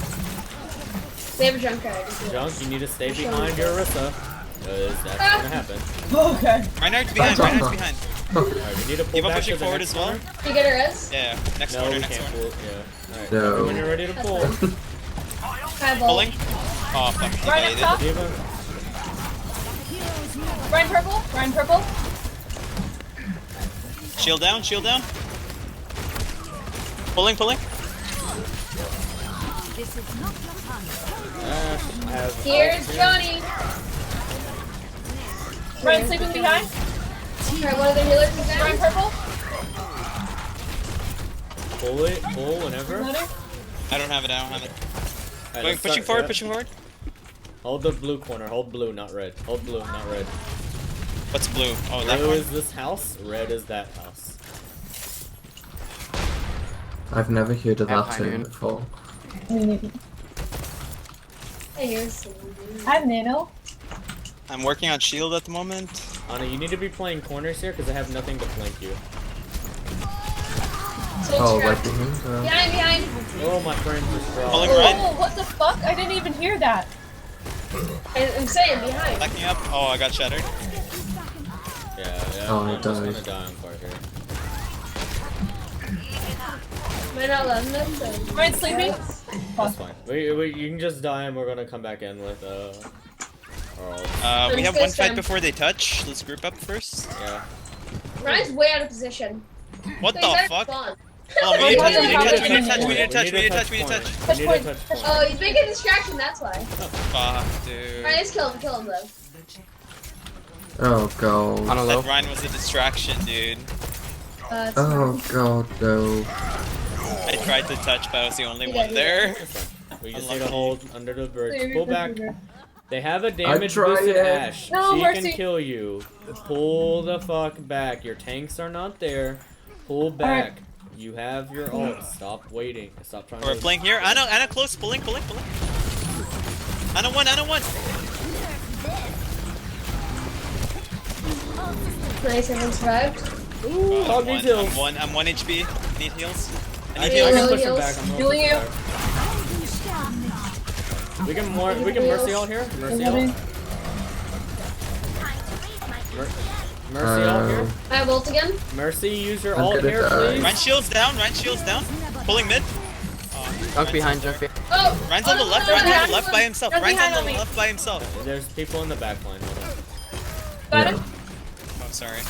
They have a junkyard. Junk, you need to stay behind your Arissa. Because that's gonna happen. Okay. Reinhardt's behind. Reinhardt's behind. Alright, we need to pull Diva back pushing to the forward next as well. corner. You get a res? Yeah. Next No, corner. we Next can't corner. pull. Yeah. Alright, No. when you're ready to pull. High ball. Pulling. Oh fuck. Diva Ryan up ate it. top. Diva. Ryan purple. Ryan purple. Shield down. Shield down. Pulling. Here's Johnny. Ryan sleeping behind. Alright, one of the healers is Ryan down. purple. Pull it. Pull whenever. Reloading. I don't have it. Alright, Wait, let's pushing start- forward. yeah. Pushing forward. Hold the blue corner. Hold blue, not red. Hold blue, not red. What's blue? Oh, that Blue one. is this house. Red is that house. I've never heard of Yeah, that I term mean- before. Hey, here's I have nano. I'm working on shield at the moment. Anna, you need to be playing corners here because I have nothing to flank you. Oh, trap. right behind. Behind. Oh, my friend just dropped. Pulling right. Oh, what the fuck? I didn't even hear that. I'm saying behind. Backing up. Oh, I got shattered. Yeah, Oh, I'm he just died. gonna die on part here. Am I not loud enough? So... Ryan, sleeping? That's fine. You can just die and we're gonna come back in with, our ult. We have Let's one go, fight Sam. before they touch. Let's group up first. Yeah. Ryan's way out of position. What So the he's out of fuck? spawn. Oh, we need Touch, to touch, we need to touch, touch, we need to touch, we need to touch, we need to touch. We need point, to touch touch point. Oh, he's making a distraction, that's why. Fuck, dude. Alright, let's kill him though. Oh god. On a low. That Ryan was a distraction, dude. It's Oh god, no. I tried to touch, but I was the only You one got it. there. We just need to Unlucky. hold under the bridge. Clear, Pull clear, back. clear. They have a damage tried boosted it. Ashe. No, She Mercy. can kill you. Pull the fuck back. Your tanks are not there. Pull back. You have your ult. Stop waiting. Stop trying We're to. playing here. Anna close, pulling. Anna one. nice, everyone survived. Ooh, hog these heals. I'm 1 HP. Need heals. I I need can heals. push him heals. back. I'm Healing gonna you. push him back. We can mercy out here. Mercy out. Healing. Mercy out here. I have ult again. Mercy, use your I'm ult gonna here, die. please. Ryan shields down. Pulling mid. Junk behind, junk behind. Oh! Ryan's on the left. no, Ryan's no, on the no, left no. by himself. Run Ryan's behind on the me. left by himself. There's people in the back line. Hold on. Got Yeah. him? Oh, sorry.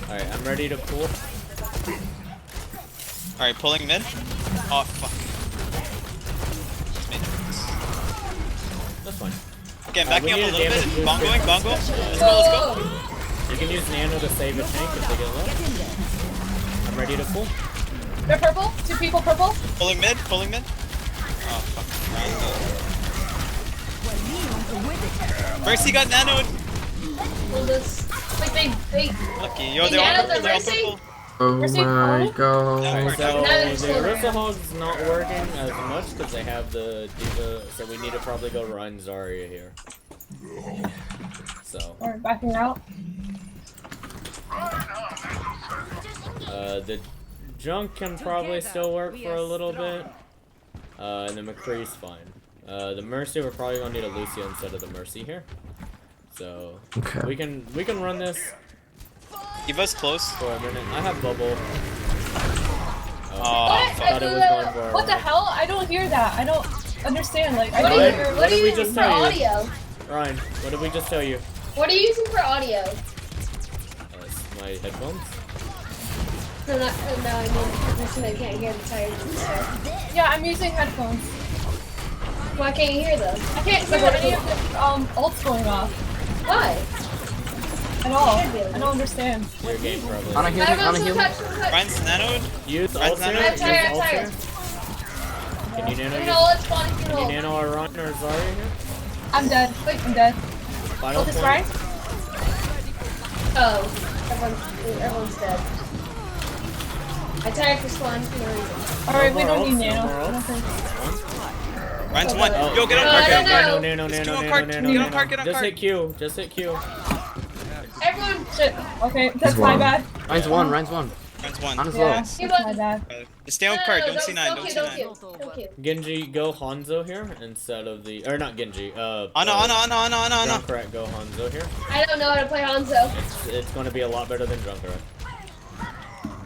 Alright, I'm ready to pull. Alright, pulling mid. Oh, fuck. Matrix. That's fine. Okay, I'm backing we up a need a little damage bit. boost. Bongo. Let's go. You can use Nano to save a tank if they get low. I'm ready to pull. They're purple. 2 people purple. Pulling mid. Oh, fuck. Mercy got nanoed. Hold this. Like they Lucky. Yo, They they're all nanoed purple. the They're all Mercy? purple. Oh Mercy, my oh. god. Yeah, So Now they're the still Orisa around. Hog's not working as much because they have the Diva, so we need to probably go run Zarya here. So, Alright, backing out. the Junk can probably still work for a little bit. And the McCree's fine. The Mercy, we're probably gonna need a Lucia instead of the Mercy here. So, Okay. we can run this Eva's close. for a minute. I have bubble. Oh, What? fuck. Thought it was going for a What the hell? I don't hear that. I don't understand. Like, I What don't are you, hear. What did we using just for tell you? audio? Ryan, what did we just tell you? What are you using for audio? My headphones? No, I mean, listen, I can't hear the tires and stuff. Yeah, I'm using headphones. Why can't you hear them? I can't hear any of the ults going off Why? at all. Should be able I don't understand. Your game probably. On a heal me, on a Everyone's heal me. touch. Ryan's nanoed. Use Ryan's ult here. nano. Use I'm ult tired. here. Can you nano You use- know, let's spawn if you Can you hold. nano our run or Zarya here? I'm dead. I'm dead. Final Ult is point. right. Oh, everyone's dead. I tired for spawn for no reason. Alright, we more don't need ults, no nano. more I don't ults. think. Ryan's one. Oh, Yo, get on no, cart. no, Get on cart. no. Nano, Just nano, get on nano, cart. nano, Get on nano. cart. Get on Just cart. hit Q. Just hit Q. Everyone, Shit. Okay, that's my one. bad. Ryan's one, Ryan's one. Ryan's one. Honest Yeah, low. that's my bad. Just stay on no, cart. no, Don't see nine. Don't see don't nine. kill. Genji, go Hanzo here instead of the, or not Genji. Anna. Junkrat, go Hanzo here. I don't know how to play Hanzo. It's going to be a lot better than Junkrat.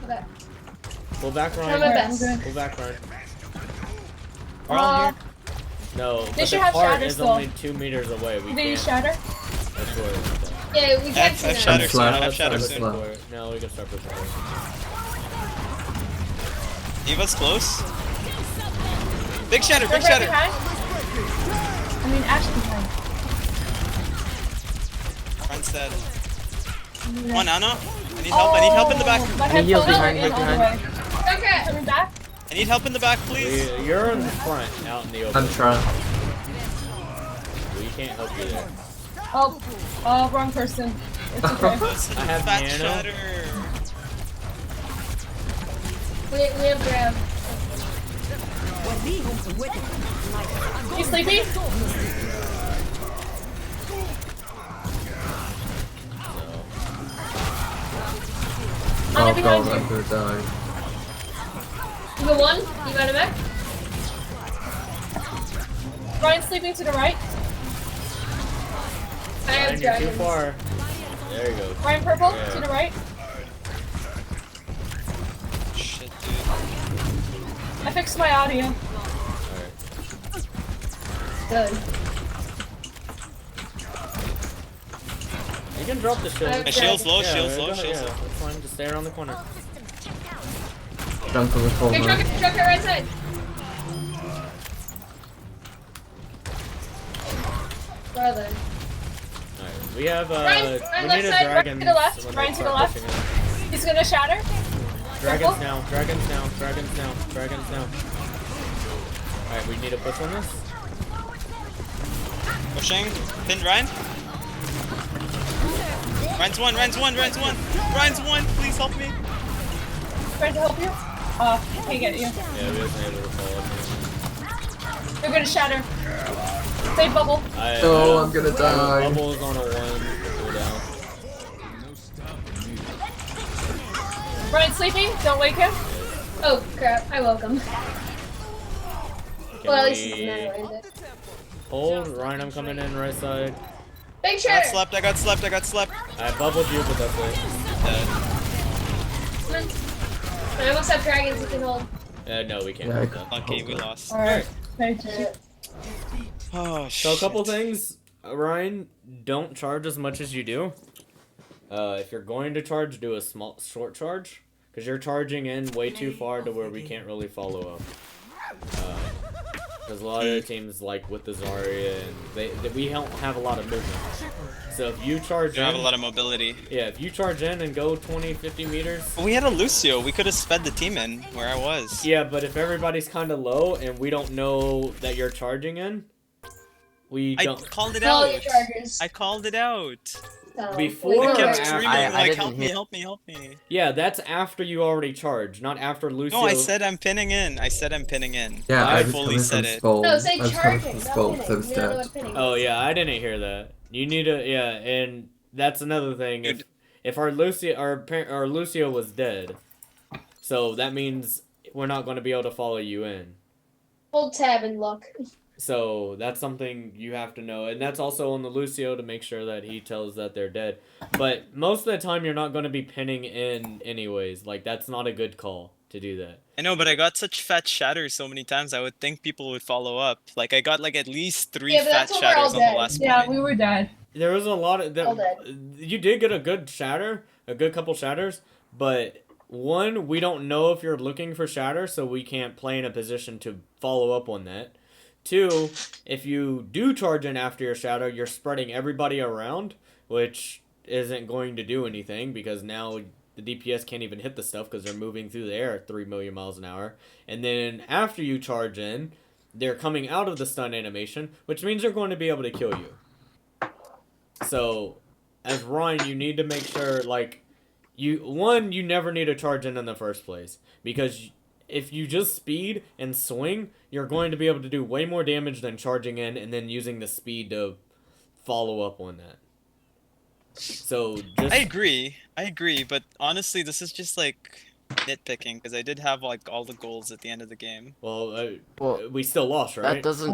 Okay. Pull back, Try my Ryan. best. Pull back, Ryan. We're all here. No, They but should the have cart shatter is still. only 2 meters away. We Did they can't. use shatter? That's where Yeah, we can't I've see shattered now. soon. flat. I've let's shattered start soon. flat. pushing for it. Now we can start pushing for it. Eva's close. Big shatter. They're Big shatter. behind. I mean, Ash behind. Ryan's dead. Come on, Anna. I need help. I need help in the back. Oh, my I need heals headphones behind, are heals in all the behind. way. Okay. Coming back. I need help in the back, please. You're in the front, out in the open. I'm trying. We can't help you there. Oh, wrong person. It's okay. Listen, I have fat nano. shatter. We have grab. You sleepy? Ana Oh behind god, I'm you. gonna die. You got one? You got a mech? Ryan sleeping to the right. I have Ryan, you're too dragons. far. There you go. Ryan purple Yeah. to the right. Shit, dude. I fixed my audio. Alright. Good. You can drop the shield. My shield's low, Yeah, shield's low, yeah, shield's low. that's fine. Just stay around the corner. Jungle with full Okay, truck man. it, right side. Where are they? Alright, we have Ryan, we left need a side, Ryan dragon. to the left, Ryan to the left. He's gonna shatter. Dragons now, dragons now, dragons now, dragons now. Alright, we need a push on this. Pushing. Pin Ryan. Ryan's one, Ryan's one, Ryan's one. Ryan's one, please help me. Trying to help you. Can't get you. Yeah, we wasn't able to follow. They're gonna shatter. Save bubble. No, I'm gonna die. Bubble is on a 1 cooldown. Ryan sleeping. Don't wake him. Oh crap, I woke him. Can Well, at least he's we not landed. hold? Ryan, I'm coming in right side. Big I got shatter! slept, I got slept, I got slept. I bubbled you, but that's it. Come on. I almost have dragons you can hold. No, we can't Yeah, hold I that. Lucky, we lost. Alright. Thank you. Oh, So a couple shit. things, Ryan, don't charge as much as you do. If you're going to charge, do a short charge, because you're charging in way too far to where we can't really follow up. Because a lot of the teams, like with the Zarya, and we don't have a lot of movement. So if you charge We don't in, have a lot of mobility. yeah, if you charge in and go 20, 50 meters. But we had a Lucio, we could have sped the team in where I was. Yeah, but if everybody's kind of low and we don't know that you're charging in, we I don't. called it Call out. your chargers. I called it out. So, Before- I kept Yeah, screaming I like, didn't help me, hear- help me, help me. Yeah, that's after you already charged, not after Lucio. No, I said I'm pinning in. I said I'm pinning in. Yeah, I I was fully coming said from it. skull. No, say I was coming charging, from not skull pinning. because I was You don't know dead. what pinning Oh is. yeah, I didn't hear that. You need to and that's another thing. Dude. If our Lucio was dead, so that means we're not going to be able to follow you in. Hold tab and look. So that's something you have to know, and that's also on the Lucio to make sure that he tells that they're dead. But most of the time, you're not going to be pinning in anyways. Like that's not a good call to do that. I know, but I got such fat shatters so many times, I would think people would follow up. Like, I got like at least 3 Yeah, but fat that's when we're all shatters on the dead. last Yeah, point. we were dead. There was a lot of All you did get a good shatter, a good couple shatters, but one, we don't know if you're looking for shatter, so we can't play in a position to follow up on that. Two, if you do charge in after your shatter, you're spreading everybody around, which isn't going to do anything because now the DPS can't even hit the stuff because they're moving through the air at 3 million miles an hour. And then after you charge in, they're coming out of the stun animation, which means they're going to be able to kill you. So, as Ryan, you need to make sure, like, you never need to charge in the first place. Because if you just speed and swing, you're going to be able to do way more damage than charging in and then using the speed to follow up on that. So, just... I agree, but honestly, this is just like nitpicking because I did have like all the goals at the end of the game. Well, Well, we still lost, right? that doesn't.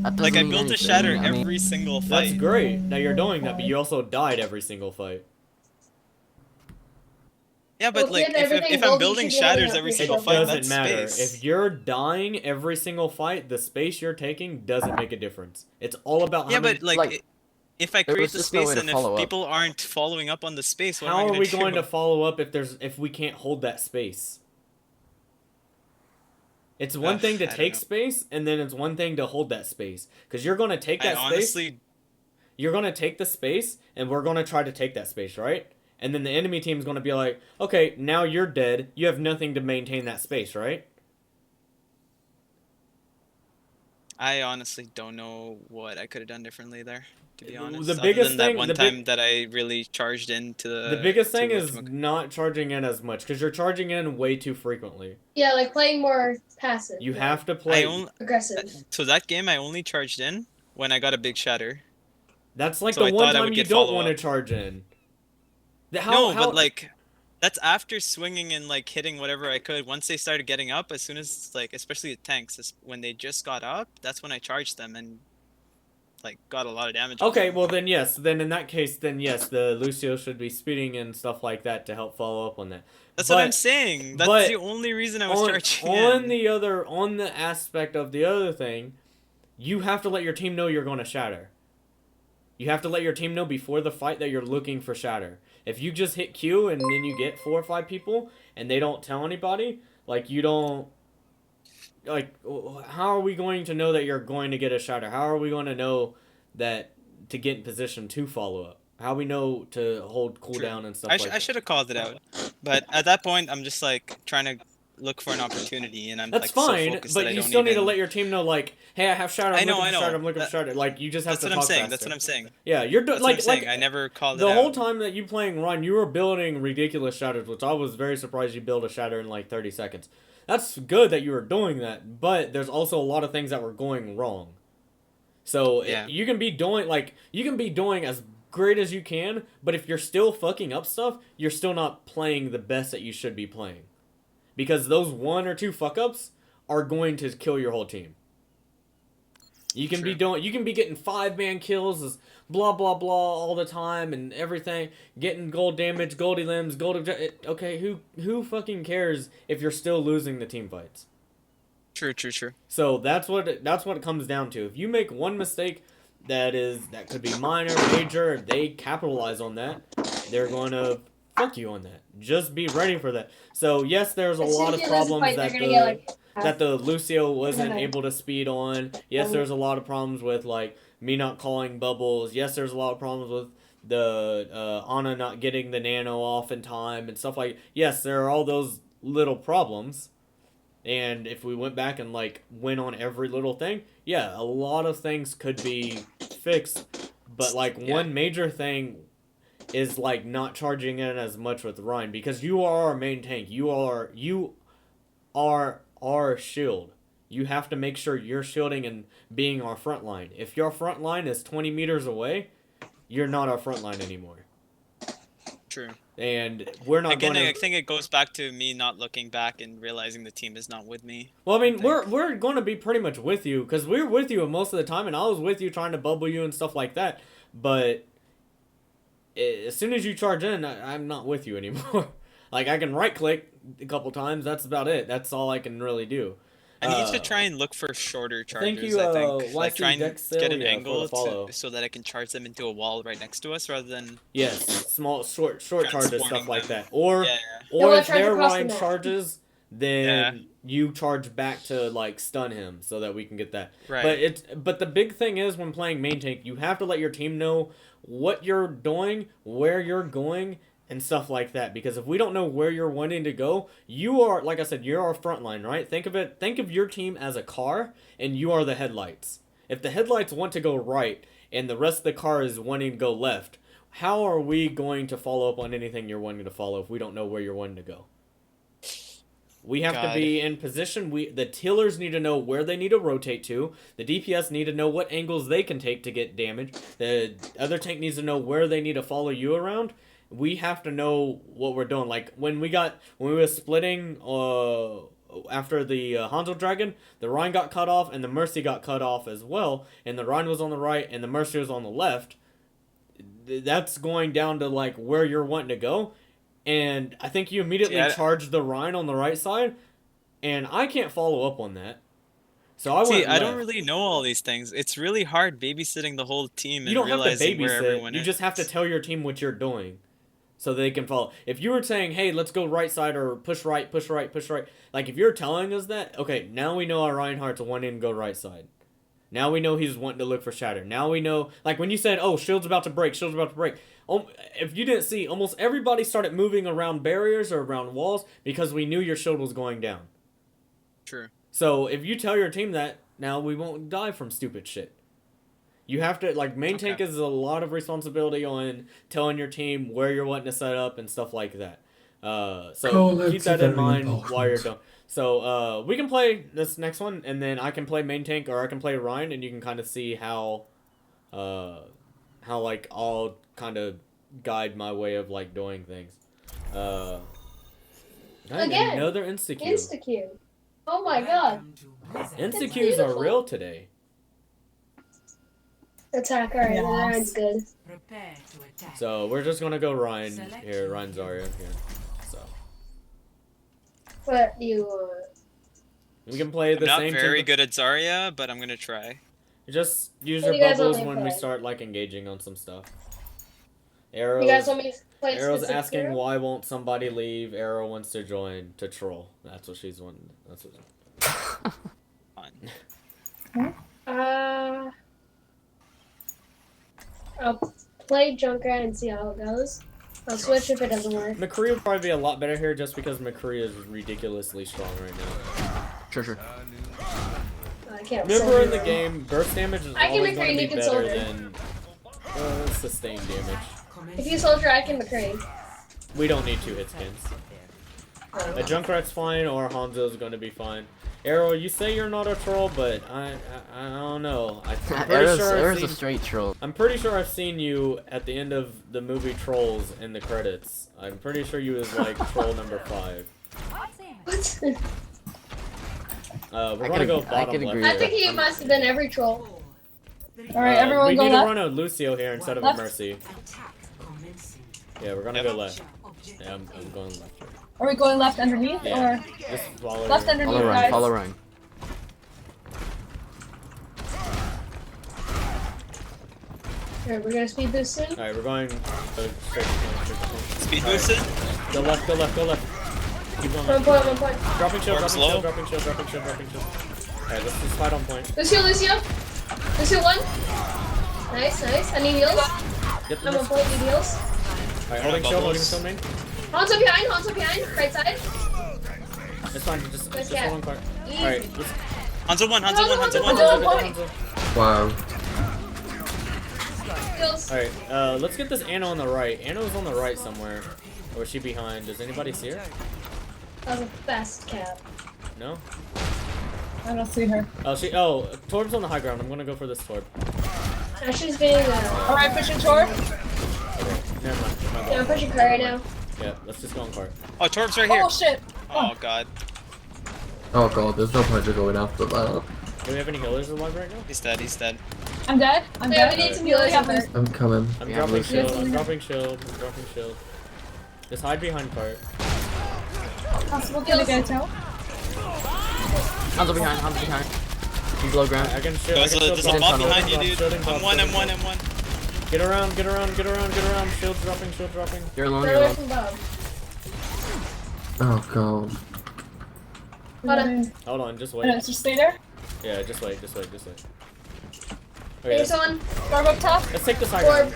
That doesn't Like I mean built a anything. shatter I mean, every single That's fight. great that you're doing that, but you also died every single fight. Yeah, but Well, like if everything if gold, I'm you building should be able to shatters every upgrade single yourself. fight, Doesn't that's matter. space. If you're dying every single fight, the space you're taking doesn't make a difference. It's all about how Yeah, many... but like, like, if I there create was the just no space way to and if follow up. people aren't following up on the space, what am I How are gonna we do? going to follow up if we can't hold that space? It's one thing to I don't take know. space, and then it's one thing to hold that space. Because you're going to take I that space. honestly, You're going to take the space, and we're going to try to take that space, right? And then the enemy team's going to be like, okay, now you're dead. You have nothing to maintain that space, right? I honestly don't know what I could have done differently there. To be The honest, other biggest than that thing- one the time big- that I really charged into The biggest thing to is not charging in as much, because you're charging in way too frequently. Yeah, like playing more passive. You like, have to play... aggressive. So that game I only charged in when I got a big shatter. That's like So the I one thought I time would you get don't follow want to up. charge in. No, but like That's after swinging and like hitting whatever I could. Once they started getting up, as soon as like, especially the tanks, when they just got up, that's when I charged them and like got a lot of damage. Okay, well then yes, then in that case, then yes, the Lucio should be speeding and stuff like that to help follow up on that. That's what I'm But saying. That's but the only reason I was on charging on in. on the aspect of the other thing, you have to let your team know you're going to shatter. You have to let your team know before the fight that you're looking for shatter. If you just hit Q and then you get 4 or 5 people and they don't tell anybody, like you don't, like, how are we going to know that you're going to get a shatter? How are we going to know that to get in position to follow up? How we know to hold cooldown and stuff like I that? should have called it out, but at that point, I'm just like trying to look for an opportunity, and I'm That's like so fine, focused but that I you don't still need to even. let your team know, like, hey, I have shatter. I'm looking for know. shatter. I'm looking for shatter. Like, you just have That's to what I'm talk saying. faster. That's what I'm saying. Yeah, you're That's like, what I'm saying. I never called it the out. whole time that you playing Run, you were building ridiculous shatters, which I was very surprised you built a shatter in like 30 seconds. That's good that you were doing that, but there's also a lot of things that were going wrong. So Yeah. you can be doing as great as you can, but if you're still fucking up stuff, you're still not playing the best that you should be playing. Because those 1 or 2 fuck ups are going to kill your whole team. You can be getting 5-man kills, blah blah blah all the time and everything, getting gold damage, goldy limbs, okay, who fucking cares if you're still losing the team fights? True. So that's what it comes down to. If you make one mistake that could be minor, major, they capitalize on that, they're going to fuck you on that. Just be ready for that. So yes, there's a As soon lot as of you lose a problems fight, that they're gonna get like that the Lucio wasn't Okay. able to speed on. Yes, there's a lot of problems with like me not calling bubbles. Yes, there's a lot of problems with the Ana not getting the nano off in time and stuff like. Yes, there are all those little problems. And if we went back and like went on every little thing, yeah, a lot of things could be fixed. But like one major thing is like not charging in as much with Ryan, because you are our main tank. You are our shield. You have to make sure you're shielding and being our front line. If your front line is 20 meters away, you're not our front line anymore. True. And we're not Again, going to... I think it goes back to me not looking back and realizing the team is not with me. Well, I mean, we're going to be pretty much with you, because we're with you most of the time, and I was with you trying to bubble you and stuff like that. But as soon as you charge in, I'm not with you anymore. Like, I can right-click a couple times. That's about it. That's all I can really do. I need to try and look for shorter charges. Thank you, I think, like try and Dexil, get an yeah, angle for the follow. so that I can charge them into a wall right next to us, rather than Yes, short charges, stuff like them. that. Or Yeah. or if charge their across the Ryan map. charges, then you charge back to like stun him so that we can get that. Right. But the big thing is, when playing main tank, you have to let your team know what you're doing, where you're going, and stuff like that. Because if we don't know where you're wanting to go, you are, like I said, you're our front line, right? Think of your team as a car, and you are the headlights. If the headlights want to go right and the rest of the car is wanting to go left, how are we going to follow up on anything you're wanting to follow if we don't know where you're wanting to go? We have to be in position. The tillers need to know where they need to rotate to. The DPS need to know what angles they can take to get damage. The other tank needs to know where they need to follow you around. We have to know what we're doing. Like when we were splitting after the Hanzo Dragon, the Rhine got cut off and the Mercy got cut off as well, and the Rhine was on the right and the Mercy was on the left. That's going down to like where you're wanting to go. And I think you immediately charged the Rhine on the right side, and I can't follow up on that. So I went left. I don't really know all these things. It's really hard babysitting the whole team and realizing where everyone is. You don't have to babysit. You is. just have to tell your team what you're doing, so they can follow. If you were saying, "Hey, let's go right side," or push right, push right, push right, like if you're telling us that, okay, now we know our Reinhardt's wanting to go right side. Now we know he's wanting to look for shatter. Now we know, like when you said, "Oh, shield's about to break, shield's about to break." If you didn't see, almost everybody started moving around barriers or around walls because we knew your shield was going down. True. So if you tell your team that, now we won't die from stupid shit. You have to, like, main tank is a lot of responsibility on telling your team where you're wanting to set up and stuff like that. So keep that in mind while you're done. So we can play this next one, and then I can play main tank or I can play Ryan, and you can kind of see how like I'll kind of guide my way of like doing things. Again. Another insta-Q. Insta-Q. Oh my god. Insta-Qs are real today. Attack, alright, Yes. Ryan's good. Prepare to attack. So we're just gonna go Ryan here, Ryan Zarya here. So What do you we can play I'm the not same. very good at Zarya, but I'm gonna try. Just use What your do you guys bubbles want me to when we play? start like engaging on some stuff. You guys want Arrows. me to play a Arrow's specific asking hero? why won't somebody leave? Arrow wants to join to troll. That's what she's wanting. That's what. Fine. I'll play Junkrat and see how it goes. I'll switch if it doesn't work. McCree would probably be a lot better here just because McCree is ridiculously strong right now. Sure. I can't Remember in the soldier. game, burst damage is I can always McCree going to be and you can better soldier. than sustained damage. If you soldier, I can McCree. We don't need 2 hit skins. A Junkrat's fine or Hanzo's going to be fine. Arrow, you say you're not a troll, but I don't know. I'm pretty Arrow's sure a straight troll. I'm pretty sure I've seen you at the end of the movie Trolls in the credits. I'm pretty sure you was like troll number 5. What? We're gonna go I bottom could left. agree. I think he must have been every troll. Alright, everyone we go need left. to run a Lucio here instead of a Left. Mercy. Attack commencing. Yeah, we're gonna Yep. go left. Yeah, I'm going left. Here. Are we going left underneath Yeah. or Just follow. left your- underneath, Follow Ryan. guys? Follow Ryan. Alright, we're gonna speed boost soon. Alright, we're going straight. Speed boosted? Go left. Go left. Go left. Keep going. One point, 1 point. Dropping shield. Works Dropping low. shield. Dropping shield. Dropping shield. Dropping shield. Alright, let's just fight on point. Lucio. Lucio 1. Nice. I need heals. Get the I'm on miss. point, need heals. Alright, holding shield. Holding Bubbles. shield main. Hanzo behind, right side. It's fine. Just Yeah. hold on cart. Easy. Alright, let's Hanzo 1, Hanzo 1, Hanzo Hanzo 1. one. Hanzo. Wow. Heals. Alright, let's get this Anna on the right. Anna's on the right somewhere. Or is she behind? Does anybody see her? That was the best cap. No? I don't see her. Oh, Torb's on the high ground. I'm gonna go for this Torb. Ashley's being Alright, pushing Tor. Okay, never mind. yeah, I'm pushing car right now. Yeah, let's just go on cart. Oh, Torb's right here. Oh shit. Oh god. Oh god, there's no point in going after that. Do we have any healers alive right now? He's dead, he's dead. I'm dead. I'm Yeah, dead. we need some We only healers have in those- I'm coming. I'm We have dropping Lucio. shield. I'm dropping shield. I'm dropping shield. Just hide behind cart. Possible to get a toe. Hanzo behind. He's low ground. I can shield. I There's can a, shield there's a drop, mob shield behind you, drop, dude. shield and drop, M1, shield M1, and drop. M1. Get around. Shield dropping. You're alone. They're You're away alone. from Bob. Oh god. Hold on. Hold on, just No, wait. just stay there. Yeah, just wait. Okay, There's one. Barb up top. let's take this high Orb. ground.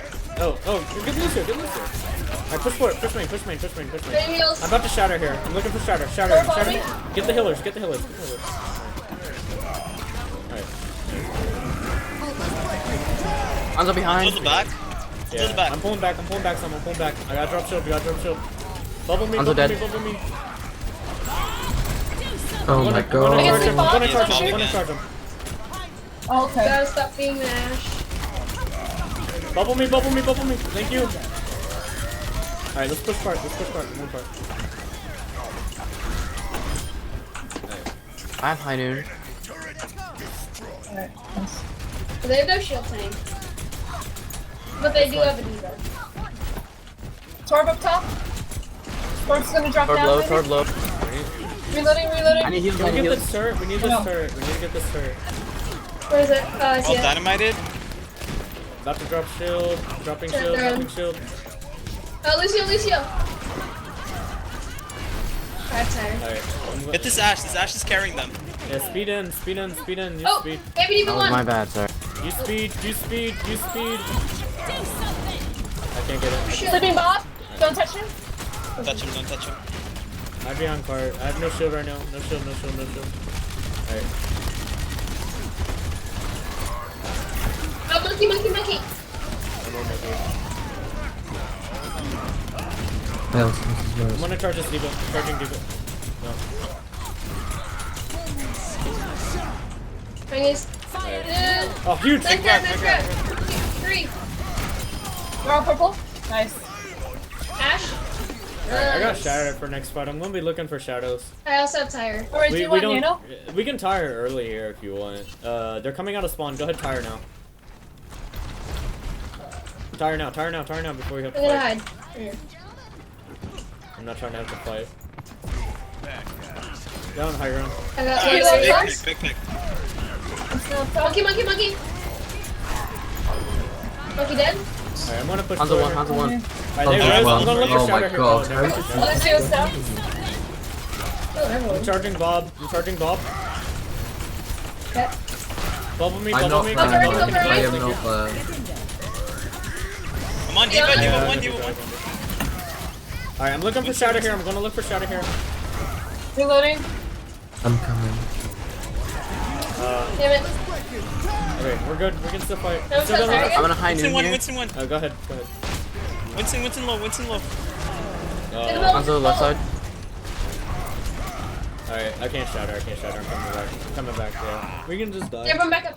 Oh, get Lucio. Alright, push for it. Push main. Getting heals. I'm about to shatter here. I'm looking for shatter. Orb on me. Get the healers. Alright. Hanzo behind. Hanzo the back. Yeah, the back. I'm pulling back some. I gotta drop shield. Bubble me. Hanzo dead. Oh my I I'm god. guess they fought. gonna charge him. Oh, okay. Gotta stop being the Ash. Bubble me. Thank you. Alright, let's push part. One part. I have high noon. Alright, nice. They have no shield tank. But they do have a diva. Torb up top. Torb's gonna drop Torb down. low. maybe? Torb low. Reloading. I need heals. Can we get this turret? We need this turret. Where is it? Oh, I see All it. dynamited. About to drop shield. Dropping Turn shield. around. Dropping shield. Lucio. I'm tired. Alright. Get this Ash is carrying them. Yeah, speed in. Use Oh, speed. maybe even That was my one. bad. Sorry. Use speed. I can't get it. Sleeping Bob. Don't touch him. Don't touch him. I'd be on cart. I have no shield right now. No shield. Alright. Oh, monkey. I'm on my way. Else, this is I'm worse. gonna charge this diva. Charging diva. No. Fingers. Oh, huge! Nice grab. 3. We're all purple. Nice. Ash. Alright, I got Shadow for next fight. I'm gonna be looking for shadows. I also have tire. Alright, do you want nano? We can tire early here if you want. They're coming out of spawn. Go ahead, tire now. Tire now before we have to I'm gonna fight. hide. Here. I'm not trying to have to fight. Down, high ground. I got Nice, reload big box. pick, big pick. Monkey. Monkey dead. Alright, I'm gonna push Hanzo forward. one, Hanzo one. Alright, there it is. I'm gonna look for Oh my shadow here. god, Oh, how never did mind. Let's do stuff. Oh, everyone. I'm charging Bob. Okay. Bubble me, I'm bubble not me. playing, Alright, I alright. am not playing. I'm on D.Va, D.Va 1. Alright, I'm looking for shadow here. I'm gonna look for shadow here. Reloading. I'm coming. Damn it. Okay, we're good. We can still fight. No, Still so doesn't- sorry. I'm gonna high noon here. Winston 1. Go ahead. Winston low. Hanzo left side. Alright, I can't shatter. I'm coming back. Yeah. We can just die. Everyone back up.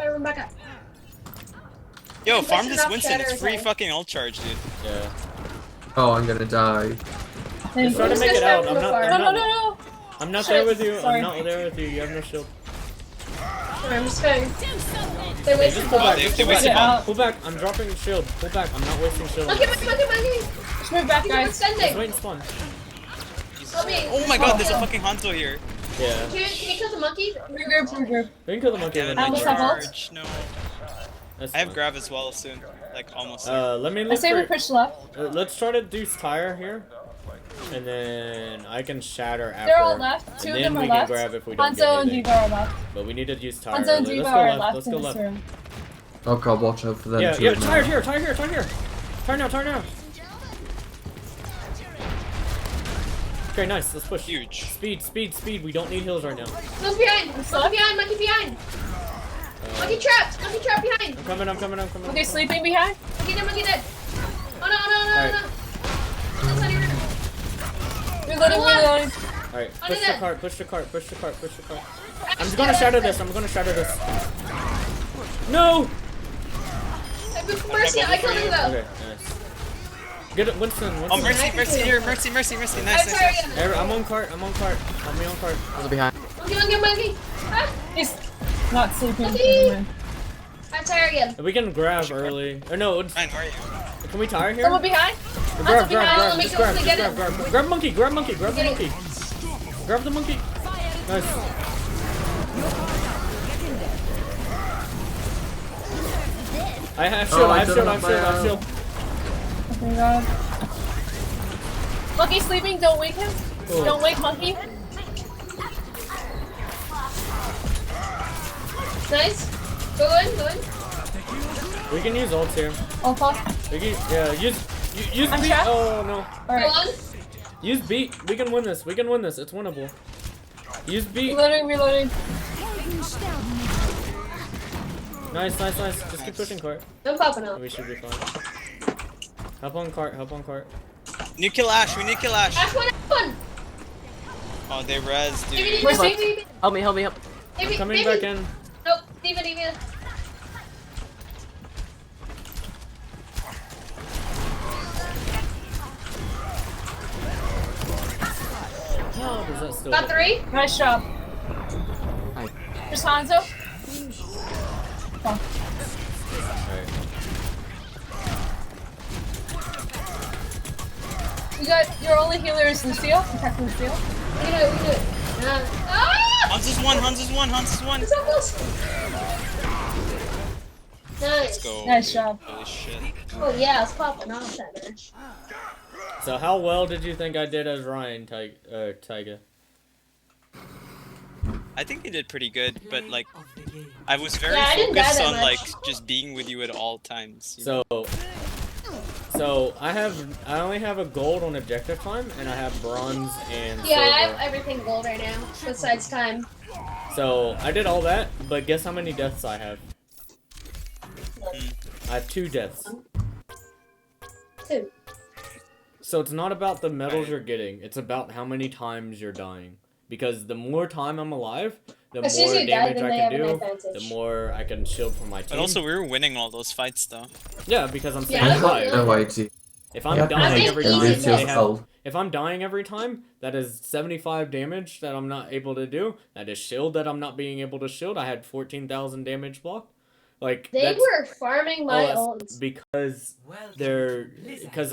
Yo, Winston farm this off Winston. It's shatter free side. fucking ult charge, dude. Yeah. Oh, I'm gonna die. Just try to make it out. I'm not. No. I'm not Shit, there with you. sorry. I'm not there with you. You have no shield. Sorry, I'm just going. They Hey, wasted just pull back. They- Just they pull back. wasted bomb. Pull back. I'm dropping shield. Pull back. I'm not wasting shield. Monkey. Just Just move back, He's guys. extending. wait and spawn. Help me. Oh my god, there's a fucking Hanzo here. Yeah. Can you kill the monkey? Regroup. We can kill the monkey. Damn it, then. my almost have ult. charge. No. That's I have fine. grab as well soon. Like almost. Let me I look say we for. push left. Let's try to do tire here, and then I can shatter after. They're all left. Two and of then them we are can left. grab if we don't Hanzo get and anything. D.Va are left. But we need to use tire. Hanzo and early. D.Va Let's go are left. left Let's in go this left. room. Oh god, watch out for them. Yeah, too, yeah. man. Tire here. Tire now. Okay, nice. Let's push. Huge. Speed. We don't need heals right now. Monkey behind. Monkey behind. Monkey trapped behind. I'm coming. Okay, sleeping behind. Monkey dead. Oh no. That's not even. Reloading. Alright, On push it. the cart. I'm just gonna shatter this. No! I moved for Mercy. I killed him though. Okay, nice. Get it, Winston. Oh, mercy here. Mercy. Nice. I'm on cart. Help me on cart. Hanzo behind. Monkey. Ah, He's not sleeping. Monkey. Never mind. I'm tired again. We can grab early. Or no, Fine, where are you? can we tire here? Someone behind. Grab. Let me Just go get him. grab monkey. Grab the monkey. Grab the monkey. Nice. I have shield. Oh, I I have don't shield. have my shield. Okay, God. Monkey sleeping. Don't wake him. Cool. Don't wake Monkey. Nice. Go in. We can use ults here. All pop. We can, use I'm beat. trapped. Oh no. Go Alright. on. Use beat. We can win this. It's winnable. Use beat. Reloading. Nice. Just keep pushing cart. I'm popping out. We should be fine. Hop on cart. We need kill Ash. Ash one. Oh, they res, dude. Maybe. Help me. I'm coming back in. Nope. D.Va. Oh, is that still? Got 3. Nice job. Hi. Just Hanzo. Oh. Alright. You got your only healer is Lucio. Protect Lucio. We can do it. Ah! Hanzo's one. It's so close. Nice. Let's go. Nice job. Holy shit. Oh yeah, it's popping off that match. So how well did you think I did as Ryan, Tyga? I think you did pretty good, but like, I was very Yeah, I didn't die focused that on much. like just being with you at all times. You know? So I only have a gold on objective time, and I have bronze and Yeah, I silver. have everything gold right now, besides time. So I did all that, but guess how many deaths I have? I have 2 deaths. 2. So it's not about the medals you're getting, it's about how many times you're dying. Because the more time I'm alive, the As soon as more you die, damage then I they can have an do, advantage. the more I can shield for my team. But also, we were winning all those fights though. yeah, because I'm staying Yeah, alive. No way, T. If I'm Yeah, dying I every think time, Lucio's they have, cold. If I'm dying every time, that is 75 damage that I'm not able to do. That is shield that I'm not being able to shield. I had 14,000 damage blocked. Like They that's, were farming my that's ults. because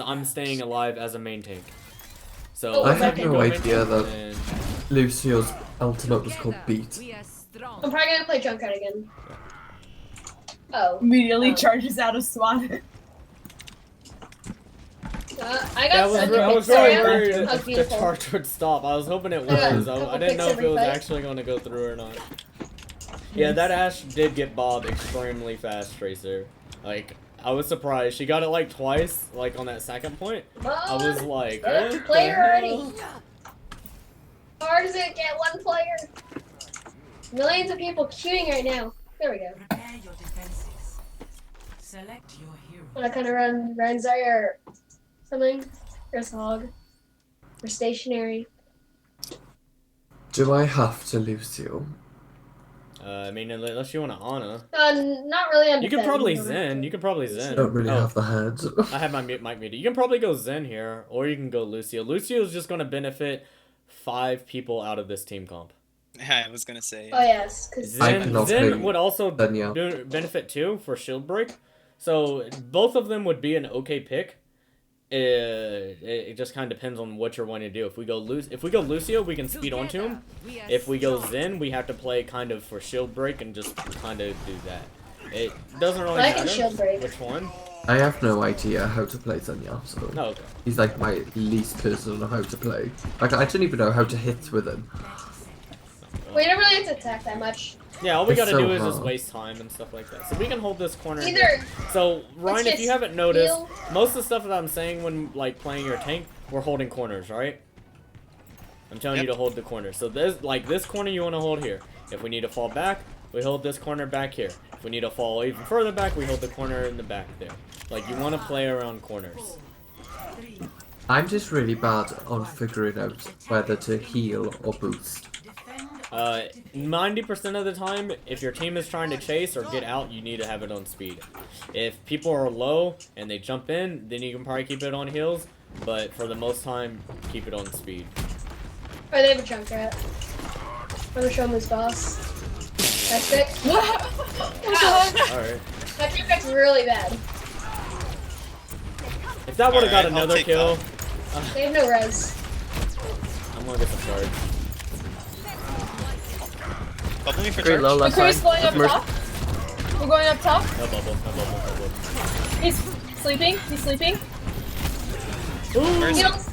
I'm staying alive as a main tank. So Oh, I if had can no go main idea tank, that then- Lucio's ultimate was called Beat. I'm probably gonna play Junkrat again. Oh. Immediately Oh. charges out of SWAT. I Yeah, got such a I big was really Instagram. worried That was if the beautiful. charge would stop. I was hoping it I got was. a couple I didn't know picks if it every was fight. actually going to go through or not. Yeah, that Ashe did get bobbed extremely fast, Tracer. Like, I was surprised. She got it like twice, like on that second point. I was like, what the Player already. hell? How hard does it get one player? Millions of people queuing right now. There we go. Prepare your defenses. Select your hero. Wanna kind of run Renzai or something? There's Hog. Or stationary. Do I have to Lucio? I mean, unless you want to Ana. Not really on You could defend, probably don't have Zen. to. You could probably I Zen. don't really Oh, have the head. I have my mic muted. You can probably go Zen here, or you can go Lucio. Lucio is just going to benefit 5 people out of this team comp. Yeah, I was gonna say. Oh yes, because I Zen, cannot play Zen would also Zen, yeah. benefit too for shield break. So both of them would be an okay pick. It just kind of depends on what you're wanting to do. If we go Lucio, we can speed onto him. If we go Zen, we have to play kind of for shield break and just kind of do that. It doesn't really I can matter shield break. which one. I have no idea how to play Zenya, so No, okay. he's like my least person on how to play. Like I don't even know how to hit with him. we don't really have to attack that much. Yeah, all we It's gotta so do is just hard. waste time and stuff like that. So we can hold this corner. Either here. So Ryan, if you just haven't noticed, heal. most of the stuff that I'm saying when like playing your tank, we're holding corners, right? I'm telling you to hold the corner. So this corner you want to hold here. If we need to fall back, we hold this corner back here. If we need to fall even further back, we hold the corner in the back there. Like you want to play around corners. I'm just really bad on figuring out whether to heal or boost. 90% of the time, if your team is trying to chase or get out, you need to have it on speed. If people are low and they jump in, then you can probably keep it on heals. But for the most time, keep it on speed. Or they have a Junkrat. I'm gonna show him his boss. That's it. Alright. That Junkrat's really bad. If that would have got Alright, I'll another take kill, They have no res. I'm gonna get some charge. Bubble me for Very charge. low left McCree's side. going up Mercy. top. We're going up top. No bubble, no bubble, no bubble. He's sleeping. He's sleeping. Mercy. Heals.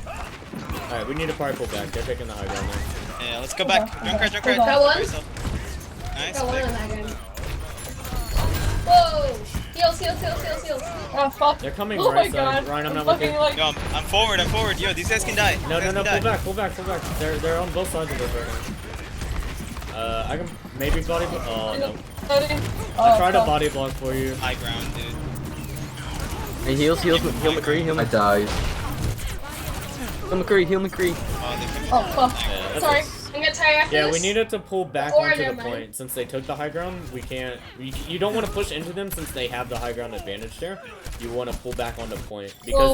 Alright, we need to probably pull back. They're taking the high ground there. Yeah, let's go back. Junkrat, Junkrat. Got one. Nice. Got one pick. on that guy. Whoa! Heals. Oh fuck. They're coming Oh my right god. side. Ryan, I'm not fucking looking. like. Yo, I'm forward. I'm forward. Yo, these guys can die. No, These no, guys no, can pull die. back, pull back, pull back. They're on both sides of this right now. I can maybe body block. Oh no. I tried to body block for you. High ground, dude. Hey, heal McCree, heal I died. McCree, heal McCree. Oh, they can... Oh fuck. Yeah, that's Sorry. I'm gonna tire after Yeah, this. we needed to pull back Or onto the never mind. point. Since they took the high ground, we can't... You don't want to push into them since they have the high ground advantage there. You want to pull back onto point. Because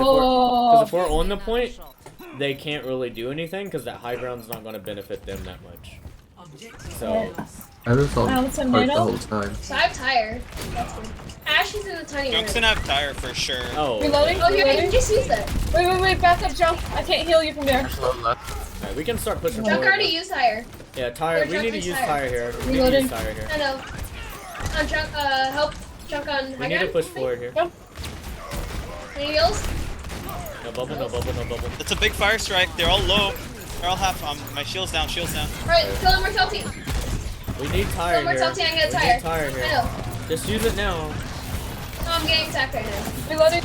if we're on the point, they can't really do anything because that high ground's not going to benefit them that much. So, I was on Alex and point the Nano? whole time. So I have tire. That's good. Ash is in the tiny room. Junk's gonna have tire for sure. oh. Reloading. Oh, here, you Reloading. can just use that. Wait. Back up, jump. I can't heal you from there. Alright, we can start pushing Junk forward. already used tire. Yeah, tire. We Junk need to needs use tire. tire here. We need to Reloading. use tire here. I know. On Junk, help Junk on We high need to ground. push forward here. Any heals? No bubble, no bubble, no bubble. It's a big fire strike. They're all low. They're all half. My shield's down. Shield's down. Alright, kill him or salty. We need tire Kill him or here. salty, I can get We tire. need tire I here. know. Just use it now. No, I'm getting attacked right now. Reloading.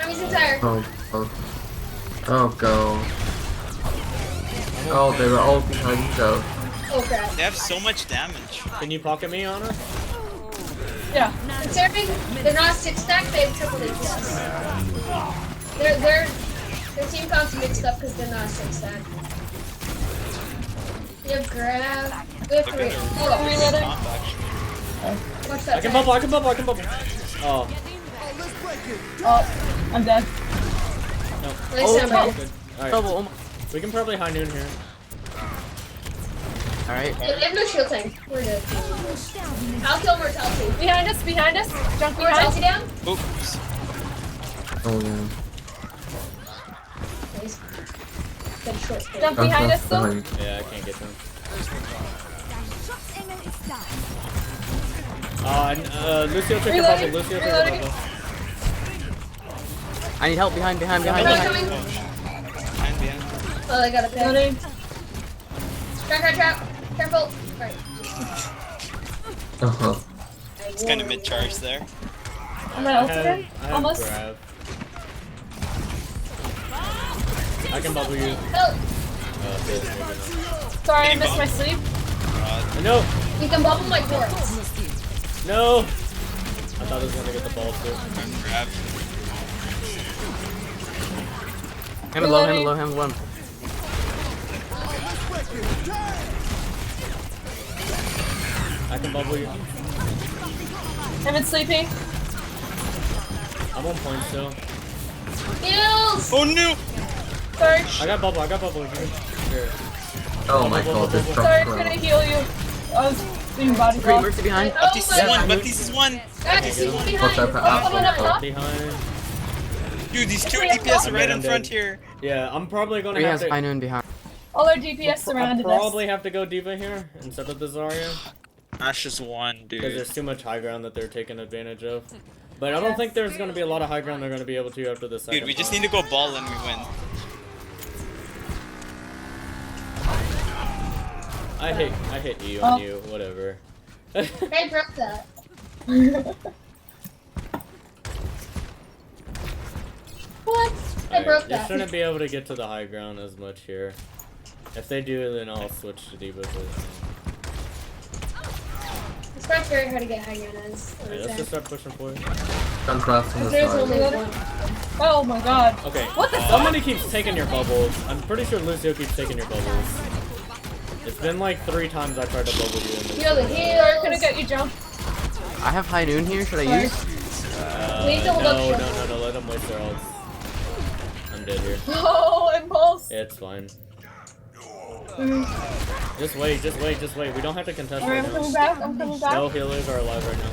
I'm using tire. Oh god. Oh, they were all behind though. Oh crap. They have so much damage. Can you pocket me, Anna? Yeah. Considering they're not 6-stack, they have triple DPS. Their team comp's mixed up because they're not 6-stack. You have grab. We have 3. They're Oh, Reloading. Stop, actually. watch that. I can tire. bubble, I can bubble, I can bubble. Oh, Oh, I'm dead. no. At least I'm Oh, ready. good. Alright. Double. Oh my. We can probably high noon here. Alright. They have no shield tank. We're good. I'll kill Mortality. Behind us, behind us. Jump behind. Mortality down. Oops. Oh yeah. Nice. Good short kill. Jump behind us still. Behind. Yeah, I can't get them. Lucio took your bubble. Lucio took your Reloading. bubble. I need help behind. They're not coming. Behind. Oh, they got a pick. Reloading. Trap. Careful. Right. Uh-huh. It's kind of mid-charge there. I'm gonna ult again. I have Almost. grab. I can bubble you. Help. Okay, maybe not. Sorry, I missed my sleep. No! You can bubble my corpse. No! I thought I was gonna get the ball too. Grab. Hammer low, hammer low, hammer low. I can bubble you. I've been sleeping. I'm on point still. Heals. Oh no! Sorry. I got bubble. Here. Oh my god, this Sorry, drop couldn't heal you. I was doing body Green block. Mercy behind. Oh This is my one. God. Baptiste is one. Guys, he's Watch behind. out for Someone up top. Behind. Dude, these two DPS are right in front here. Yeah, I'm probably gonna Three have has to. high noon behind. All our DPS I'll surrounded us. probably have to go Diva here instead of the Zarya. Ash is one, Because dude. there's too much high ground that they're taking advantage of. But I don't think there's going to be a lot of high ground they're going to be able to after the second. Dude, we just need to go ball and we win. I hit E on you, whatever. I broke that. What? I broke You that. shouldn't be able to get to the high ground as much here. If they do, then I'll switch to Diva. It's not very hard to get high ground as. Alright, let's just start pushing forward. Congrats on the There's only side. one. Oh my god. Okay, What the somebody keeps taking your bubbles. I'm pretty sure Lucio keeps taking your bubbles. It's been like 3 times I tried to bubble you in this. Heal the Sorry, heals. couldn't get you jump. I have high noon here. Should I Sorry. use? Please don't look No, short. let them waste their ults. I'm dead here. Oh, impulse. Yeah, it's fine. Just wait. We don't have to contest Alright, right I'm coming now. back. I'm coming back. No healers are alive right now.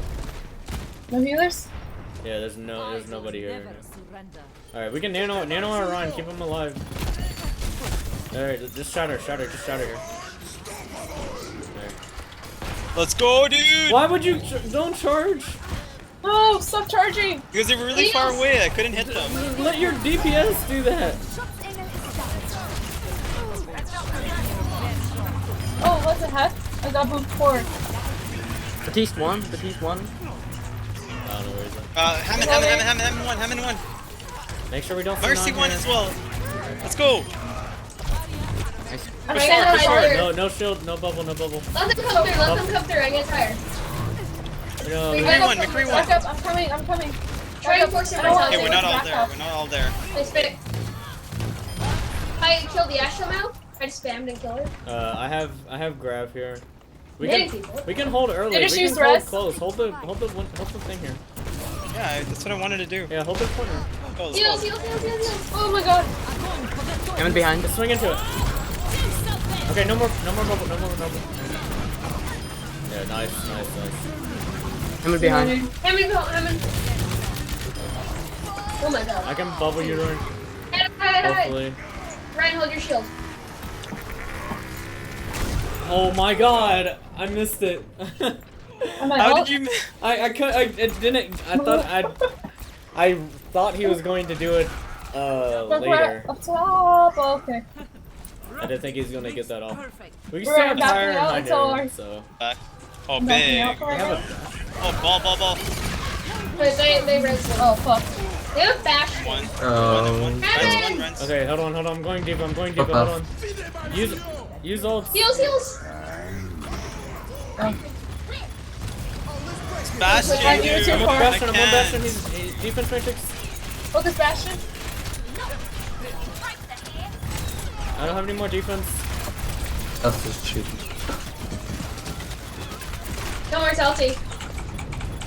No healers? Yeah, there's nobody here right now. Alright, we can nano our Ryan, keep him alive. Alright, just shatter here. There. Let's go, dude! Why would you don't charge? No, stop charging. Because they were really far away, I couldn't hit them. Let your DPS do that. Oh, what the heck? I got moved forward. Batiste one. I don't know where he's at. Hammond one. Make sure we don't see Mercy non one here. as well. Let's go. I'm Push getting forward, push tired. forward. No shield, no bubble. Let them come through. I get tired. No, McCree one. Back up. I'm coming. Try and force him I don't want to Okay, we're not all there. We're not all there. Nice pick. I killed the Astro now. I just spammed and killed her. I have grab here. We Hitting can people. we can hold early. They We just can used hold res. close. Hold the thing here. Yeah, that's what I wanted to do. Yeah, hold the corner. Go, let's Heals. go. Oh my god. Hammond behind. Just swing into it. Okay, no more bubble. Yeah, nice. Hammond behind. Hammond. Oh my god. I can bubble you, Ryan. Hide. Hopefully. Ryan, hold your shield. Oh my god, I missed it. Am I How out? did you I thought he was going to do it later. Up top. Oh, okay. I didn't think he's gonna get that off. We can We're still have backing fire and out high until noon, our- so Oh, Backing big. out for we a have bit. a Oh, ball. Wait, they res them. Oh fuck. They have a bash. One. Oh. Runs. Okay, hold on. I'm going deep. Hold on. Use ults. Heals. Bastion, Wait, dude. use your I'm car. on I Bastion. can't. He's defense matrix. Focus Bastion. I don't have any more defense. That's just cheating. No more salty.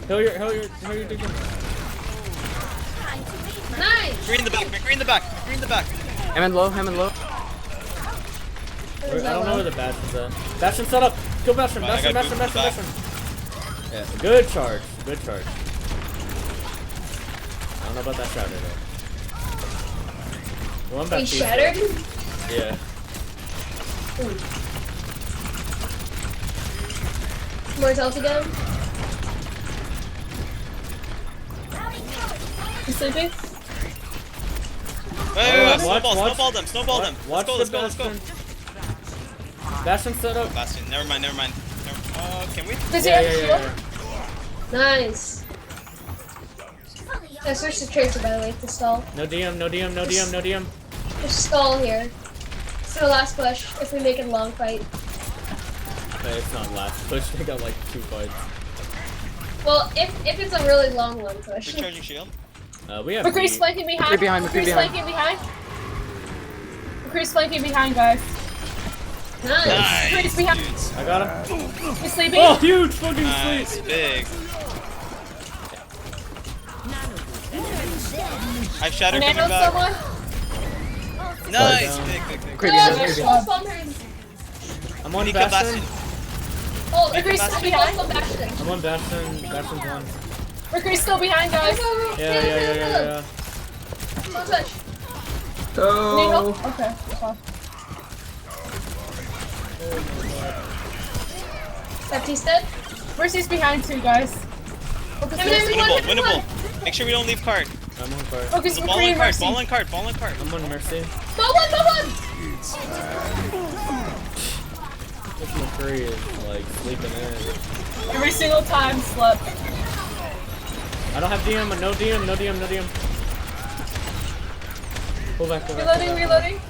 Heal your defense. Nice. McCree in the back. Hammond low, Hammond low. I don't know where the Bastion's at. Bastion set up! Kill Bastion! Come on, I Bastion, got Bastion, boots in Bastion, the Bastion! Yeah, good charge. Good charge. I don't know about that shatter though. One back He piece, shattered? though. Yeah. More health again? You sleeping? Wait, snowball them. Watch Let's go. Bastion set up. Bastion, never mind. Can we? Does he Yeah, have a yeah, shield? yeah. Nice. I switched to Tracer by the way to stall. No DM. There's stall here. It's our last push if we make it a long fight. Okay, it's not last push. They got like 2 fights. Well, if it's a really long push. Recharging shield. We have. McCree's flanking behind. McCree behind, McCree McCree's behind. flanking behind. McCree's flanking behind, guys. Nice. McCree's behind. dudes. I got him. You sleeping? Oh, huge fucking Nice, sleep. big. I've shattered coming Nano back. someone? Nice, Down. big. McCree Oh, behind, there's McCree stall behind. spawners. I'm on Nico Bastion. Oh, McCree's still behind. I'm on Bastion. Bastion's one. McCree's still behind, guys. Yeah. Don't touch. Nano? Oh. Okay. Septi's dead. Mercy's behind too, guys. Focus Winnable. Make sure we don't leave card. I'm on card. Focus Ball McCree on and card. Mercy. Ball on card. I'm on Mercy. Go one. This McCree is like sleeping in. Every single time slept. I don't have DM. No DM. Pull back. Reloading.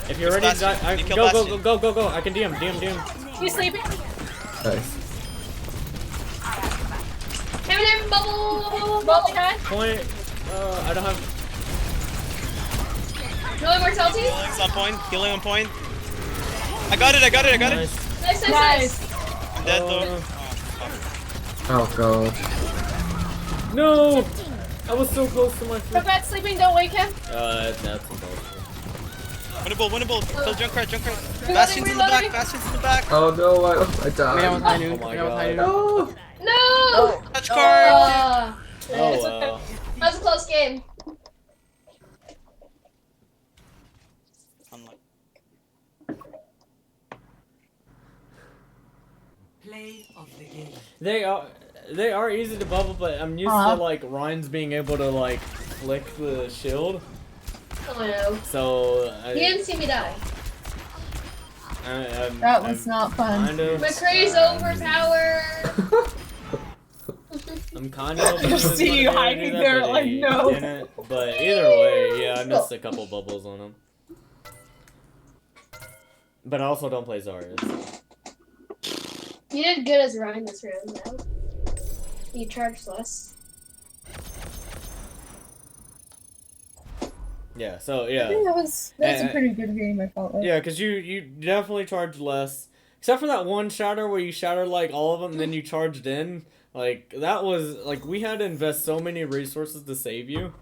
If you're ready to Bastion. die, You kill go. I can DM. You sleeping? Nice. Him, bubble. Ball behind. Point. I don't have. No immortality. Healing on point. I got it. Nice. Nice. I'm dead though. Oh god. No! I was so close to my Go free. back sleeping, don't wake him. That's impossible. Winnable. Kill Junkrat. Bastion's in the back. Oh no, I Coming down died. with high noon. Oh my Coming down with high God. noon. No! No. Touch card. Oh wow. That was a close game. Unlucky. Play of the game. They are easy to bubble, but I'm used to like Ryan's being able to like flick the shield. Oh no. So He didn't see me die. That was not fun. Kind of. McCree's overpowered. I'm kind of. I just see you hiding there, like, no. But either way, yeah, I missed a couple bubbles on him. But I also don't play Zarya. You did good as Ryan this round, though. You charged less. Yeah. So I yeah. think that was a pretty good game, I felt like. Yeah, because you definitely charged less. Except for that one shatter where you shattered like all of them and then you charged in. Like, that was, like, we had to invest so many resources to save you.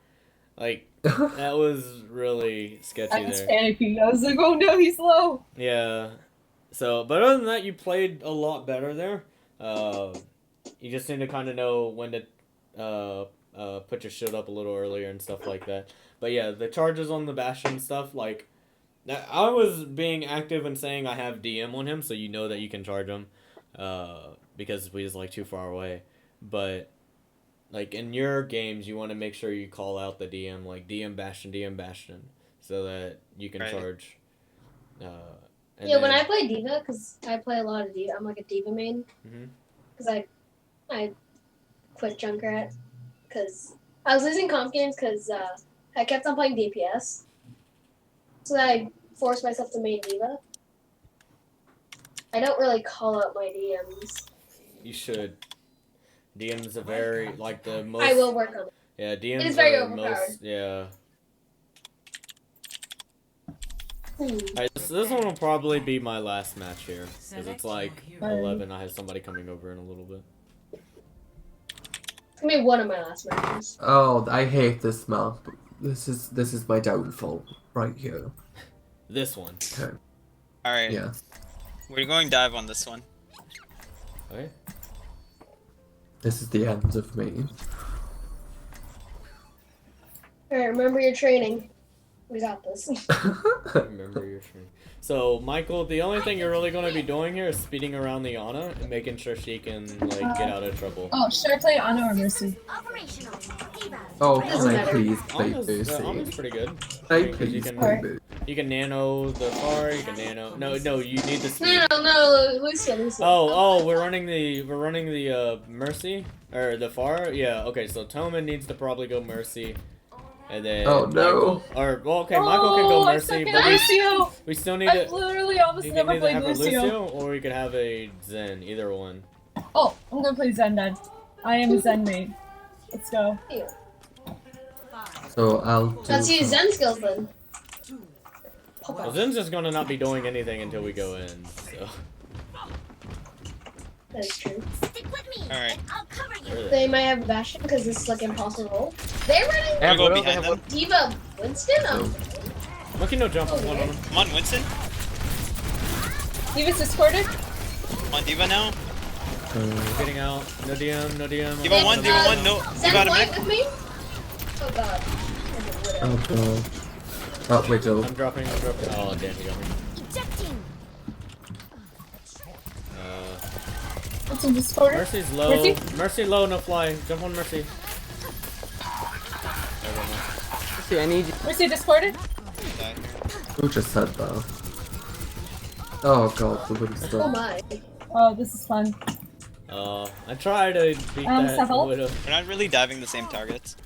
Like, that was really sketchy I was there. panicking. I was like, oh no, he's low. Yeah. So, but other than that, you played a lot better there. You just need to kind of know when to put your shield up a little earlier and stuff like that. But yeah, the charges on the Bastion stuff, like, I was being active and saying I have DM on him, so you know that you can charge him, because he's like too far away. But like in your games, you want to make sure you call out the DM, like DM Bastion, so that you can charge. Yeah, when I play Diva, because I play a lot of Diva, I'm like a Diva main. Because I quit Junkrat because I was losing comp games because I kept on playing DPS. So I forced myself to main Diva. I don't really call out my DMs. You should. DM's a very, like, the most... I will work on it. Yeah, DM's It is very are overpowered. most... Yeah. Alright, this one will probably be my last match here. Because it's like 11. I have somebody coming over in a little bit. It's going to be one of my last matches. Oh, I hate this map. This is my downfall right here. This one. Okay. Alright. Yeah. We're going dive on this one. Okay. This is the end of me. Alright, remember your training. We got this. Remember your training. So, Michael, the only thing you're really going to be doing here is speeding around the Ana and making sure she can, like, get out of trouble. Oh, should I play Ana or Mercy? Oh, Doesn't can I matter. please play Ana's Lucy? pretty good. Can I Because you please can, play Lucy? you can nano the far, you can nano... No, you need the speed. No, Lucia. Oh, we're running the Mercy? Or the far? Yeah, okay, so Toman needs to probably go Mercy. And then Oh, no. Michael can go Mercy, but Lucio! we still need I've to... literally almost You never can either played have a Lucio. Lucio, or we could have a Zen, either one. Oh, I'm gonna play Zen then. I am a Zen main. Let's go. So I'll do. Let's use Zen skills then. Well, Zen's just gonna not be doing anything until we go in, so... That's true. Alright. Really. They might have Bastion because this is like impossible. They're running They have Go Widow, they behind have them. Diva Winston. Monkey no jump on one of them. Come on, Winston. He was discorded? On Diva now. Getting out. No DM, no DM. Diva 1, Diva 1, no. Zen Diva out of flying mech. with me. Oh god. Oh god. Oh, Widow. I'm dropping. Oh, damn, he got me. What's in discorded? Mercy's low. Mercy low, no fly. Jump on Mercy. See, I need you. Mercy discorded? Who just said that? Oh god, the Oh Winston. my. Oh, this is fun. I try to beat that Settle. Widow. We're not really diving the same targets.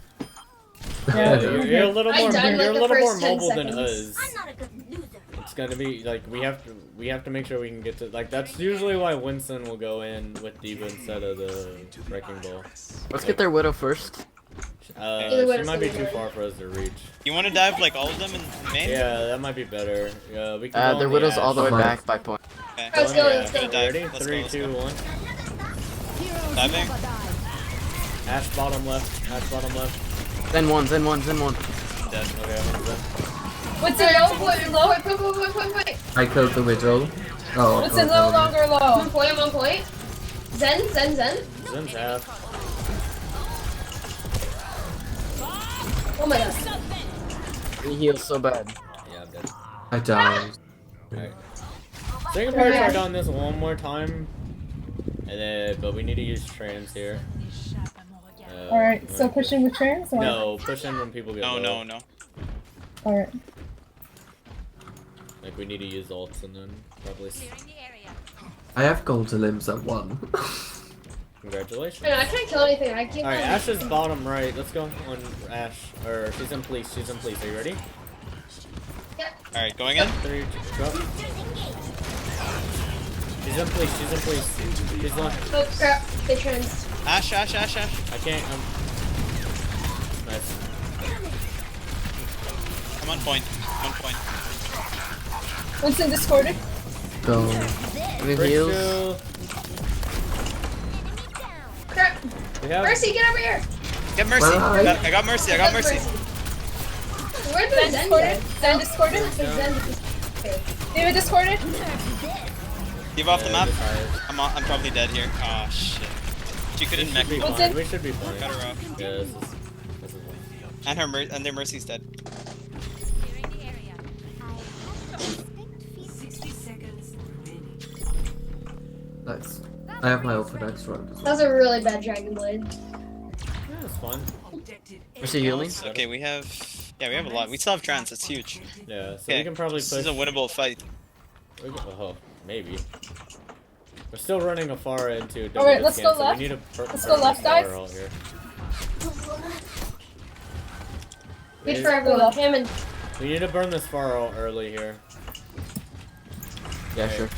Yeah, You're a little I more, died like you're a the little more first 10 mobile than seconds. us. It's gonna be like we have to make sure we can get to like that's usually why Winston will go in with Diva instead of the Wrecking Ball. Let's get their Widow first. Either way, She it's might be gonna too be far for us to reach. You want to dive like all of them in main? Yeah, that might be better. We can go Their on Widow's the all the way Ashe. Ash. back by point. Okay. Let's go, let's Yeah, go. Dive. ready? Let's go, 3, let's 2, go. 1. Diving. Ash bottom left. Ash bottom left. Zen one. Dead. Okay, I'm gonna go. What's in low? What's in low? Point. I killed the Widow. Oh What's god. in low? Longer low. I'm on point. Zen. Zen's half. Oh my god. He heals so bad. Yeah, I'm dead. I died. Alright. So we can probably try doing this one more time. And then, but we need to use trans here. Alright, so push in with trans? Or? No, push in when people get No, low. no. Alright. Like we need to use ults and then probably. I have golden limbs at 1. Congratulations. I can't kill anything. I keep. Alright, Ash is bottom right. Let's go on Ash. Or she's in police. Are you ready? Alright, going in. 3, 2, go. She's in police. She's left. Oh crap! They trans. Ash. I can't. Nice. I'm on point. What's in discorded? Go. Giving heals. Rachel. Crap! We have. Mercy, get over here! Get Mercy. Well, I got Mercy. Where's the Zen Zen? discorded? Zen discorded? Zen. David discorded? Diva off the map. Tired. I'm probably dead here. Oh shit. She couldn't mech me. What's Fine. in? We should be fine. Got her off. Yeah, this is one. And and their Mercy's dead. 60 seconds remaining. Nice. I have my ult for next round as That well. was a really bad Dragon Blade. Yeah, it's fun. Objective Where's he healing? Okay, we have a lot. We still have trans. It's huge. Yeah, so Okay, we can probably this push. is a winnable fight. Oh, maybe. We're still running a far into double Alright, let's scan, go so left. we need to Let's go left, guys. Here. Good We for need- everyone. Hammond. We need to burn this far out early here. Yeah, sure.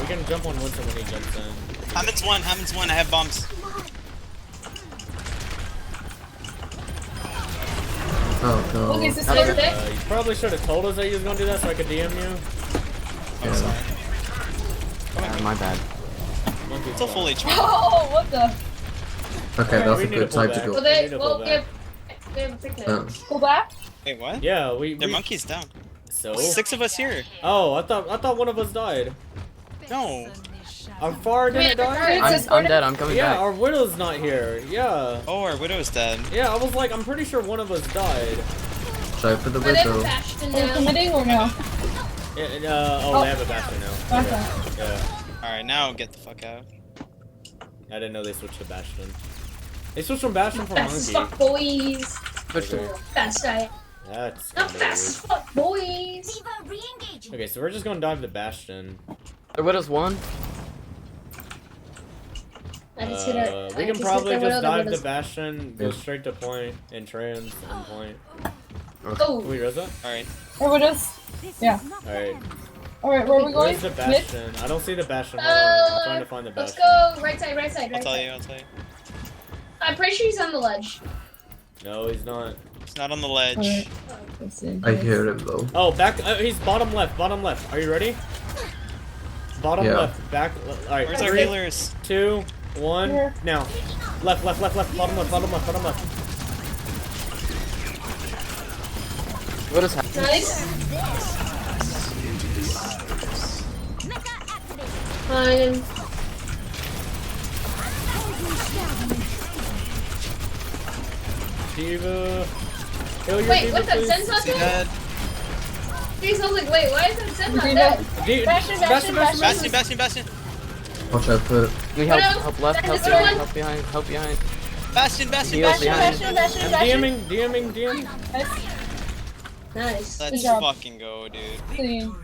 We can jump on Winston when he jumps in. Hammond's one. I have bombs. Oh Look, god. is this That's favorite it. day? You probably should have told us that you was gonna do that so I could DM you. Oh, sorry. My bad. Monkey's Still fine. full HP. Oh, what the? Okay, that's We a need good to pull time to back. go. Well, We need to pull well, back. yeah. We have a picnic. Oh. Go back. Wait, what? Yeah, Their monkey's down. So? 6 of us here. Oh, I thought one of us died. No. Our far didn't die? I'm dead. I'm coming Yeah, back. our widow's not here. Yeah. Oh, our widow's dead. Yeah, I was like, I'm pretty sure one of us died. Try for the But they have a widow. bastion Are you now. committing or no? They have a bastion now. Okay. Yeah. Alright, now get the fuck out. I didn't know they switched to bastion. They switched from bastion from Fast as monkey. fuck, boys. Okay. Fast guy. That's Not kinda fast as fuck, boys. weird. Okay, so we're just gonna dive the bastion. The widow's one. I just hit her. We I can just probably hit the just widow, dive the widow's- bastion, go Yeah. straight to point, and trans on point. Oh, Can we res that? Alright. Or widow's? Yeah. Alright. Alright, where are we going? Where's the Mid? bastion? I don't see the bastion. Hold on. I'm trying to find the let's bastion. go right side, right side, I'll right tell side. you, I'll tell you. I'm pretty sure he's on the ledge. No, he's not. It's not on the ledge. Alright. Let's see. I hear him though. Oh, back. He's bottom left. Bottom left. Are you ready? Bottom Yeah. left. Back. Alright. Where's our 3, healers? 2, 1. Here. Now. Left, left, left, left. Bottom left, bottom left, bottom left. Widow's half. Nice. Fine. Diva. Heal your Wait, Diva, what's that? please. Sen's not See dead? that? Jeez, I was like, wait, why is that Sen not Green dead? Bastion, bastion, Bastion, bastion, bastion. Watch out for We help. Widow, Help left. Help Widow. behind. Help behind. Help behind. Bastion, bastion, Heals bastion. behind. Bastion, I'm DMing. Nice. Nice. Good Let's job. fucking go, dude. Clean.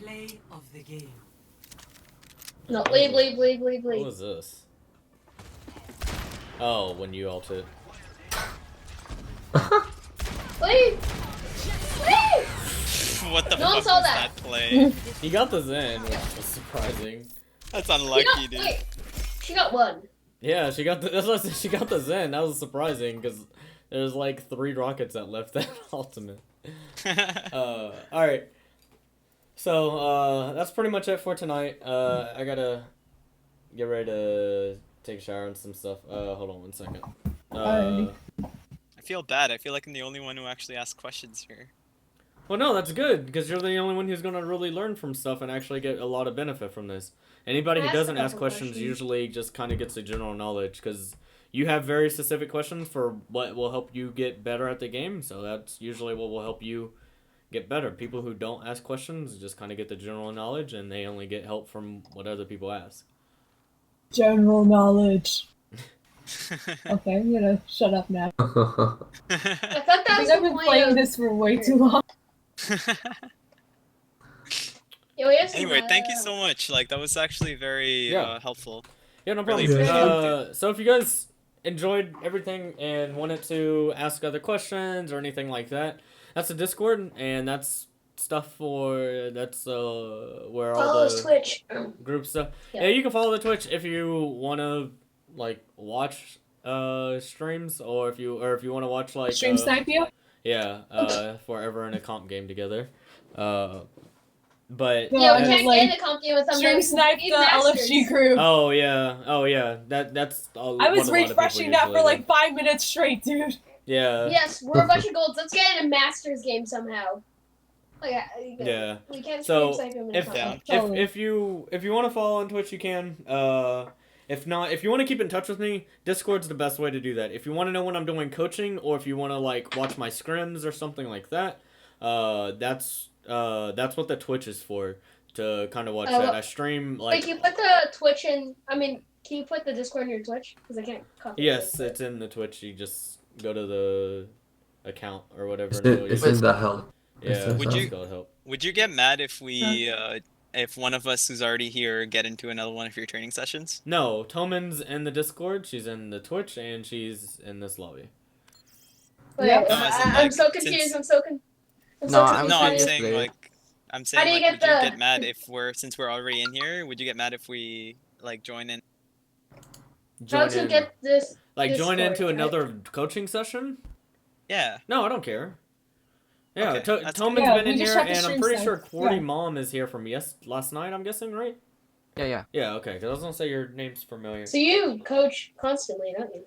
Play of the game. No, leave. What was this? Oh, when you ulted. Leave! Leave! What the No one fuck saw was that. that play? He got the Zen, which was surprising. That's You unlucky, know, dude. wait. She got one. Yeah, she got the. That's what I said, she got the Zen. That was surprising because there's like 3 rockets that left that ultimate. All right. So that's pretty much it for tonight. I gotta get ready to take a shower and some stuff. Hold on 1 second. Alrighty. I feel bad. I feel like I'm the only one who actually asks questions here. Well, no, that's good because you're the only one who's gonna really learn from stuff and actually get a lot of benefit from this. Anybody who Ask a doesn't ask couple questions questions. usually just kind of gets the general knowledge because you have very specific questions for what will help you get better at the game. So that's usually what will help you get better. People who don't ask questions just kind of get the general knowledge and they only get help from what other people ask. General knowledge. Okay, I'm gonna shut up now. I thought that I was think the I've been point playing of... this for way too long. Yeah, we have some, Anyway, thank you so much. Like, that was actually very Yeah. helpful. Yeah, no Really problem. appreciate So if you guys enjoyed everything and wanted to ask other questions or anything like that, that's the Discord, and that's stuff for where all Follow us the Twitch. group stuff. Yeah. Yeah, you can follow the Twitch if you wanna like watch streams or if you want to watch like Stream snipe you? yeah forever in a comp game together. But No, Yeah, I we mean, can't like, get in a company with Stream somebody. snipe We the need LFG masters. crew. oh yeah, that's I what was a lot of people refreshing that for usually like do. 5 minutes straight, dude. Yeah. Yes, we're a bunch of golds. Let's get in a masters game somehow. Like, Yeah. we can't So, stream snipe him in if a company. Totally. if you want to follow on Twitch, you can. If not, if you want to keep in touch with me, Discord's the best way to do that. If you want to know when I'm doing coaching, or if you want to like watch my scrims or something like that, that's what the Twitch is for, to kind of watch that. I stream Wait, like can you put the Twitch in? I mean, can you put the Discord in your Twitch? Because I can't copy. yes, it's in the Twitch. You just go to the account or whatever. It's and in, it'll it's usually- in the help. yeah, Would you- it's called help. Would you get mad if we, if one of us who's already here get into another one of your training sessions? No, Toman's in the Discord. She's in the Twitch, and she's in this lobby. Wait, Yep. No, as in, I'm like, so confused. since- I'm so confused. No, I'm No, I'm serious, saying dude. like, I'm saying do you like, get would you the- get mad if since we're already in here? Would you get mad if we like join in? How Join to in. get this? Like join Discord, into right? another coaching session? Yeah. No, I don't care. Yeah, Okay, that's Toman's Yeah, been we in just here, have the and I'm stream pretty sure set. Quarty Yeah. Mom is here from last night, I'm guessing, right? Yeah. Yeah, okay, because I was going to say your name's familiar. So you coach constantly, don't you?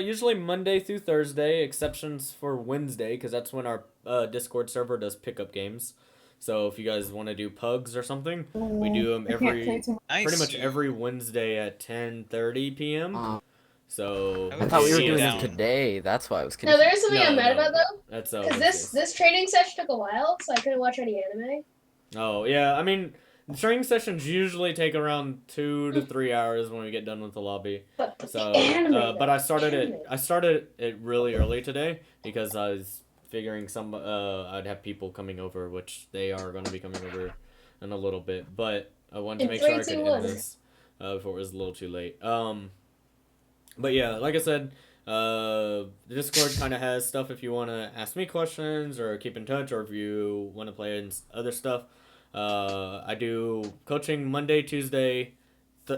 Usually Monday through Thursday, exceptions for Wednesday, because that's when our Discord server does pickup games. So if you guys want to do pugs or something, we do them I can't play every, too pretty Nice. much every Wednesday at 10:30 p.m. So I I would thought we were see you doing them down. today. That's why I was No, confused. there's something I'm mad about though. That's Because Wednesdays. this training session took a while, so I couldn't watch any anime. Oh yeah, I mean, the training sessions usually take around 2 to 3 hours when we get done with the lobby. But So, the anime, but I started anime. it. I started it really early today because I was figuring I'd have people coming over, which they are going to be coming over in a little bit. But I wanted to In make three, sure I could two, end one. this before it was a little too late. But yeah, like I said, the Discord kind of has stuff if you want to ask me questions or keep in touch, or if you want to play in other stuff. I do coaching Monday, Tuesday,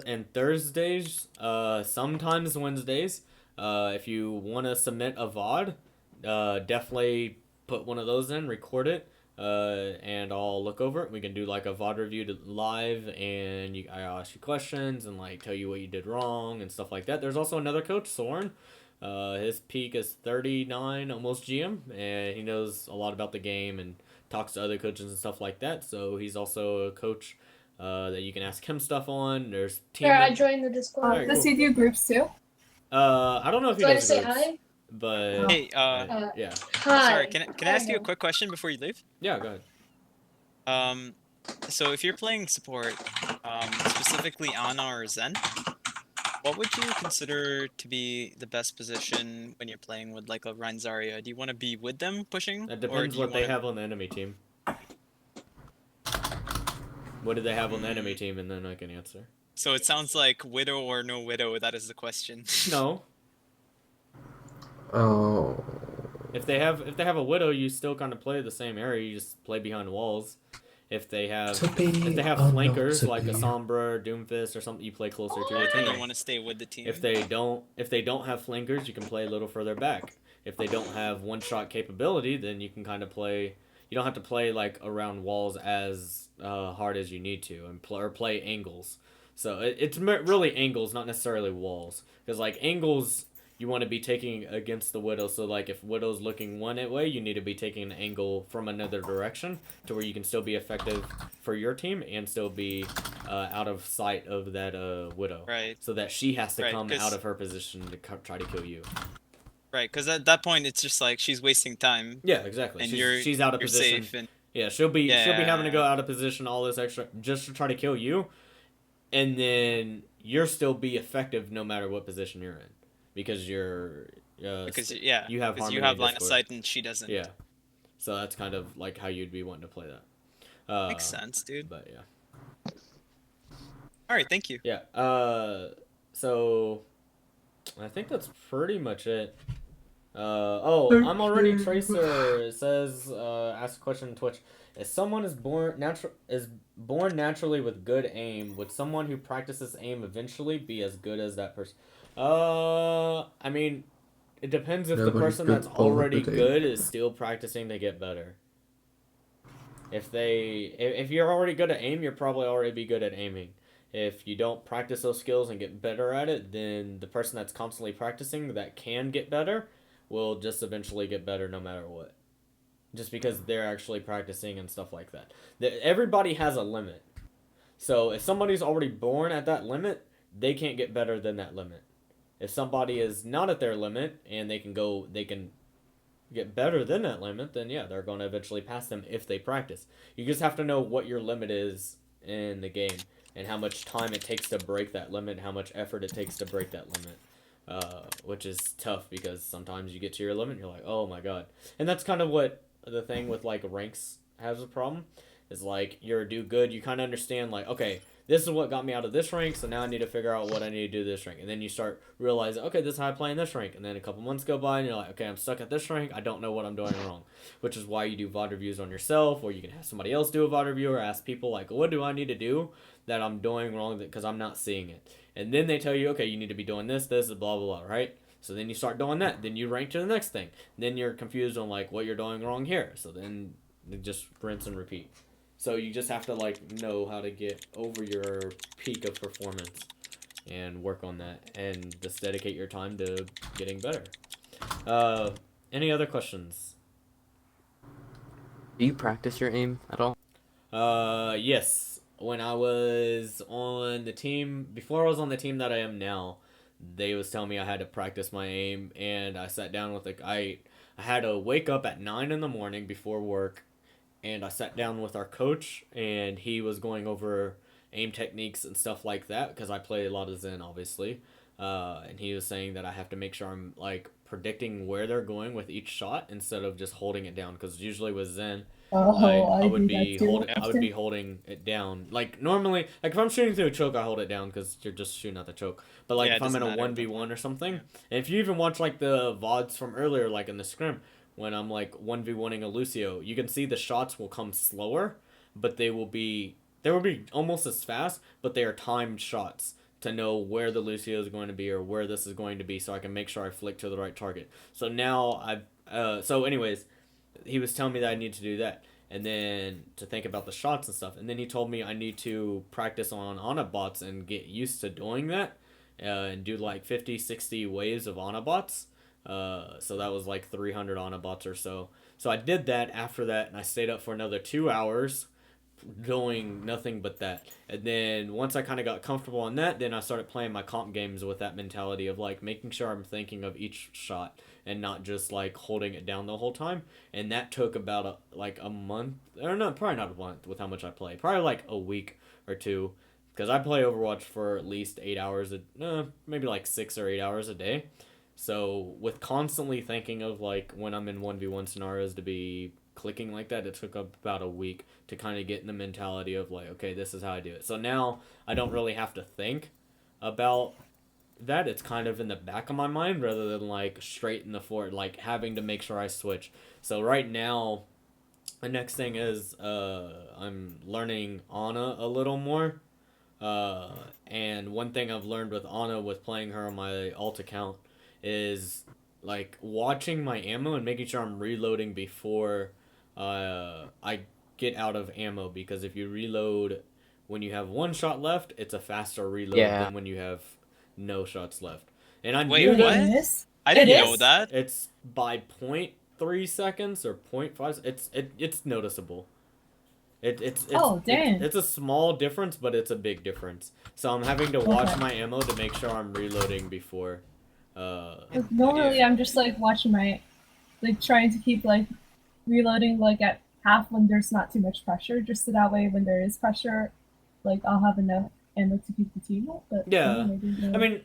and Thursdays. Sometimes Wednesdays. If you want to submit a VOD, definitely put one of those in, record it, and I'll look over it. We can do like a VOD review live, and I'll ask you questions and like tell you what you did wrong and stuff like that. There's also another coach, Soren. His peak is 39, almost GM, and he knows a lot about the game and talks to other coaches and stuff like that. So he's also a coach that you can ask him stuff on. There's team. There, I joined the Discord. Alright, Does cool. he do groups too? I don't know if he Do I does just say groups, hi? but Hey, yeah, Hi. sorry, can I ask you a quick question before you leave? yeah, go ahead. So if you're playing support, specifically Ana or Zen, what would you consider to be the best position when you're playing with like a Rein Zarya? Do you want to be with them pushing? That or depends do you what they wanna- have on the enemy team. What do they have on the enemy team, and then I can answer. So it sounds like Widow or no Widow, that is the question. No, Oh. if they have a widow, you still kind of play the same area. You just play behind walls. If they have To be or flankers not to like a be. Sombra or Doomfist or something, you play closer to your And team. you want to stay with the team. If they don't have flankers, you can play a little further back. If they don't have one-shot capability, then you can kind of play. You don't have to play like around walls as hard as you need to, and or play angles. So it's really angles, not necessarily walls, because like angles you want to be taking against the widow. So like if widow's looking one way, you need to be taking an angle from another direction to where you can still be effective for your team and still be out of sight of that widow. Right. So that she has to Right, come 'cause- out of her position to try to kill you. Right, because at that point it's just like she's wasting time. Yeah, exactly. And She's out of you're position. safe and Yeah, she'll be having to go Yeah. out of position all this extra just to try to kill you, and then you're still be effective no matter what position you're in, because you're because you have because harmony you have in line of Discord. sight and she doesn't. Yeah, so that's kind of like how you'd be wanting to play that. Makes sense, dude. But yeah, All right, thank you. yeah. So I think that's pretty much it. I'm already Tracer. It says, ask a question on Twitch. If someone is born naturally with good aim, would someone who practices aim eventually be as good as that person? I mean, it depends if the Nobody's person good that's all the already time. good is still practicing to get better. If you're already good at aim, you're probably already be good at aiming. If you don't practice those skills and get better at it, then the person that's constantly practicing that can get better will just eventually get better no matter what. Just because they're actually practicing and stuff like that. Everybody has a limit. So if somebody's already born at that limit, they can't get better than that limit. If somebody is not at their limit and they can get better than that limit, then yeah, they're going to eventually pass them if they practice. You just have to know what your limit is in the game and how much time it takes to break that limit, how much effort it takes to break that limit. Which is tough because sometimes you get to your limit and you're like, oh my god. And that's kind of what the thing with like ranks has a problem. Is like you're do good, you kind of understand like, okay, this is what got me out of this rank, so now I need to figure out what I need to do this rank. And then you start realizing, okay, this is how I play in this rank. And then a couple months go by and you're like, okay, I'm stuck at this rank, I don't know what I'm doing wrong. Which is why you do VOD reviews on yourself, or you can have somebody else do a VOD review, or ask people like, what do I need to do that I'm doing wrong because I'm not seeing it. And then they tell you, okay, you need to be doing this, blah, blah, blah, right? So then you start doing that. Then you rank to the next thing. Then you're confused on like what you're doing wrong here. So then you just rinse and repeat. So you just have to like know how to get over your peak of performance and work on that and just dedicate your time to getting better. Any other questions? Do you practice your aim at all? Yes. When I was on the team, before I was on the team that I am now, they was telling me I had to practice my aim, and I sat down with I had to wake up at 9 in the morning before work, and I sat down with our coach, and he was going over aim techniques and stuff like that because I play a lot of Zen, obviously. And he was saying that I have to make sure I'm like predicting where they're going with each shot instead of just holding it down. Because usually with Zen, I would be holding it down. Like normally, like if I'm shooting through a choke, I hold it down because you're just shooting at the choke. But like if I'm in a 1v1 or something, and if you even watch like the VODs from earlier, like in the scrim, when I'm like 1v1ing a Lucio, you can see the shots will come slower, but they will be almost as fast, but they are timed shots to know where the Lucio is going to be or where this is going to be, so I can make sure I flick to the right target. So now so anyways, he was telling me that I need to do that, and then to think about the shots and stuff, and then he told me I need to practice on Ana bots and get used to doing that, and do like 50, 60 waves of Ana bots. So that was like 300 Ana bots or so. So I did that after that, and I stayed up for another 2 hours doing nothing but that. And then once I kind of got comfortable on that, then I started playing my comp games with that mentality of like making sure I'm thinking of each shot and not just like holding it down the whole time. And that took about like a month, or no, probably not a month with how much I play. Probably like a week or two, because I play Overwatch for at least 8 hours, maybe like 6 or 8 hours a day. So with constantly thinking of like when I'm in 1v1 scenarios to be clicking like that, it took about a week to kind of get in the mentality of like, okay, this is how I do it. So now I don't really have to think about that. It's kind of in the back of my mind rather than like straight in the forward, like having to make sure I switch. So right now, the next thing is I'm learning Ana a little more. And one thing I've learned with Ana with playing her on my alt account is like watching my ammo and making sure I'm reloading before I get out of ammo, because if you reload when you have one shot left, it's a faster reload than when you have no shots left. And I knew that I didn't know that. it's by 0.3 seconds or 0.5. It's noticeable. It's a small difference, but it's a big difference. So I'm having to watch my ammo to make sure I'm reloading before. Normally, I'm just like watching like trying to keep like reloading like at half when there's not too much pressure, just so that way when there is pressure, like I'll have enough ammo to keep the team up. But yeah, I mean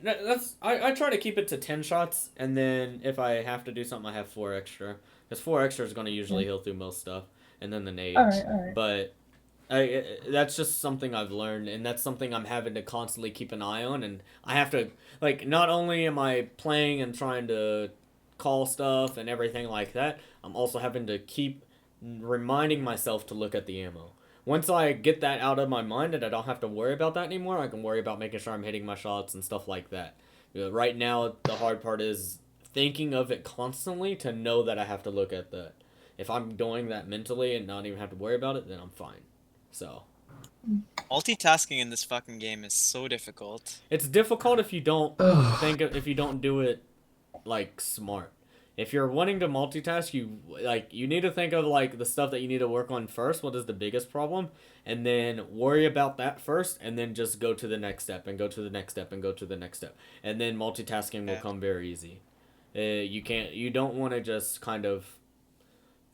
I try to keep it to 10 shots, and then if I have to do something, I have 4 extra, because 4 extra is going to usually heal through most stuff, and then the nades. All right. But that's just something I've learned, and that's something I'm having to constantly keep an eye on, and I have to, like, not only am I playing and trying to call stuff and everything like that, I'm also having to keep reminding myself to look at the ammo. Once I get that out of my mind and I don't have to worry about that anymore, I can worry about making sure I'm hitting my shots and stuff like that. Right now, the hard part is thinking of it constantly to know that I have to look at that. If I'm doing that mentally and not even have to worry about it, then I'm fine. So multitasking in this fucking game is so difficult. It's difficult if you don't if you don't do it like smart. If you're wanting to multitask, you need to think of like the stuff that you need to work on first. What is the biggest problem? And then worry about that first, and then just go to the next step and go to the next step and go to the next step. And then multitasking will come very easy. You don't want to just kind of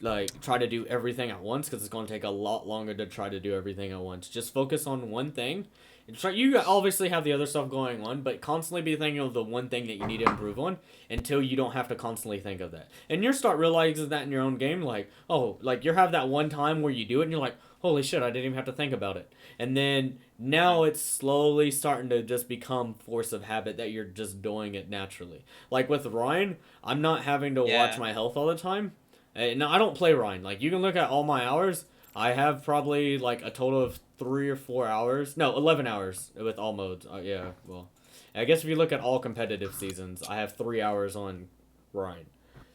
like try to do everything at once, because it's going to take a lot longer to try to do everything at once. Just focus on one thing. You obviously have the other stuff going on, but constantly be thinking of the one thing that you need to improve on until you don't have to constantly think of that. And you start realizing that in your own game, like, oh, like you have that one time where you do it and you're like, holy shit, I didn't even have to think about it. And then now it's slowly starting to just become force of habit that you're just doing it naturally. Like with Ryan, I'm not having to watch my health all the time. No, I don't play Ryan. Like, you can look at all my hours. I have probably, like, a total of 3 or 4 hours. No, 11 hours with all modes. Yeah, well. I guess if you look at all competitive seasons, I have 3 hours on Rhine.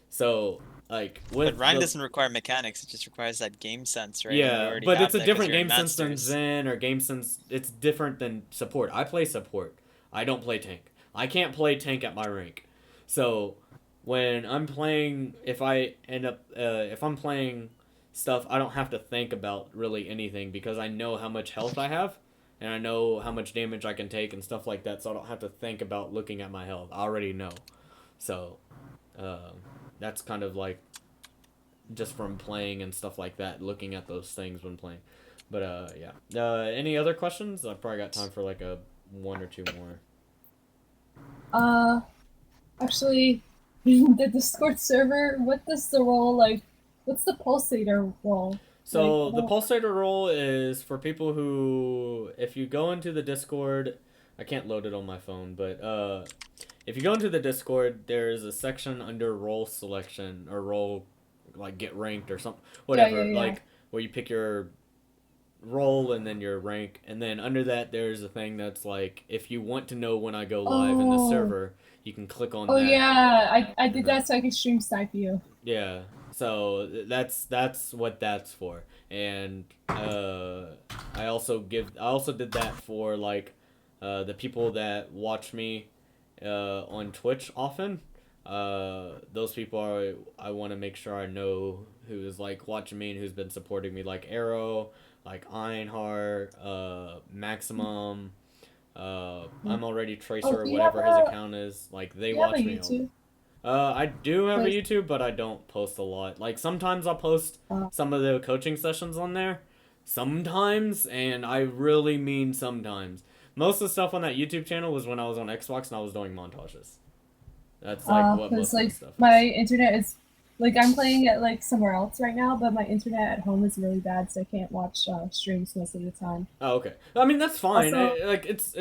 So like with But Rhine the, doesn't require mechanics; it just requires that game sense, right? And you yeah, already but have it's a that because different you're in game sense than Masters. Zen or game sense. It's different than support. I play support. I don't play tank. I can't play tank at my rank. So when I'm playing, if I end up, if I'm playing stuff, I don't have to think about really anything because I know how much health I have, and I know how much damage I can take and stuff like that. So I don't have to think about looking at my health. I already know. So that's kind of like just from playing and stuff like that, looking at those things when playing. But yeah. Any other questions? I've probably got time for like a one or two more. Actually, the Discord server, what does the role like? What's the pulsator role? Like, So the pulsator role is for people who, if you go into the Discord, I can't load it on my phone, but if you go into the Discord, there's a section under role selection or role, like get ranked or something, whatever, yeah. like where you pick your role and then your rank, and then under that there's a thing that's like if you want to know when I go live in the Oh. server, you can click on Oh that. yeah, I did that so I could stream snipe you. Yeah, so that's what that's for, and I also did that for like the people that watch me on Twitch often. Those people are I want to make sure I know who is like watching me and who's been supporting me, like Arrow, like Einhard, Maximum. I'm already Tracer or do you whatever have his a- account is. Like they Do you have a watch me all. YouTube? I do have a Like- YouTube, but I don't post a lot. Like sometimes I'll post some of the coaching sessions on there. Sometimes, and I really mean sometimes. Most of the stuff on that YouTube channel was when I was on Xbox and I was doing montages. That's like what most of the like stuff is. my internet is like I'm playing it like somewhere else right now, but my internet at home is really bad, so I can't watch streams most of the time. Oh, okay. I mean that's fine. Also- Like it's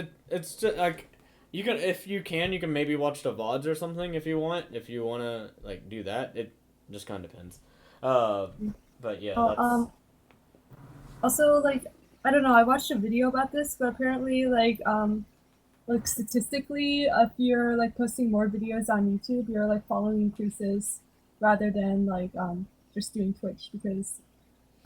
just like you can if you can maybe watch the VODs or something if you want. If you wanna like do that, it just kind of depends. But yeah. Oh, That's... Also, like, I don't know, I watched a video about this, but apparently, like statistically, if you're like posting more videos on YouTube, your like following increases rather than like just doing Twitch because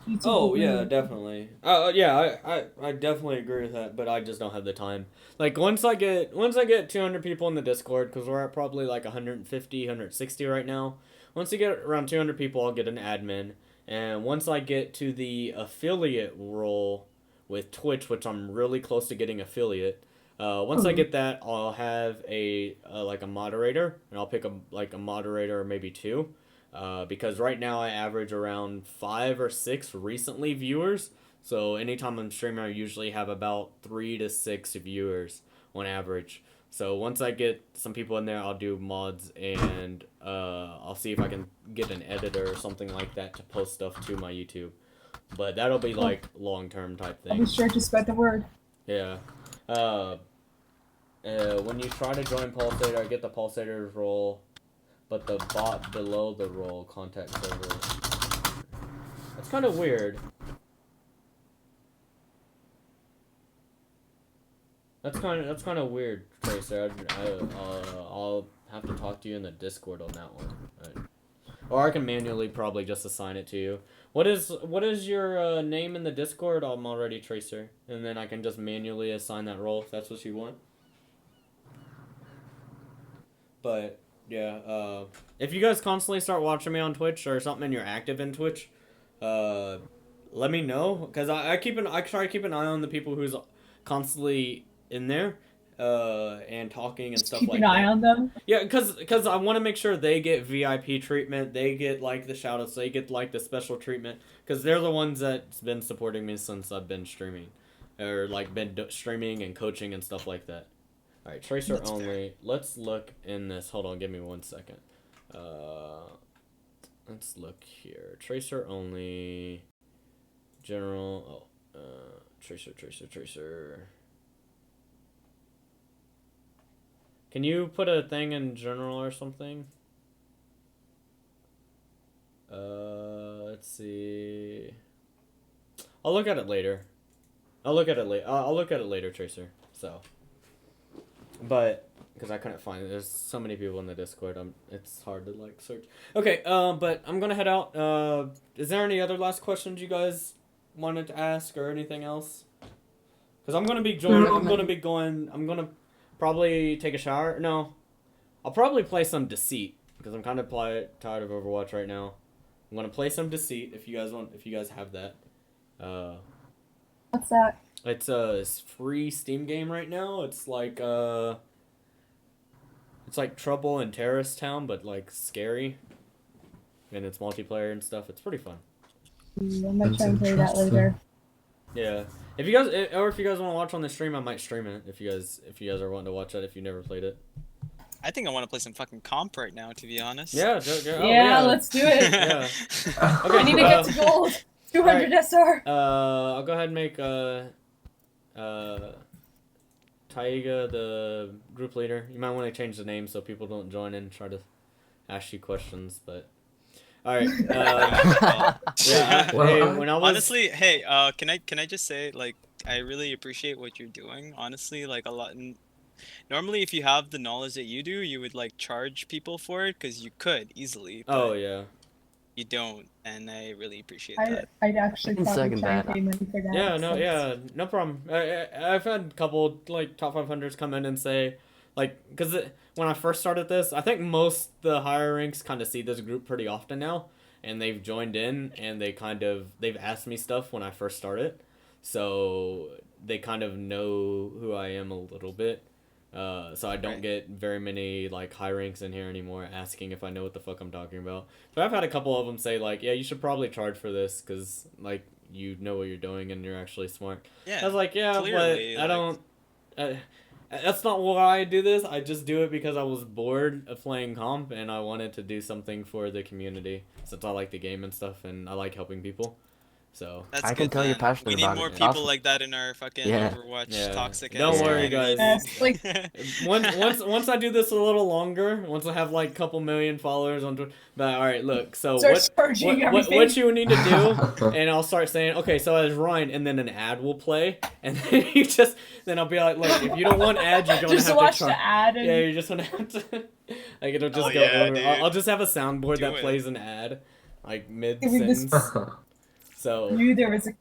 YouTube. Oh will yeah, really- definitely. Yeah, I definitely agree with that, but I just don't have the time. Like once I get 200 people in the Discord, because we're at probably like 150, 160 right now. Once you get around 200 people, I'll get an admin, and once I get to the affiliate role with Twitch, which I'm really close to getting affiliate. Once I get that, I'll have a like a moderator, and I'll pick a moderator or maybe two. Because right now I average around 5 or 6 recently viewers. So anytime I'm streaming, I usually have about 3 to 6 viewers on average. So once I get some people in there, I'll do mods and I'll see if I can get an editor or something like that to post stuff to my YouTube. But that'll be like long-term type I'll thing. be sure to spread the word. Yeah. When you try to join Pulsator, I get the Pulsator's role, but the bot below the role contact server. That's kind of weird. That's kind of weird, Tracer. I'll have to talk to you in the Discord on that one. Right. Or I can manually probably just assign it to you. What is your name in the Discord? I'm already Tracer, and then I can just manually assign that role if that's what you want. But yeah, if you guys constantly start watching me on Twitch or something and you're active in Twitch, let me know, because I try to keep an eye on the people who's constantly in there and talking and stuff like that. Keep an eye on them. Yeah, because I want to make sure they get VIP treatment, they get like the shoutouts, they get like the special treatment, because they're the ones that's been supporting me since I've been streaming, or like been streaming and coaching and stuff like that. All right, Tracer That's only. fair. Let's look in this. Hold on, give me 1 second. Let's look here. Tracer only. General. Oh, Tracer. Can you put a thing in general or something? Let's see. I'll look at it later. I'll look at it later, Tracer. So. but because I couldn't find it, there's so many people in the Discord. It's hard to like search. Okay, but I'm gonna head out. Is there any other last questions you guys wanted to ask or anything else? Because I'm gonna be joining. I'm gonna be going. I'm gonna probably take a shower. No, I'll probably play some Deceit because I'm kind of tired of Overwatch right now. I'm gonna play some Deceit if you guys want. If you guys have that. What's that? It's a free Steam game right now. It's like Trouble in Terrorist Town, but like scary, and it's multiplayer and stuff. It's pretty fun. I might try and play that later. Yeah, if you guys want to watch on the stream, I might stream it. If you guys are wanting to watch that, if you never played it. I think I want to play some fucking comp right now, to be honest. Yeah, yeah, let's do it. Yeah. Okay, I need to get to gold. 200 right. SR. I'll go ahead and make Taiga the group leader. You might want to change the name so people don't join in and try to ask you questions, but all right. Honestly, hey, can I just say, like, I really appreciate what you're doing. Honestly, like a lot. Normally, if you have the knowledge that you do, you would like charge people for it because you could easily. Oh yeah. You don't, and I really appreciate that. I'd actually probably try and pay money for that. Yeah, no problem. I've had a couple like top 500s come in and say, like, because when I first started this, I think most the higher ranks kind of see this group pretty often now, and they've joined in and they've asked me stuff when I first started, so they kind of know who I am a little bit. So I don't get very many like high ranks in here anymore asking if I know what the fuck I'm talking about. But I've had a couple of them say like, yeah, you should probably charge for this because like you know what you're doing and you're actually smart. Yeah. I was like, yeah, clearly, but I don't. That's not why I do this. I just do it because I was bored of playing comp and I wanted to do something for the community since I like the game and stuff and I like helping people. So that's I can tell you're passionate about it. We need more people like that in our fucking Overwatch toxic. Don't worry, guys. Once I do this a little longer, once I have like a couple million followers on Twitter. But all right, look. So what you need to do, and I'll start saying, okay, so as Ryan, and then an ad will play, and then I'll be like, look, if you don't want ads, you're going to have watch to the ad. And... Yeah, you're just gonna have to. Like it'll just go over. I'll just have a soundboard that plays an ad, like mid sentence. So there was a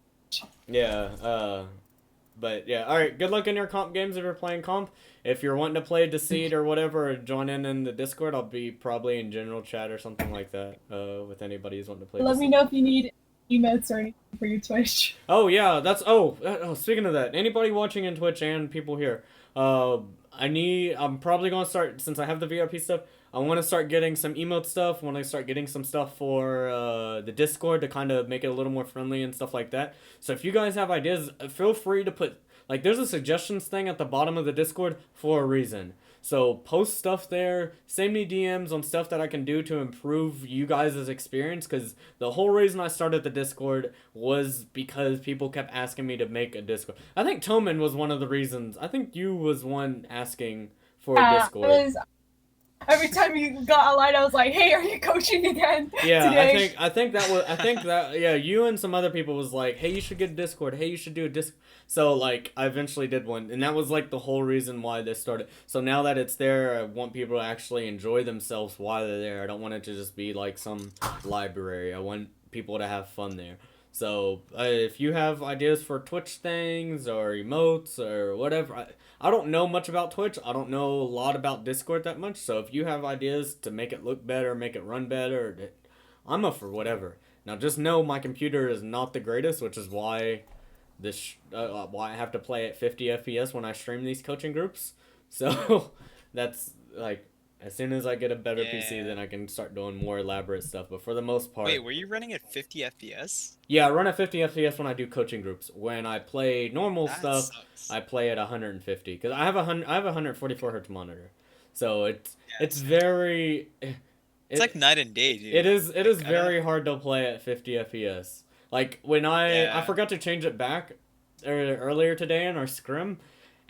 but yeah, all right. Good luck in your comp games if you're playing comp. If you're wanting to play Deceit or whatever, or join in the Discord. I'll be probably in general chat or something like that. With anybody who's wanting to play. Let me know if you need emotes or anything for your Twitch. Oh yeah, that's speaking of that, anybody watching in Twitch and people here, I'm probably gonna start since I have the VIP stuff. I want to start getting some emote stuff. I want to start getting some stuff for the Discord to kind of make it a little more friendly and stuff like that. So if you guys have ideas, feel free to put, like, there's a suggestions thing at the bottom of the Discord for a reason. So post stuff there, send me DMs on stuff that I can do to improve you guys' experience, because the whole reason I started the Discord was because people kept asking me to make a Discord. I think Toman was one of the reasons. I think you was one asking for a Discord. Every time you got a line, I was like, "Hey, are you coaching again?" Yeah, today? I think that you and some other people was like, "Hey, you should get a Discord. Hey, you should do a Discord." So like, I eventually did one, and that was like the whole reason why this started. So now that it's there, I want people to actually enjoy themselves while they're there. I don't want it to just be like some library. I want people to have fun there. So if you have ideas for Twitch things or emotes or whatever. I don't know much about Twitch. I don't know a lot about Discord that much. So if you have ideas to make it look better, make it run better, I'm up for whatever. Now just know my computer is not the greatest, which is why why I have to play at 50 FPS when I stream these coaching groups. So that's like, as soon as I get a better PC, then I can start doing more elaborate stuff. But for the most part... Wait, were you running at 50 FPS? Yeah, I run at 50 FPS when I do coaching groups. When I play normal stuff, I play at 150. Because I have a 144 hertz monitor. So it's very... It's like night and day, dude. It is very hard to play at 50 FPS. Like, when I forgot to change it back earlier today in our scrim...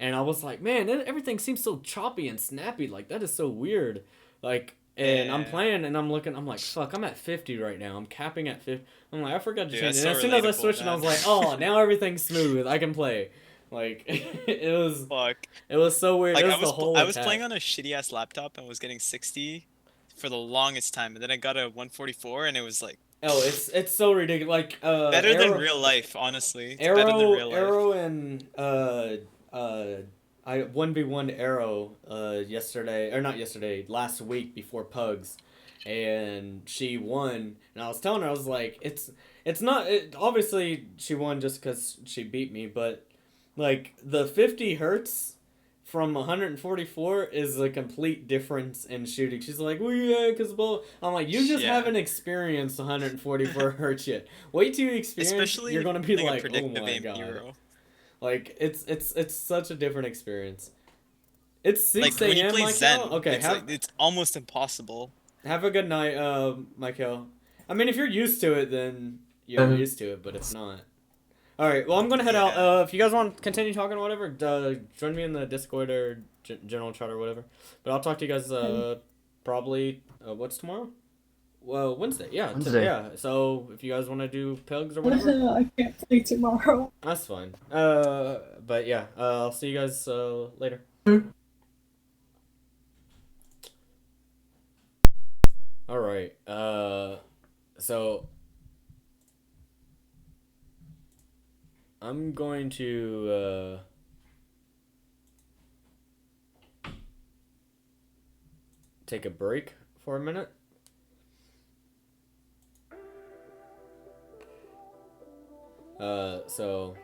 And I was like, man, everything seems so choppy and snappy. Like, that is so weird. Like, and I'm playing and I'm looking, I'm like, fuck, I'm at 50 right now. I'm capping at 50. I'm like, I forgot to change it. And as soon as I switched, and I was like, oh, now everything's smooth. I can play. Like it was Fuck. it was so weird. Like It I was the was whole I was attack. playing on a shitty ass laptop and was getting 60 for the longest time, and then I got a 144, and it was like Oh, it's so ridiculous. Like better than real life, honestly. It's better than real life. Arrow and I 1v1 Arrow yesterday, or not yesterday, last week before Pugs, and she won. And I was telling her, I was like, it's not obviously she won just because she beat me, but like the 50 hertz from 144 is a complete difference in shooting. She's like, well, yeah, because I'm like, you just Yeah. haven't experienced 144 hertz yet. Wait till you experience, Especially you're gonna be like a like, oh predictive my aim god. hero. Like it's such a different experience. It's 6 Like when you a.m. play Michael. Zen, Okay, it's almost impossible. have a good night, Michael. I mean, if you're used to it, then you're used to it. But if not, all right. Well, I'm gonna head out. Yeah. If you guys want to continue talking or whatever, join me in the Discord or general chat or whatever. But I'll talk to you guys probably. What's tomorrow? Well, Wednesday. Yeah, Wednesday. yeah. So if you guys want to do Pegs or whatever, I can't play tomorrow. that's fine. But yeah, I'll see you guys later. All right. So I'm going to take a break for a minute. So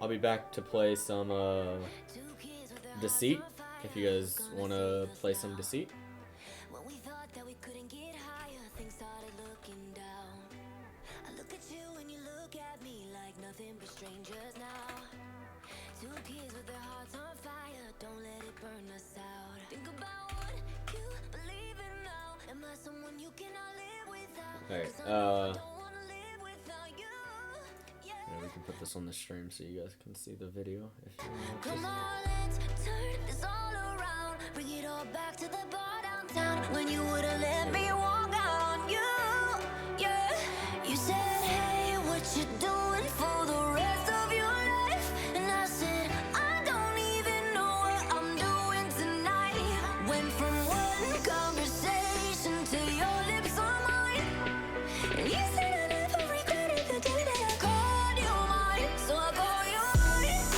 I'll be back to play some Deceit. If you guys want to play some Deceit. When we thought that we couldn't get higher, things started looking down. I look at you and you look at me like nothing but strangers now. Two kids with their hearts on fire, don't let it burn us out. Think about what you believe in now. Am I someone you cannot live without? Alright, 'Cause I know I don't wanna live without you. yeah, we can put this on the stream so you guys can see the video if you want Come to. on, let's turn this all around. Bring it all back to the bar downtown when you would've let me walk out on you. Yeah, you said, hey, what you doing for the rest of your life? And I said, I don't even know what I'm doing tonight. Went from one conversation to your lips on mine. And you said I never regretted the day that I called you mine. So I call you mine.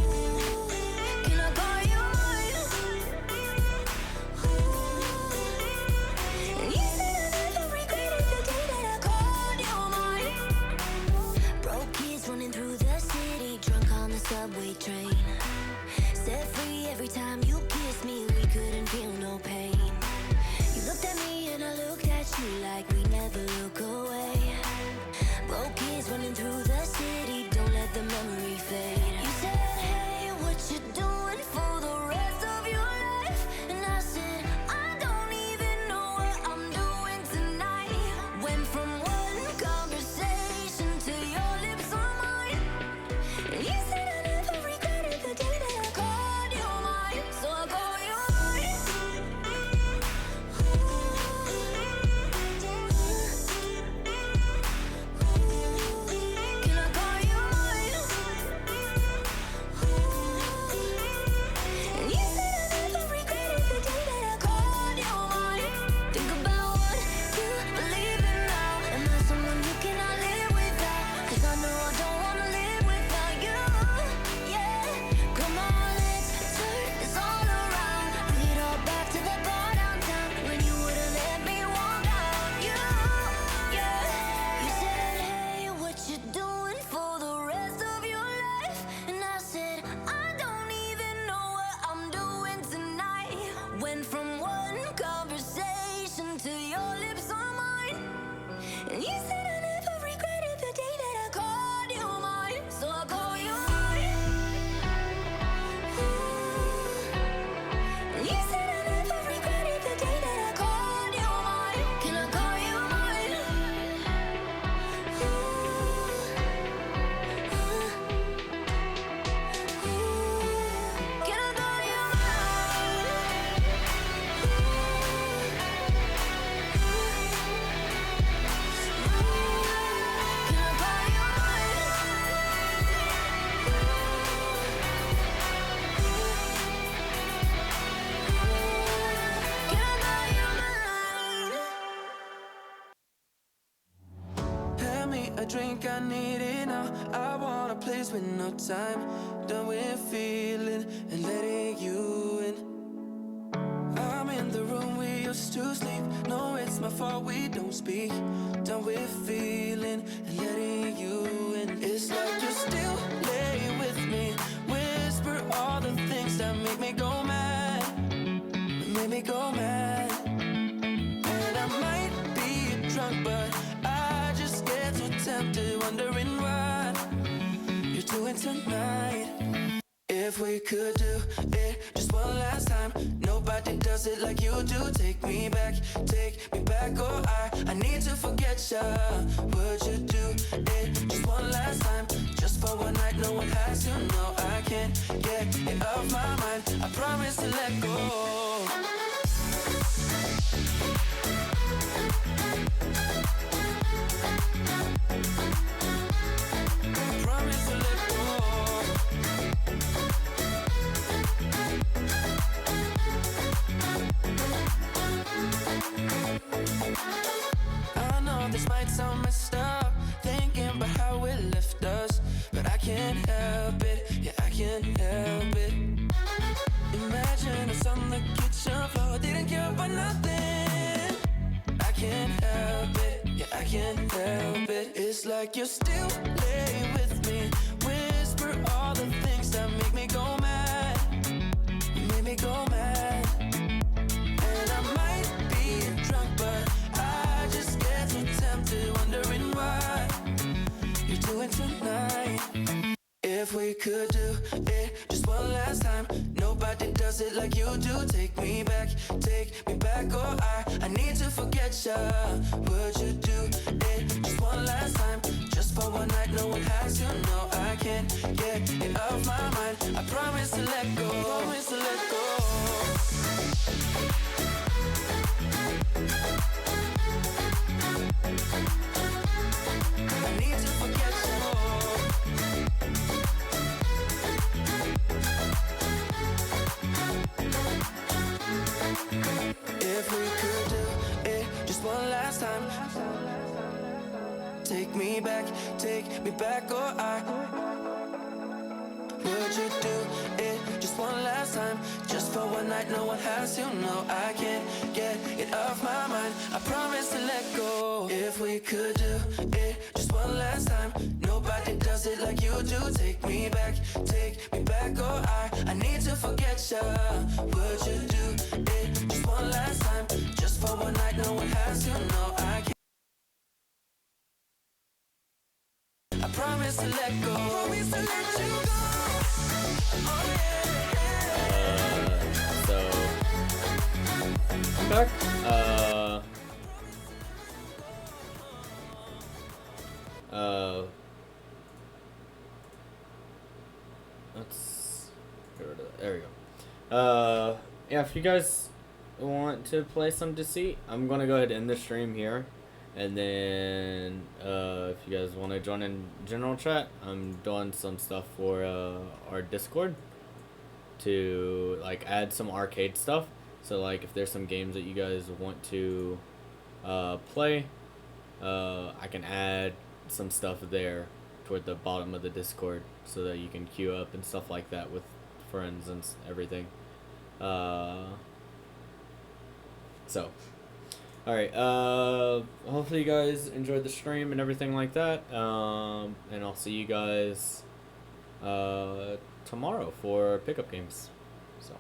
Can I call you mine? And you said I never regretted the day that I called you mine. Broke kids running through the city, drunk on the subway train. Set free every time you kissed me, we couldn't feel no pain. You looked at me and I looked at you like we never look away. Broke kids running through the city, don't let the memory fade. You said, hey, what you doing for the rest of your life? And I said, I don't even know what I'm doing tonight. Went from one conversation to your lips on mine. And you said I never regretted the day that like I need it now. I want a place with no time. Done with feeling and letting you in. I'm in the room we used to sleep. No, it's my fault we don't speak. Done with feeling and letting you in. It's like you still lay with me. Whisper all the things that make me go mad. Make me go mad. And I might be drunk, but I just get too tempted, wondering what you're doing tonight. If we could do it just one last time. Nobody does it like you do. Take me back, or I need to forget ya. Would you do it just one last time? Just for one night, no one has to know. I can't get it off my mind. I promise to let go. Promise to let go. I know this might sound messed up, thinking about how it left us, but I can't help it, yeah, I can't help it. Imagine us on the kitchen floor, didn't care about nothing. I can't help it, yeah, I can't help it. It's like you still lay with me, whisper all the things that make me go mad, make me go mad. And I might be drunk, but I just get too tempted, wondering what you're doing tonight. If we could do it just one last time. Nobody does it like you do. Take me back, or I need to forget ya. Would you do it just one last time? Just for one night, no one has to know. I can't get it off my mind. I promise to let go, promise to let go. I need to forget you. If we could do it just one last time. Take me back, or I. Would you do it just one last time? Just for one night, no one has to know. I can't get it off my mind. I promise to let go. If we could do it just one last time. Nobody does it like you do. Take me back, or I need to forget ya. Would you do it just one last time? Just for one night, no one has to know. I can't. I promise to let go. Promise to let you go. Oh yeah. So I'm back. Let's get rid of that. There we go. Yeah, if you guys want to play some Deceit, I'm gonna go ahead and end the stream here. And then, if you guys want to join in general chat, I'm doing some stuff for our Discord to like add some arcade stuff. So like, if there's some games that you guys want to play, I can add some stuff there toward the bottom of the Discord so that you can queue up and stuff like that with friends and everything. So. Alright, hopefully you guys enjoyed the stream and everything like that, and I'll see you guys, tomorrow for pickup games, so.